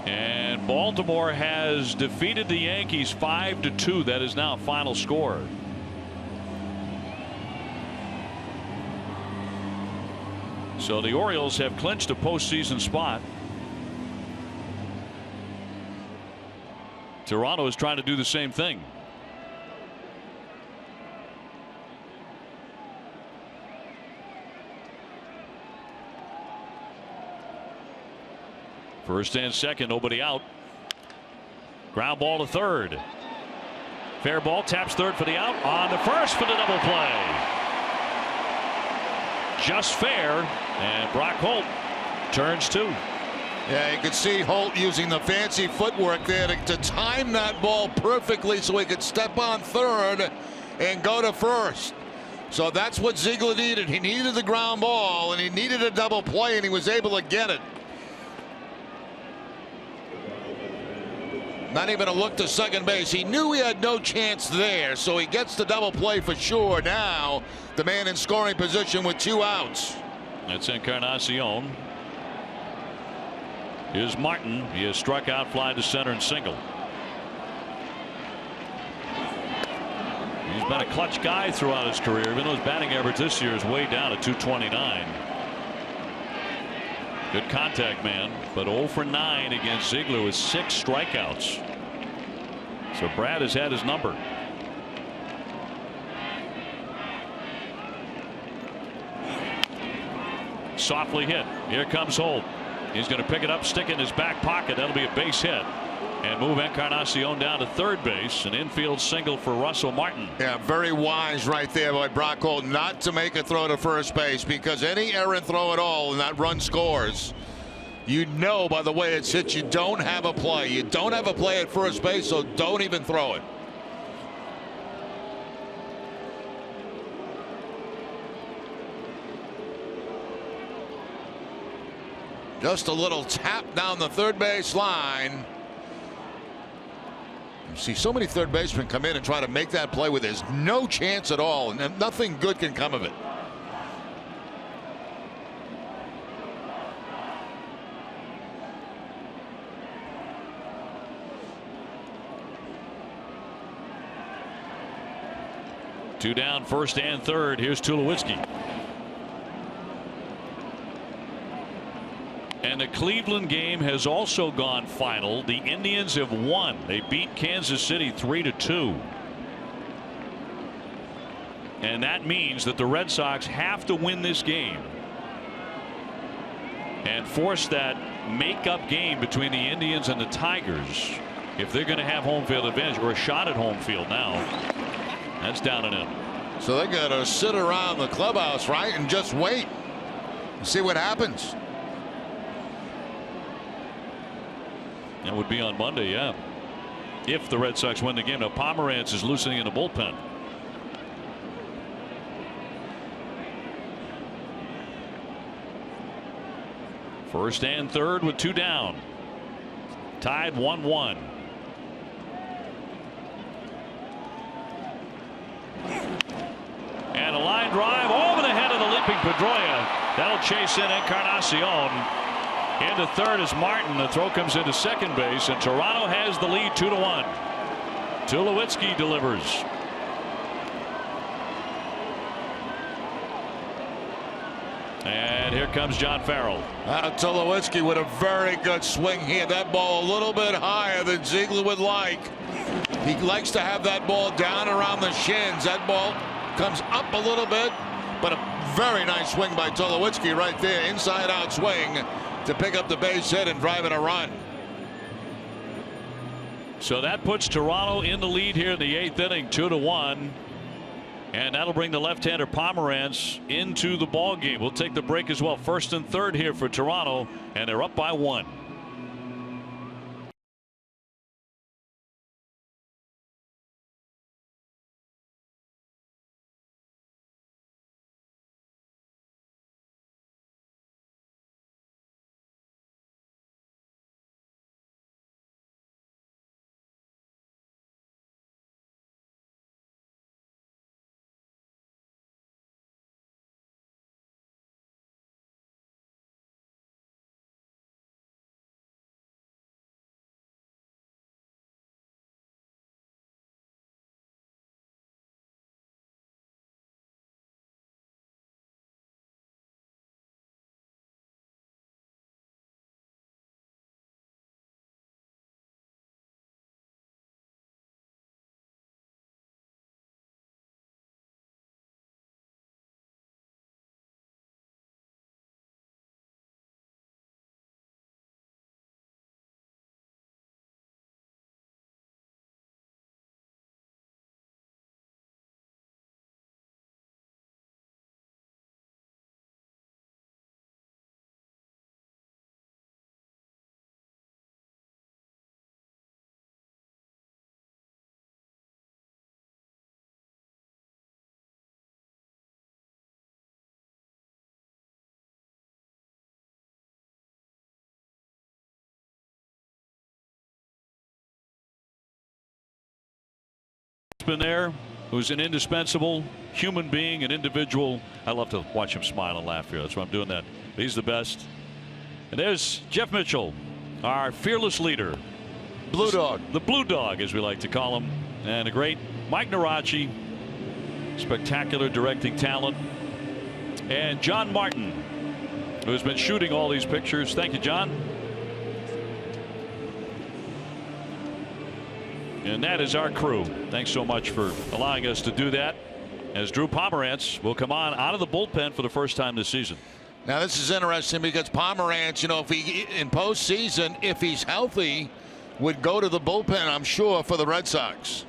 And Baltimore has defeated the Yankees 5-2. That is now a final score. So the Orioles have clinched a postseason spot. Toronto is trying to do the same thing. First and second, nobody out. Ground ball to third. Fair ball, taps third for the out. On the first for the double play. Just fair, and Brock Holt turns 2. Yeah, you could see Holt using the fancy footwork there to time that ball perfectly so he could step on third and go to first. So that's what Ziegler needed. He needed the ground ball, and he needed a double play, and he was able to get it. Not even a look to second base. He knew he had no chance there, so he gets the double play for sure. Now the man in scoring position with 2 outs. That's Encarnacion. Here's Martin. He has struck out, fly to center, and single. He's been a clutch guy throughout his career, even though his batting average this year is way down at 229. Good contact man, but 0 for 9 against Ziegler with 6 strikeouts. So Brad has had his number. Softly hit. Here comes Holt. He's going to pick it up, stick it in his back pocket. That'll be a base hit. And move Encarnacion down to third base. An infield single for Russell Martin. Yeah, very wise right there by Brock Holt not to make a throw to first base, because any errant throw at all and that run scores, you know by the way it's hit you don't have a play. You don't have a play at first base, so don't even throw it. Just a little tap down the third base line. You see so many third basemen come in and try to make that play with there's no chance at all, and nothing good can come of it. Two down, first and third. Here's Tulowitzki. And the Cleveland game has also gone final. The Indians have won. They beat Kansas City 3-2. And that means that the Red Sox have to win this game and force that make-up game between the Indians and the Tigers if they're going to have home field advantage, or a shot at home field now. That's down and in. So they got to sit around the clubhouse, right, and just wait and see what happens. That would be on Monday, yeah, if the Red Sox win the game. Now Pomeranz is loosening in the bullpen. First and third with 2 down. Tied 1-1. And a line drive over the head of the leaping Pedroia. That'll chase in Encarnacion. Into third is Martin. The throw comes into second base, and Toronto has the lead 2-1. Tulowitzki delivers. And here comes John Farrell. Tulowitzki with a very good swing here. That ball a little bit higher than Ziegler would like. He likes to have that ball down around the shins. That ball comes up a little bit, but a very nice swing by Tulowitzki right there. Inside out swing to pick up the base hit and drive in a run. So that puts Toronto in the lead here in the 8th inning, 2-1. And that'll bring the left-hander Pomeranz into the ball game. We'll take the break as well. First and third here for Toronto, and they're up by 1. Been there, who's an indispensable human being, an individual. I love to watch him smile and laugh here. That's why I'm doing that. He's the best. And there's Jeff Mitchell, our fearless leader. Blue Dog. The Blue Dog, as we like to call him. And the great Mike Narachi. spectacular directing talent. And John Martin, who has been shooting all these pictures. Thank you, John. And that is our crew. Thanks so much for allowing us to do that, as Drew Pomerantz will come on out of the bullpen for the first time this season. Now this is interesting because Pomerantz, you know, if he in postseason, if he's healthy, would go to the bullpen, I'm sure, for the Red Sox.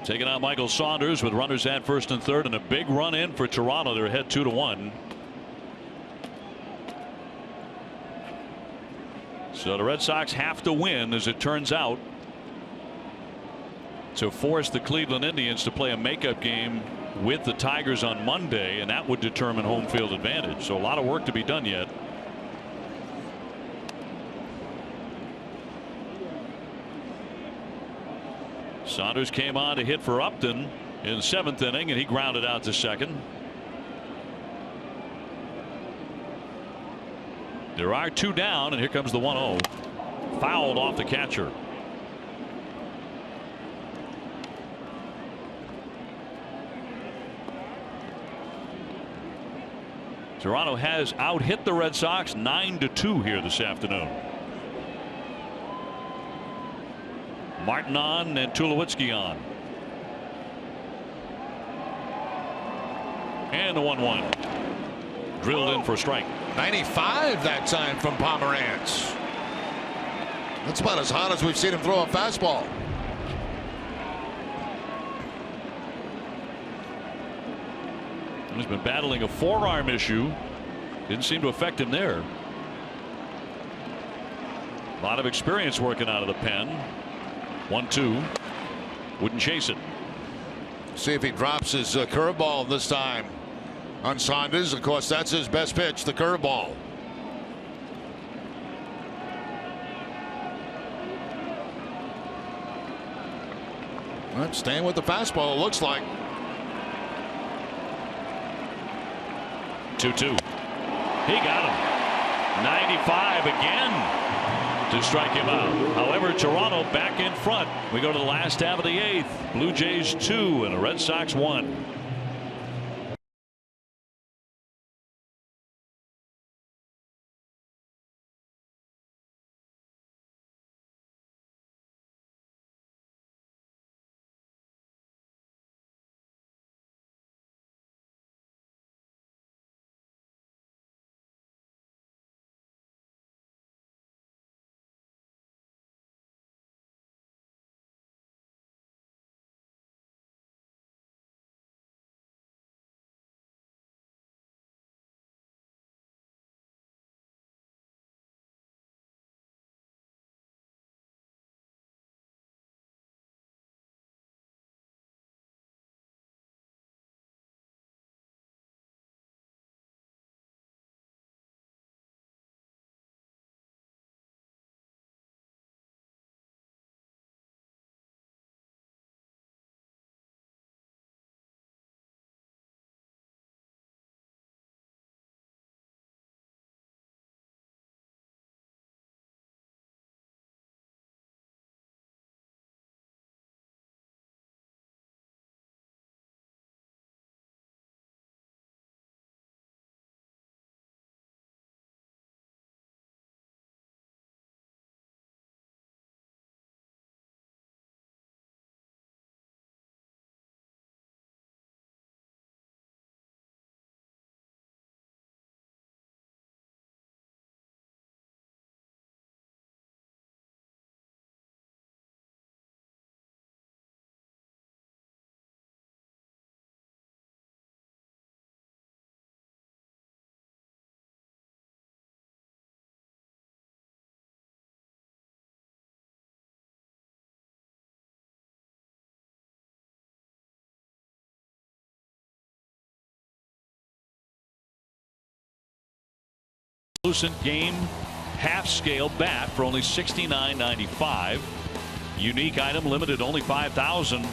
Taking out Michael Saunders with runners at first and third, and a big run in for Toronto. They're ahead 2-1. So the Red Sox have to win, as it turns out, to force the Cleveland Indians to play a makeup game with the Tigers on Monday, and that would determine home field advantage. So a lot of work to be done yet. Saunders came on to hit for Upton in the 7th inning, and he grounded out to second. There are 2 down, and here comes the 1-0. Fouled off the catcher. Toronto has out-hit the Red Sox 9-2 here this afternoon. Martin on and Tulowitzki on. And the 1-1. Drilled in for a strike. 95 that time from Pomerantz. That's about as hot as we've seen him throw a fastball. He's been battling a forearm issue. Didn't seem to affect him there. A lot of experience working out of the pen. 1-2. Wouldn't chase it. See if he drops his curveball this time on Saunders. Of course, that's his best pitch, the curveball. Well, staying with the fastball, it looks like. 2-2. He got him. 95 again to strike him out. However, Toronto back in front. We go to the last half of the 8th. Blue Jays 2 and the Red Sox 1. Translucent game half scale bat for only $69.95. Unique item, limited only 5,000.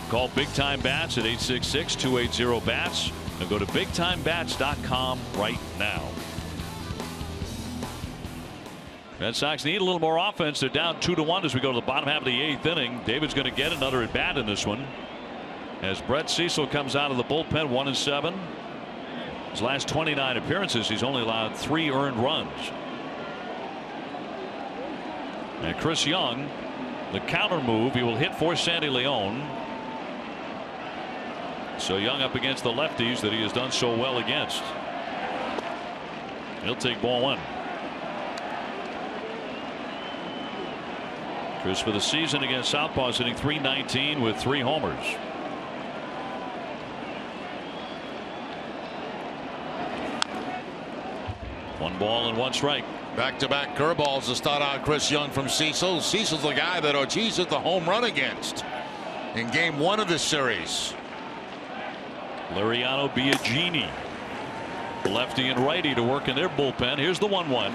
Call Big Time Bats at 866-280-BATS and go to bigtimebats.com right now. Red Sox need a little more offense. They're down 2-1 as we go to the bottom half of the 8th inning. David's going to get another at bat in this one as Brett Cecil comes out of the bullpen, 1-7. His last 29 appearances, he's only allowed 3 earned runs. And Chris Young, the counter move, he will hit for Sandy Leon. So Young up against the lefties that he has done so well against. He'll take ball 1. Chris for the season against Southpaws hitting .319 with 3 homers. One ball and 1 strike. Back-to-back curveballs to start out Chris Young from Cecil. Cecil's the guy that Ortiz hit the home run against in game 1 of this series. Liriano Biagini, lefty and righty to work in their bullpen. Here's the 1-1.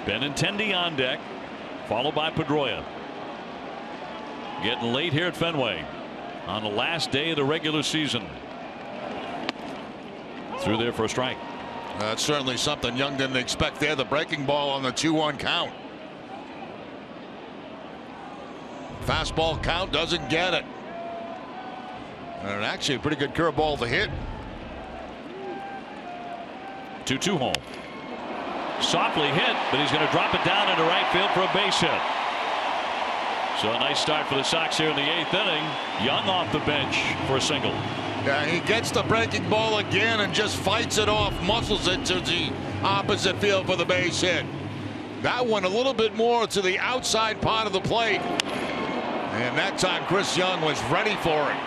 Benintendi on deck, followed by Pedroia. Getting late here at Fenway on the last day of the regular season. Through there for a strike. That's certainly something Young didn't expect there. The breaking ball on the 2-1 count. Fastball count, doesn't get it. And actually a pretty good curveball to hit. 2-2 home. Softly hit, but he's going to drop it down into right field for a base hit. So a nice start for the Sox here in the 8th inning. Young off the bench for a single. Yeah, he gets the breaking ball again and just fights it off, muscles it to the opposite field for the base hit. That one a little bit more to the outside part of the plate. And that time Chris Young was ready for it.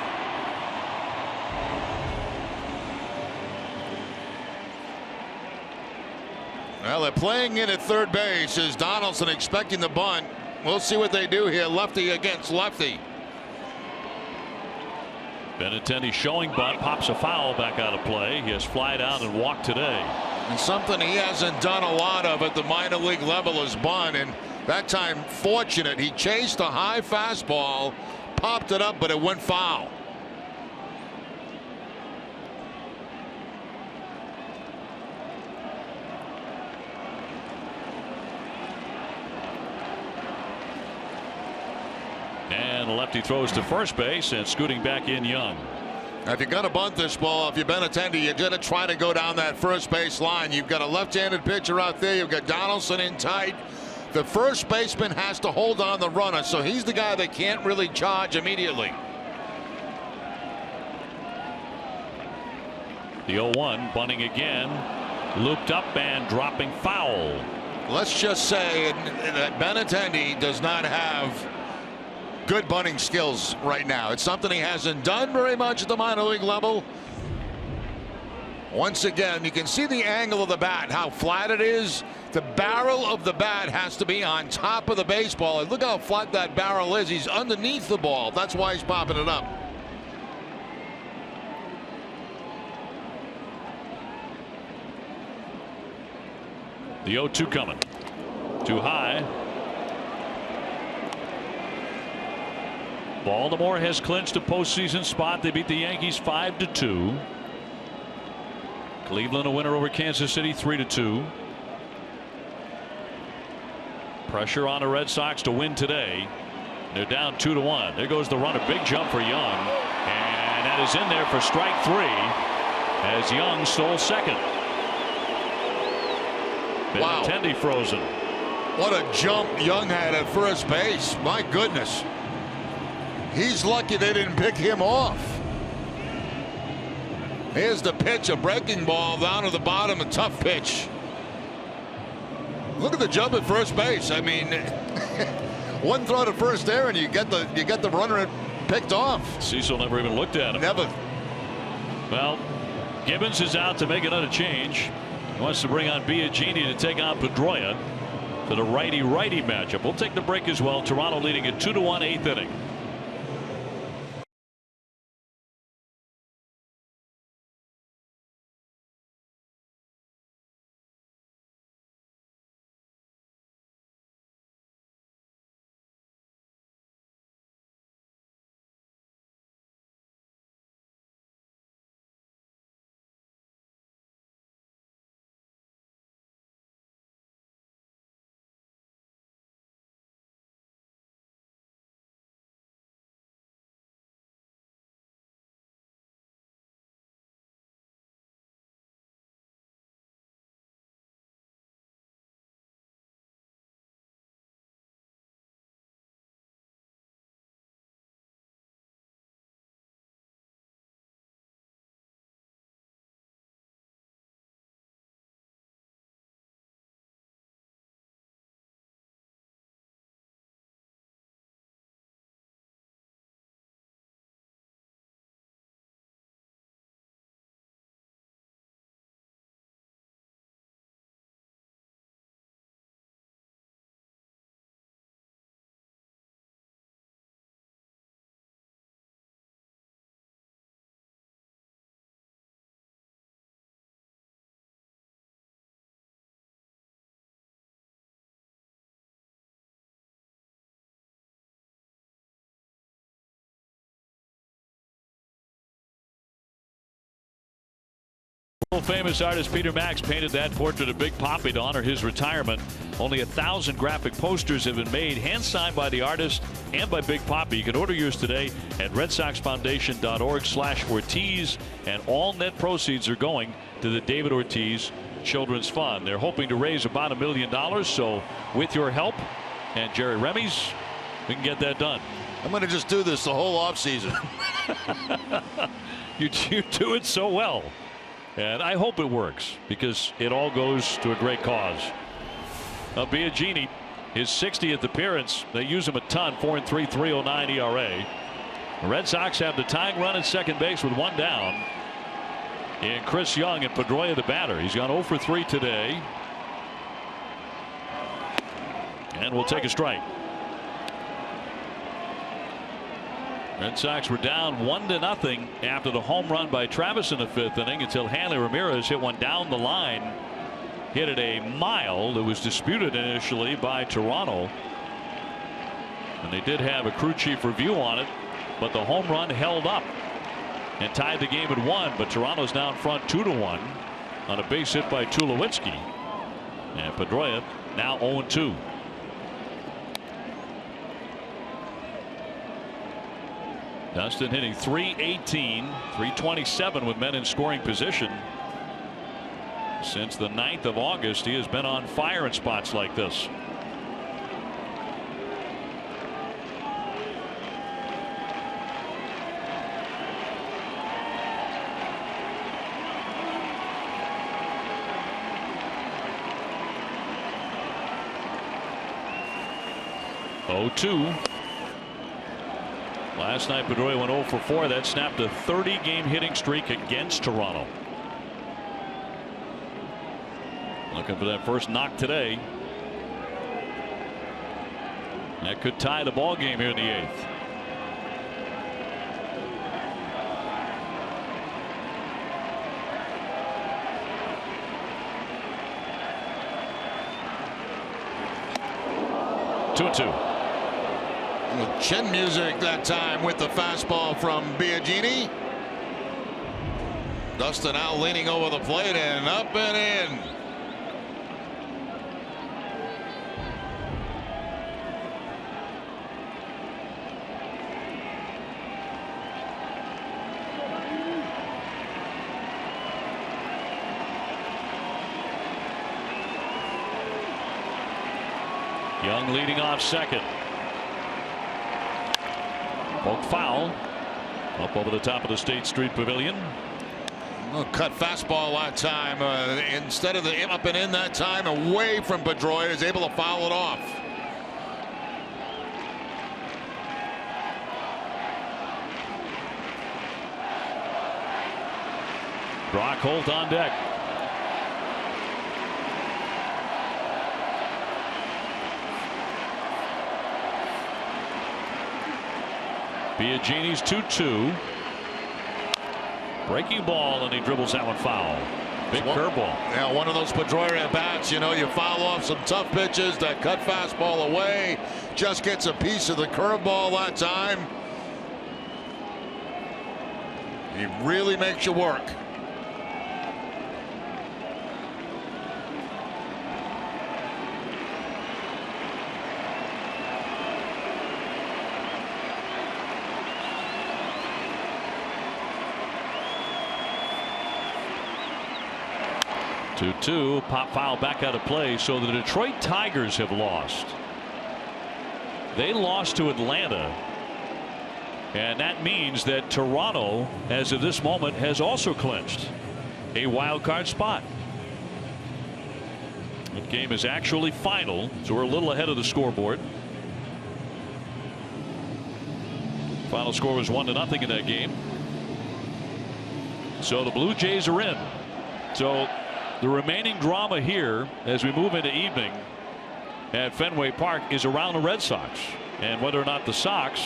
Well, they're playing in at third base as Donaldson expecting the bunt. We'll see what they do here. Lefty against lefty. Benintendi showing bunt, pops a foul back out of play. He has flied out and walked today. And something he hasn't done a lot of at the minor league level is bunt. And that time, fortunate, he chased a high fastball, popped it up, but it went foul. And the lefty throws to first base and scooting back in Young. Now, if you're going to bunt this ball, if you're Benintendi, you're going to try to go down that first base line. You've got a left-handed pitcher out there. You've got Donaldson in tight. The first baseman has to hold on the runner, so he's the guy that can't really charge immediately. The 0-1 bunting again, looped up and dropping foul. Let's just say that Benintendi does not have good bunting skills right now. It's something he hasn't done very much at the minor league level. Once again, you can see the angle of the bat, how flat it is. The barrel of the bat has to be on top of the baseball. And look how flat that barrel is. He's underneath the ball. That's why he's popping it up. The 0-2 coming. Too high. Baltimore has clinched a postseason spot. They beat the Yankees 5-2. Cleveland a winner over Kansas City 3-2. Pressure on the Red Sox to win today. They're down 2-1. There goes the runner. Big jump for Young. And that is in there for strike 3 as Young stole second. Wow. Benintendi frozen. What a jump Young had at first base. My goodness. He's lucky they didn't pick him off. Here's the pitch, a breaking ball down to the bottom, a tough pitch. Look at the jump at first base. I mean, one throw to first there, and you get the runner picked off. Cecil never even looked at him. Never. Well, Gibbons is out to make another change. He wants to bring on Biagini to take on Pedroia for the righty-righty matchup. We'll take the break as well. Toronto leading it 2-1, 8th inning. Famous artist Peter Max painted that portrait of Big Papi to honor his retirement. Only 1,000 graphic posters have been made, hand signed by the artist and by Big Papi. You can order yours today at RedSoxFoundation.org/Ortiz, and all net proceeds are going to the David Ortiz Children's Fund. They're hoping to raise about $1 million. So with your help and Jerry Remy's, we can get that done. I'm going to just do this the whole offseason. You do it so well. And I hope it works because it all goes to a great cause. Biagini, his 60th appearance. They use him a ton. 4-3, 3.09 ERA. The Red Sox have the tying run at second base with one down. And Chris Young, and Pedroia the batter. He's gone 0 for 3 today. And we'll take a strike. Red Sox were down 1-0 after the home run by Travis in the 5th inning until Hanley Ramirez hit one down the line. Hit it a mile. It was disputed initially by Toronto. And they did have a crew chief review on it, but the home run held up and tied the game at 1. But Toronto's now in front 2-1 on a base hit by Tulowitzki. And Pedroia now 0-2. Dustin hitting .318, .327 with men in scoring position. Since the 9th of August, he has been on fire in spots like this. .02. Last night, Pedroia went 0 for 4. That snapped a 30-game hitting streak against Toronto. Looking for that first knock today. That could tie the ball game here in the 8th. Two. With chin music that time with the fastball from Biagini. Dustin now leaning over the plate and up and in. Young leading off second. Poke foul up over the top of the State Street Pavilion. Cut fastball that time. Instead of the up and in that time, away from Pedroia, is able to foul it off. Brock Holt on deck. Biagini's 2-2. Breaking ball, and he dribbles that one foul. Big curveball. Yeah, one of those Pedroia at bats. You know, you foul off some tough pitches. That cut fastball away. Just gets a piece of the curveball that time. He really makes you work. Two pop foul back out of play. So the Detroit Tigers have lost. They lost to Atlanta, and that means that Toronto, as of this moment, has also clinched a wild card spot. That game is actually final, so we're a little ahead of the scoreboard. Final score was 1-0 in that game. So the Blue Jays are in. So the remaining drama here as we move into evening at Fenway Park is around the Red Sox and whether or not the Sox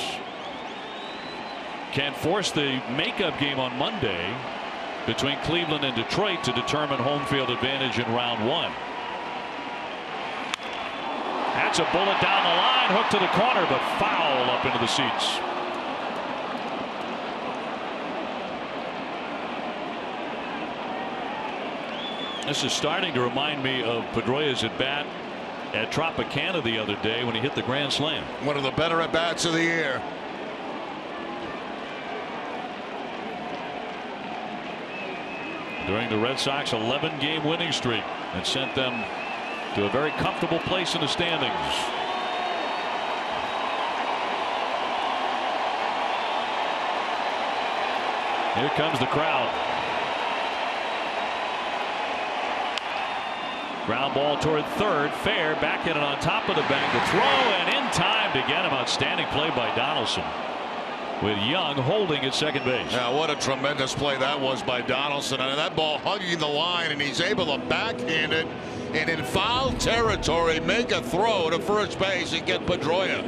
can force the makeup game on Monday between Cleveland and Detroit to determine home field advantage in round 1. That's a bullet down the line, hooked to the corner, but foul up into the seats. This is starting to remind me of Pedroia's at bat at Tropicana the other day when he hit the grand slam. One of the better at bats of the year. During the Red Sox 11-game winning streak that sent them to a very comfortable place in the standings. Here comes the crowd. Ground ball toward third, fair, back in it on top of the bank. The throw, and in time to get him. Outstanding play by Donaldson, with Young holding at second base. Yeah, what a tremendous play that was by Donaldson. And that ball hugging the line, and he's able to backhand it and in foul territory make a throw to first base and get Pedroia.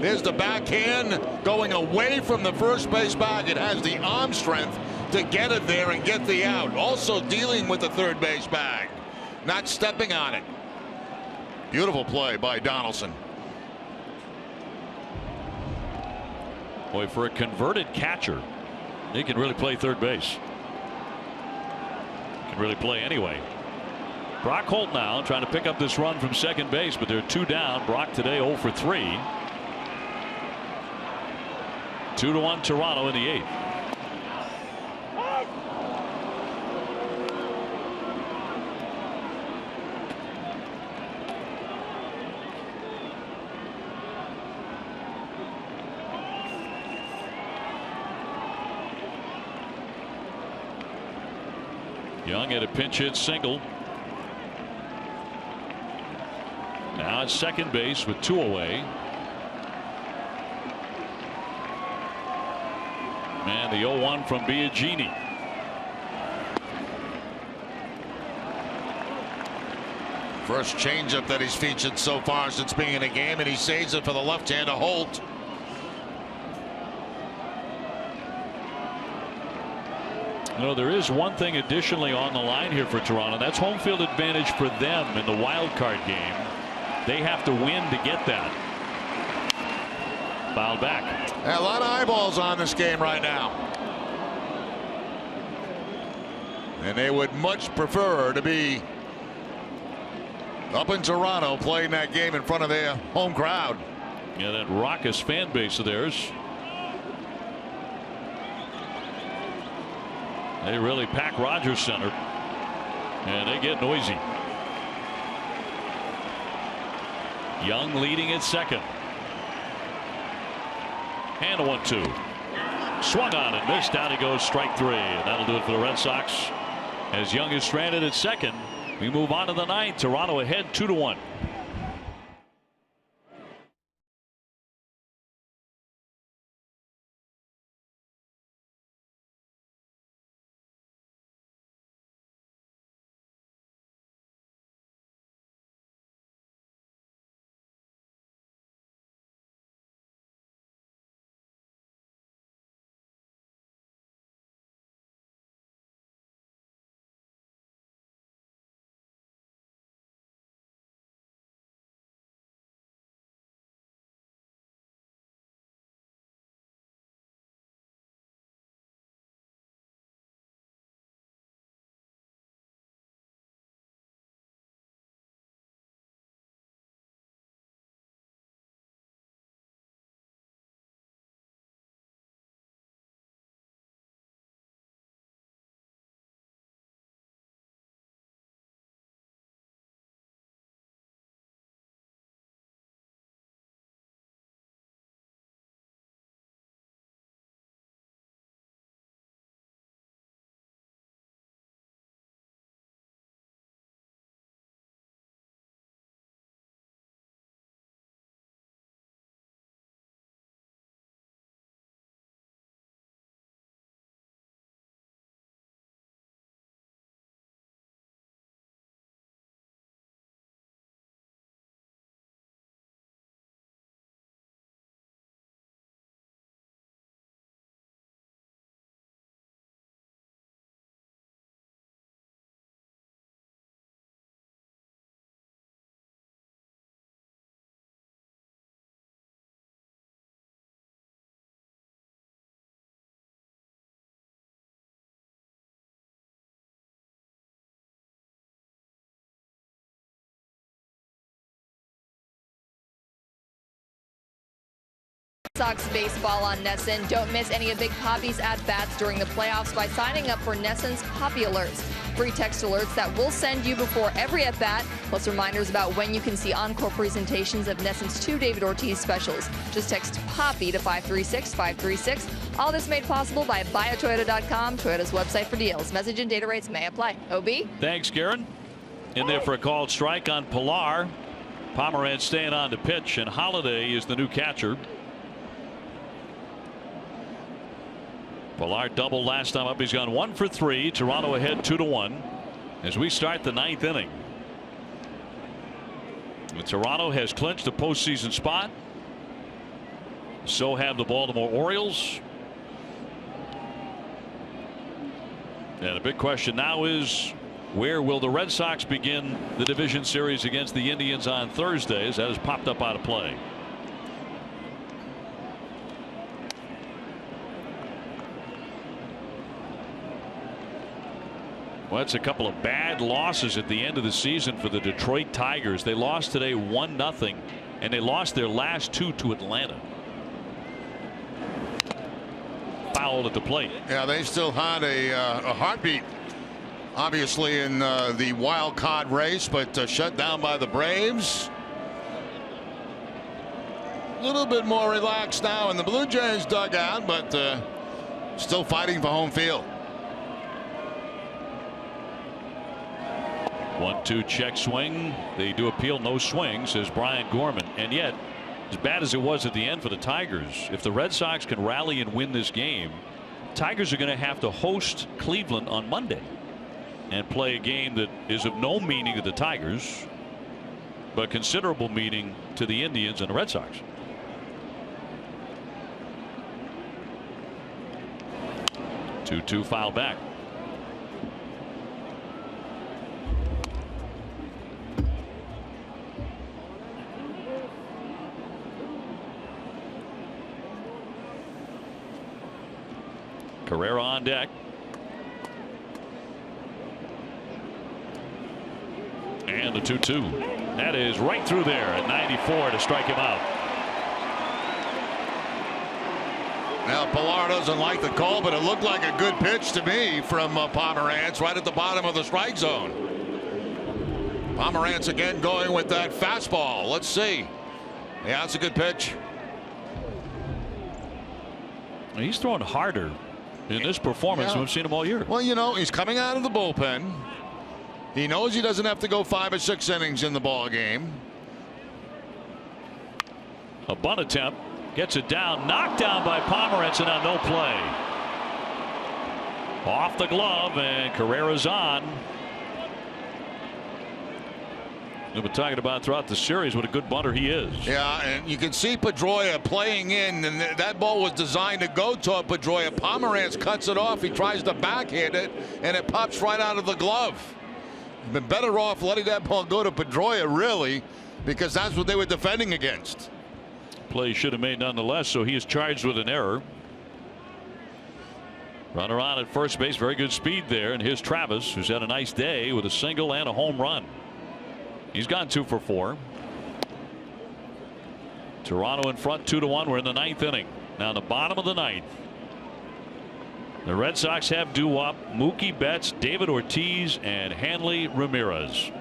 There's the backhand going away from the first base bag. It has the arm strength to get it there and get the out. Also dealing with the third base bag, not stepping on it. Beautiful play by Donaldson. Boy, for a converted catcher, he can really play third base. Can really play anyway. Brock Holt now trying to pick up this run from second base, but they're 2 down. Brock today 0 for 3. 2-1 Toronto in the 8th. Young at a pinch hit single. Now at second base with 2 away. And the 0-1 from Biagini. First changeup that he's featured so far since being in a game, and he saves it for the left-hander Holt. You know, there is one thing additionally on the line here for Toronto. That's home field advantage for them in the wild card game. They have to win to get that. Fouled back. A lot of eyeballs on this game right now. And they would much prefer to be up in Toronto playing that game in front of their home crowd. Yeah, that raucous fan base of theirs. They really pack Rogers Center, and they get noisy. Young leading at second. And a 1-2. Swung on and missed. Down he goes, strike 3. And that'll do it for the Red Sox. As Young is stranded at second, we move on to the 9th. Toronto ahead 2-1. Sox baseball on NESN. Don't miss any of Big Poppy's at-bats during the playoffs by signing up for NESN's Poppy Alerts. Free text alerts that we'll send you before every at-bat, plus reminders about when you can see encore presentations of NESN's 2 David Ortiz specials. Just text POPPY to 536-536. All this made possible by buyatoyota.com, Toyota's website for deals. Message and data rates may apply. OB? Thanks, Karen. In there for a called strike on Pilar. Pomeranz staying on to pitch, and Holiday is the new catcher. Pilar doubled last time up. He's gone 1 for 3. Toronto ahead 2-1 as we start the 9th inning. Toronto has clinched a postseason spot. So have the Baltimore Orioles. And a big question now is, where will the Red Sox begin the division series against the Indians on Thursday, as that has popped up out of play? Well, it's a couple of bad losses at the end of the season for the Detroit Tigers. They lost today 1-0, and they lost their last 2 to Atlanta. Fouled at the plate. Yeah, they still had a heartbeat, obviously, in the wild card race, but shut down by the Braves. A little bit more relaxed now in the Blue Jays dugout, but still fighting for home field. 1-2 check swing. They do appeal no swing, says Brian Gorman. And yet, as bad as it was at the end for the Tigers, if the Red Sox can rally and win this game, Tigers are going to have to host Cleveland on Monday and play a game that is of no meaning to the Tigers, but considerable meaning to the Indians and the Red Sox. Two foul back. Carrera on deck. And the 2-2. That is right through there at 94 to strike him out. Now Pilar doesn't like the call, but it looked like a good pitch to me from Pomeranz right at the bottom of the strike zone. Pomeranz again going with that fastball. Let's see. Yeah, it's a good pitch. He's throwing harder in this performance than we've seen him all year. Well, you know, he's coming out of the bullpen. He knows he doesn't have to go 5 or 6 innings in the ball game. A bunt attempt, gets it down, knocked down by Pomeranz, and on no play. Off the glove, and Carrera's on. We've been talking about throughout the series what a good bunter he is. Yeah, and you can see Pedroia playing in, and that ball was designed to go toward Pedroia. Pomeranz cuts it off. He tries to backhand it, and it pops right out of the glove. Been better off letting that ball go to Pedroia, really, because that's what they were defending against. Play should have made nonetheless, so he is charged with an error. Runner on at first base, very good speed there, and here's Travis, who's had a nice day with a single and a home run. He's gone 2 for 4. Toronto in front 2-1. We're in the 9th inning. Now in the bottom of the 9th. The Red Sox have due up Mookie Betts, David Ortiz, and Hanley Ramirez.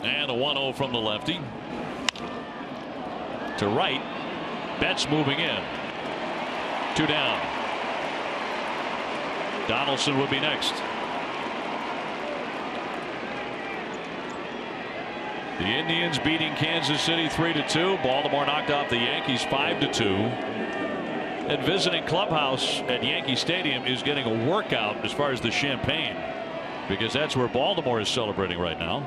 And a 1-0 from the lefty. To right. Betts moving in. 2 down. Donaldson will be next. The Indians beating Kansas City 3-2. Baltimore knocked off the Yankees 5-2. And visiting clubhouse at Yankee Stadium is getting a workout as far as the champagne, because that's where Baltimore is celebrating right now,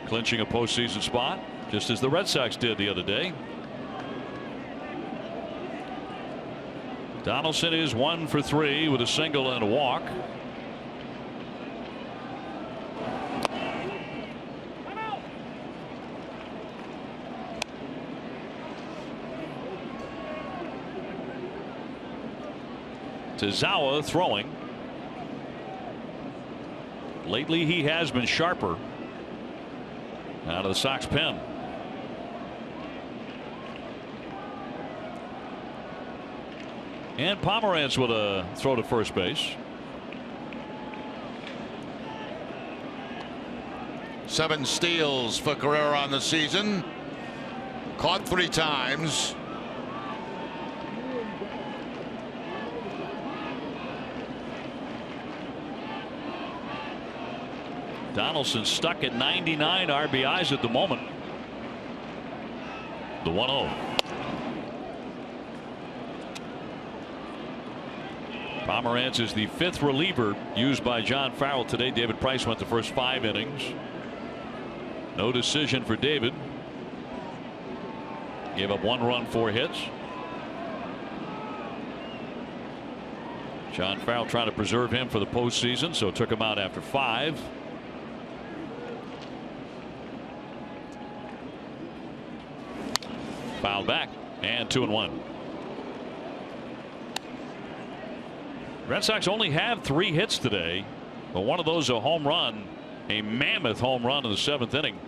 clinching a postseason spot, just as the Red Sox did the other day. Donaldson is 1 for 3 with a single and a walk. Tazawa throwing. lately he has been sharper out of the Sox pen. And Pomeranz with a throw to first base. 7 steals for Carrera on the season. Caught 3 times. Donaldson stuck at 99 RBIs at the moment. The 1-0. Pomeranz is the 5th reliever used by John Farrell today. David Price went the first 5 innings. No decision for David. Gave up 1 run, 4 hits. John Farrell trying to preserve him for the postseason, so took him out after 5. Fouled back, and 2-1. Red Sox only have 3 hits today, but one of those a home run, a mammoth home run in the 7th inning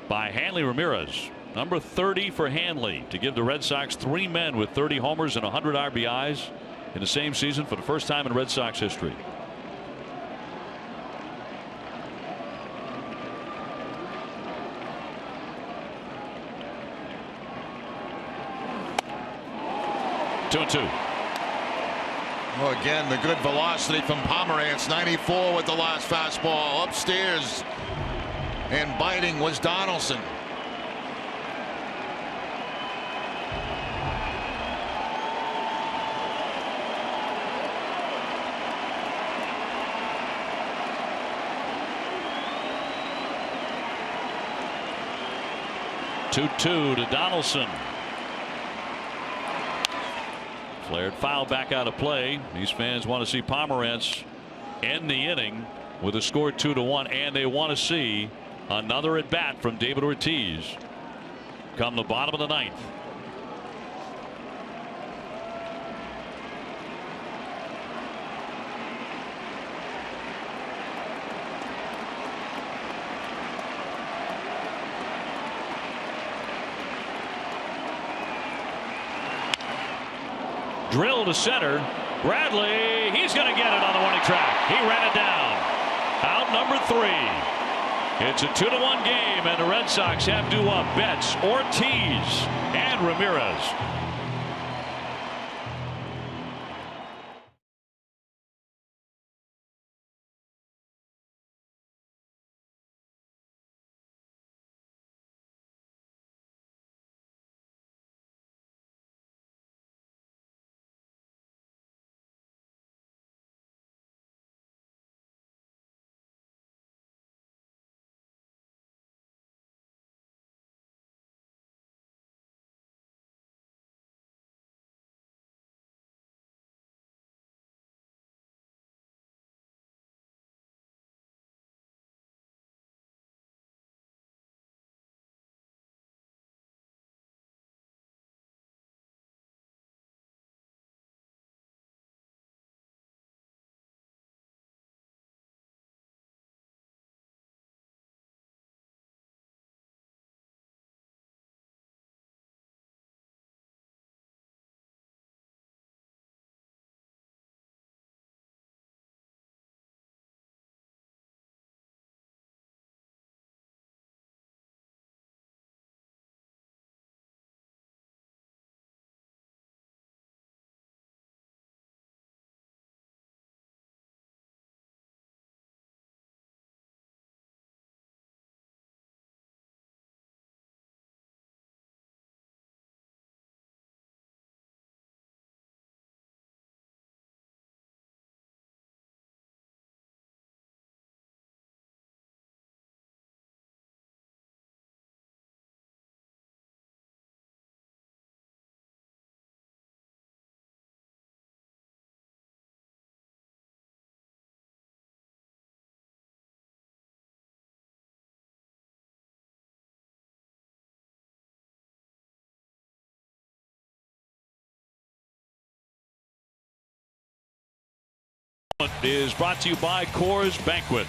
by Hanley Ramirez. Number 30 for Hanley to give the Red Sox 3 men with 30 homers and 100 RBIs in the same season for the first time in Red Sox history. Two and 2. Well, again, the good velocity from Pomeranz. 94 with the last fastball. Upstairs and biting was Donaldson. Two to Donaldson. Flared foul back out of play. These fans want to see Pomeranz end the inning with a score 2-1, and they want to see another at bat from David Ortiz come the bottom of the 9th. Drill to center. Bradley, he's going to get it on the warning track. He ran it down. Out number 3. It's a 2-1 game, and the Red Sox have to up Betts, Ortiz, and Ramirez. Is brought to you by Coors Banquet.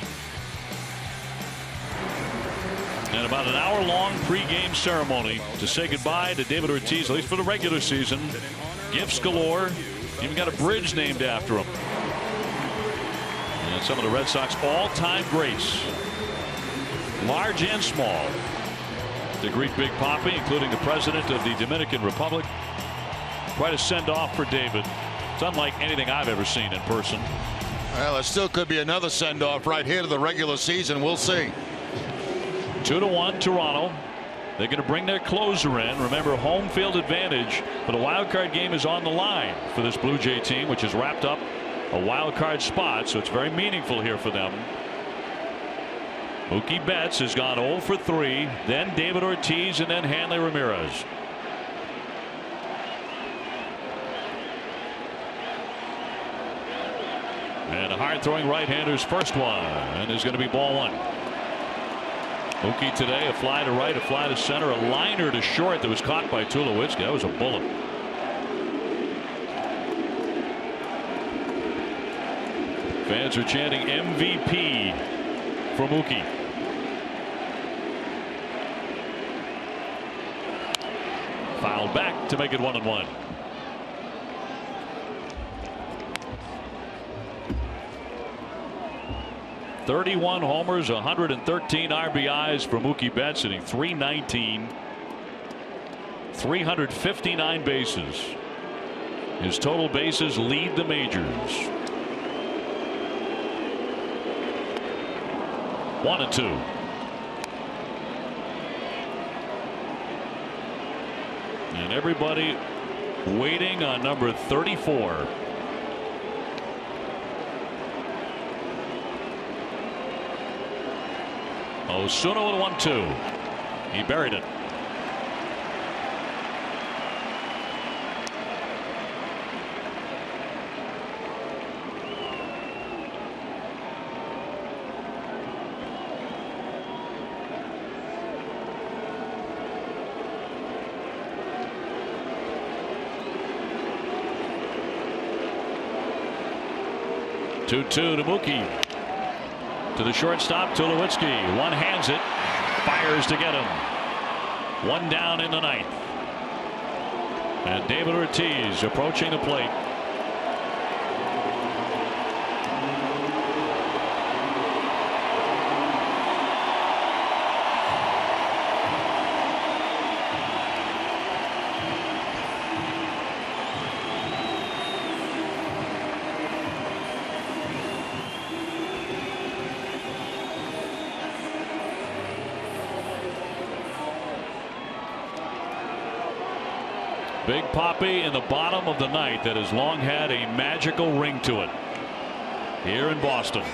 And about an hour-long pregame ceremony to say goodbye to David Ortiz, at least for the regular season. Gifts galore. Even got a bridge named after him. And some of the Red Sox all-time greats, large and small, to greet Big Papi, including the president of the Dominican Republic. Quite a send-off for David. It's unlike anything I've ever seen in person. Well, it still could be another send-off right here to the regular season. We'll see. 2-1 Toronto. They're going to bring their closer in. Remember, home field advantage, but a wild card game is on the line for this Blue Jay team, which has wrapped up a wild card spot, so it's very meaningful here for them. Mookie Betts has gone 0 for 3, then David Ortiz, and then Hanley Ramirez. And a hard-throwing right-hander's first one, and there's going to be ball 1. Mookie today, a fly to right, a fly to center, a liner to short that was caught by Tulowitzki. That was a bullet. Fans are chanting MVP for Mookie. Fouled back to make it 1-1. .31 homers, 113 RBIs for Mookie Betts, hitting .319, 359 bases. His total bases lead the majors. 1-2. And everybody waiting on number 34. Osuna with 1-2. He buried it. Two to Mookie. To the shortstop, Tulowitzki. One hands it, fires to get him. One down in the ninth. And David Ortiz approaching the plate. Big Papi in the bottom of the ninth that has long had a magical ring to it here in Boston.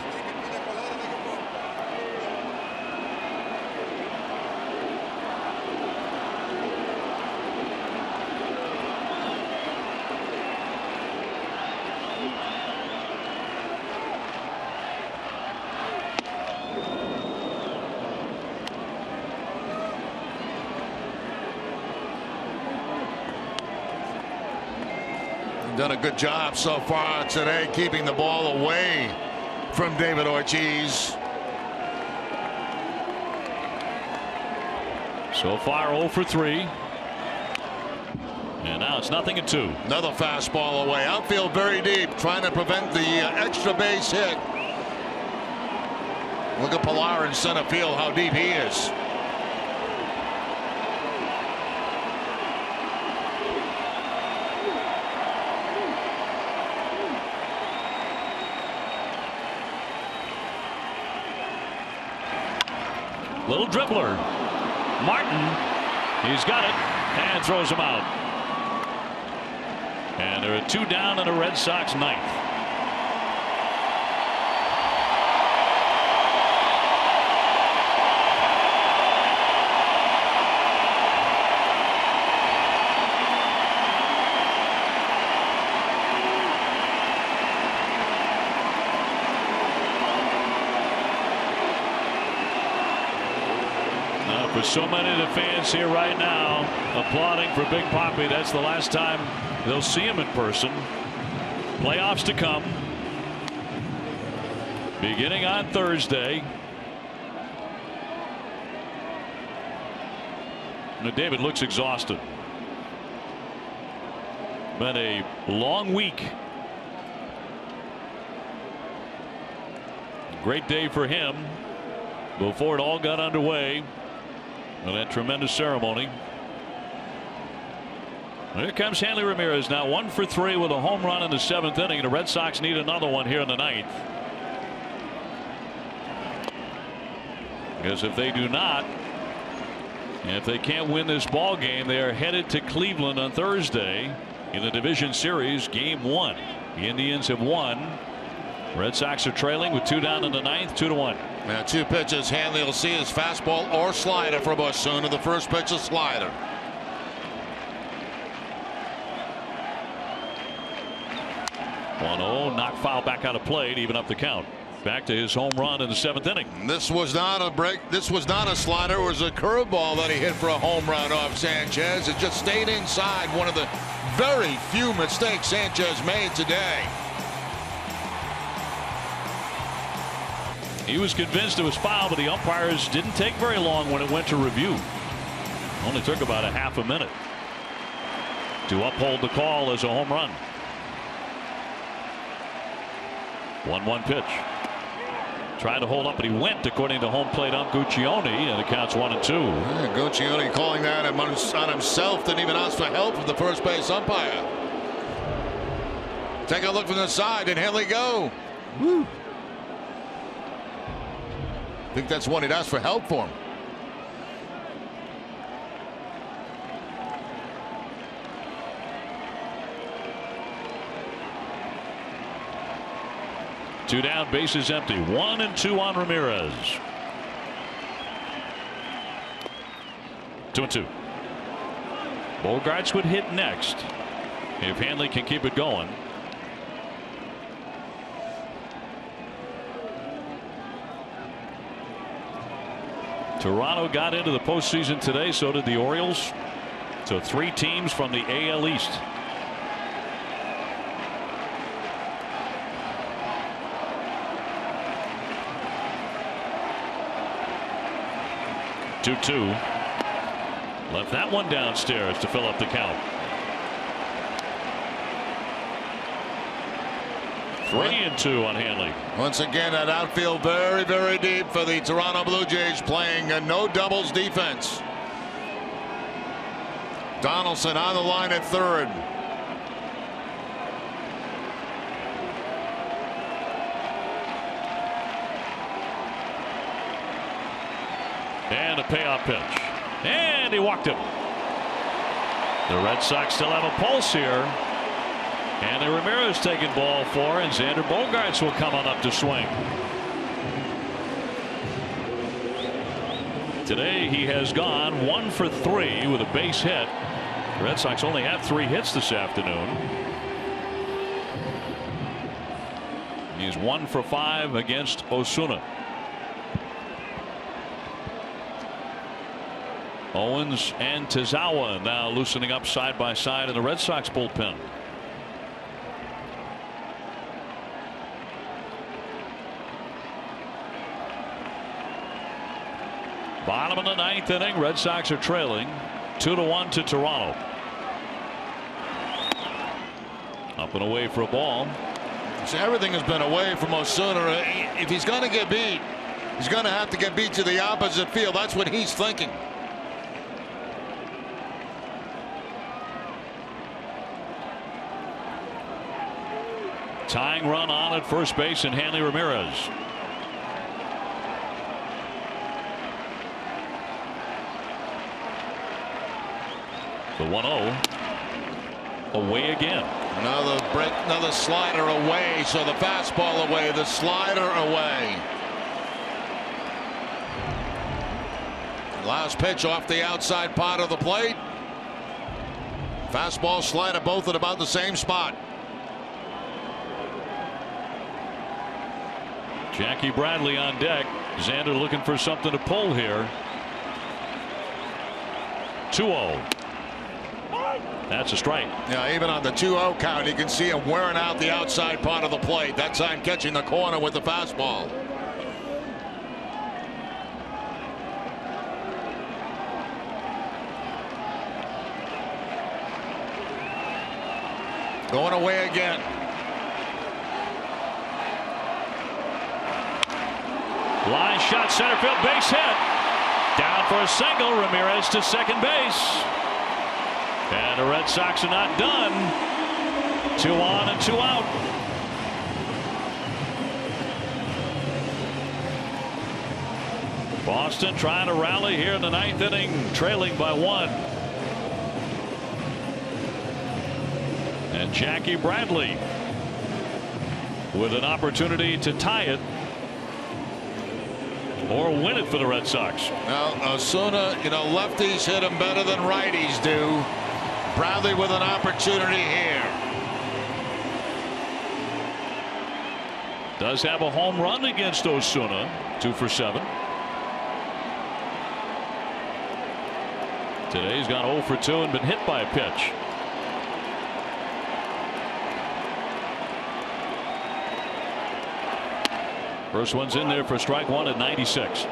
Done a good job so far today keeping the ball away from David Ortiz. So far 0 for 3. And now it's 0-2. Another fastball away. Outfield very deep, trying to prevent the extra base hit. Look at Pilar in center field, how deep he is. Little dribbler. Martin. He's got it and throws him out. And there are 2 down in the Red Sox ninth. For so many of the fans here right now applauding for Big Papi, that's the last time they'll see him in person. Playoffs to come. beginning on Thursday. Now David looks exhausted. Been a long week. Great day for him before it all got underway with that tremendous ceremony. Here comes Hanley Ramirez now, 1 for 3 with a home run in the 7th inning. The Red Sox need another one here in the 9th. Because if they do not, and if they can't win this ball game, they are headed to Cleveland on Thursday in the division series, game 1. The Indians have won. Red Sox are trailing with 2 down in the 9th, 2-1. Now 2 pitches. Hanley will see his fastball or slider for Busch soon. The first pitch is slider. Knocked foul back out of play to even up the count. Back to his home run in the 7th inning. This was not a break. This was not a slider. It was a curveball that he hit for a home run off Sanchez. It just stayed inside. One of the very few mistakes Sanchez made today. He was convinced it was foul, but the umpires didn't take very long when it went to review. Only took about a half a minute to uphold the call as a home run. 1-1 pitch. Tried to hold up, but he went, according to home plate ump Guccione, and it counts 1-2. Yeah, Guccione calling that on himself. Didn't even ask for help from the first base umpire. Take a look from the side, and Hanley go. Woo. I think that's one he'd ask for help for him. Two down, bases empty. 1-2 on Ramirez. 2-2. Bogarts would hit next if Hanley can keep it going. Toronto got into the postseason today. So did the Orioles. So 3 teams from the AL East. Two. Left that one downstairs to fill up the count. 3-2 on Hanley. Once again, that outfield very, very deep for the Toronto Blue Jays, playing a no doubles defense. Donaldson on the line at third. And a payoff pitch. And he walked him. The Red Sox still have a pulse here. And the Ramirez taking ball 4, and Xander Bogaerts will come on up to swing. Today he has gone 1 for 3 with a base hit. The Red Sox only have 3 hits this afternoon. He's 1 for 5 against Osuna. Owens and Tazawa now loosening up side by side in the Red Sox bullpen. Bottom of the 9th inning. Red Sox are trailing 2-1 to Toronto. Up and away for a ball. So everything has been away from Osuna. If he's going to get beat, he's going to have to get beat to the opposite field. That's what he's thinking. Tying run on at first base, and Hanley Ramirez. The 1-0 away again. Another break, another slider away. So the fastball away, the slider away. Last pitch off the outside part of the plate. Fastball, slider, both at about the same spot. Jackie Bradley on deck. Xander looking for something to pull here. 2-0. That's a strike. Yeah, even on the 2-0 count, you can see him wearing out the outside part of the plate. That time catching the corner with the fastball. Going away again. Line shot, center field, base hit. Down for a single. Ramirez to second base. And the Red Sox are not done. 2 on and 2 out. Boston trying to rally here in the 9th inning, trailing by 1. And Jackie Bradley with an opportunity to tie it or win it for the Red Sox. Now, Osuna, lefties hit him better than righties do. Bradley with an opportunity here. Does have a home run against Osuna. 2 for 7. Today he's gone 0 for 2 and been hit by a pitch. First one's in there for strike 1 at 96.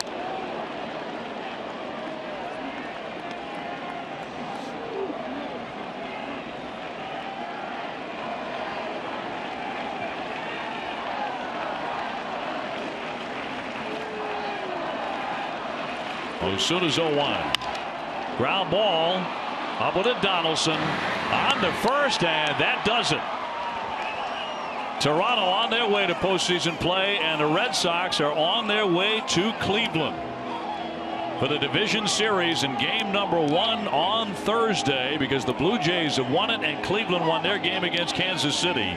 Osuna's 0-1. Ground ball up with it. Donaldson on the first, and that does it. Toronto on their way to postseason play, and the Red Sox are on their way to Cleveland for the division series in game number 1 on Thursday, because the Blue Jays have won it and Cleveland won their game against Kansas City.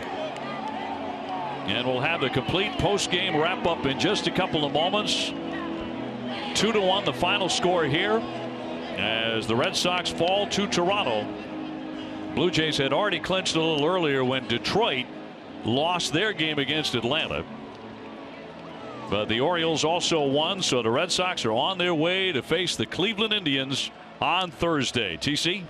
And we'll have the complete post-game wrap-up in just a couple of moments. 2-1 the final score here as the Red Sox fall to Toronto. Blue Jays had already clinched a little earlier when Detroit lost their game against Atlanta. But the Orioles also won, so the Red Sox are on their way to face the Cleveland Indians on Thursday. TC?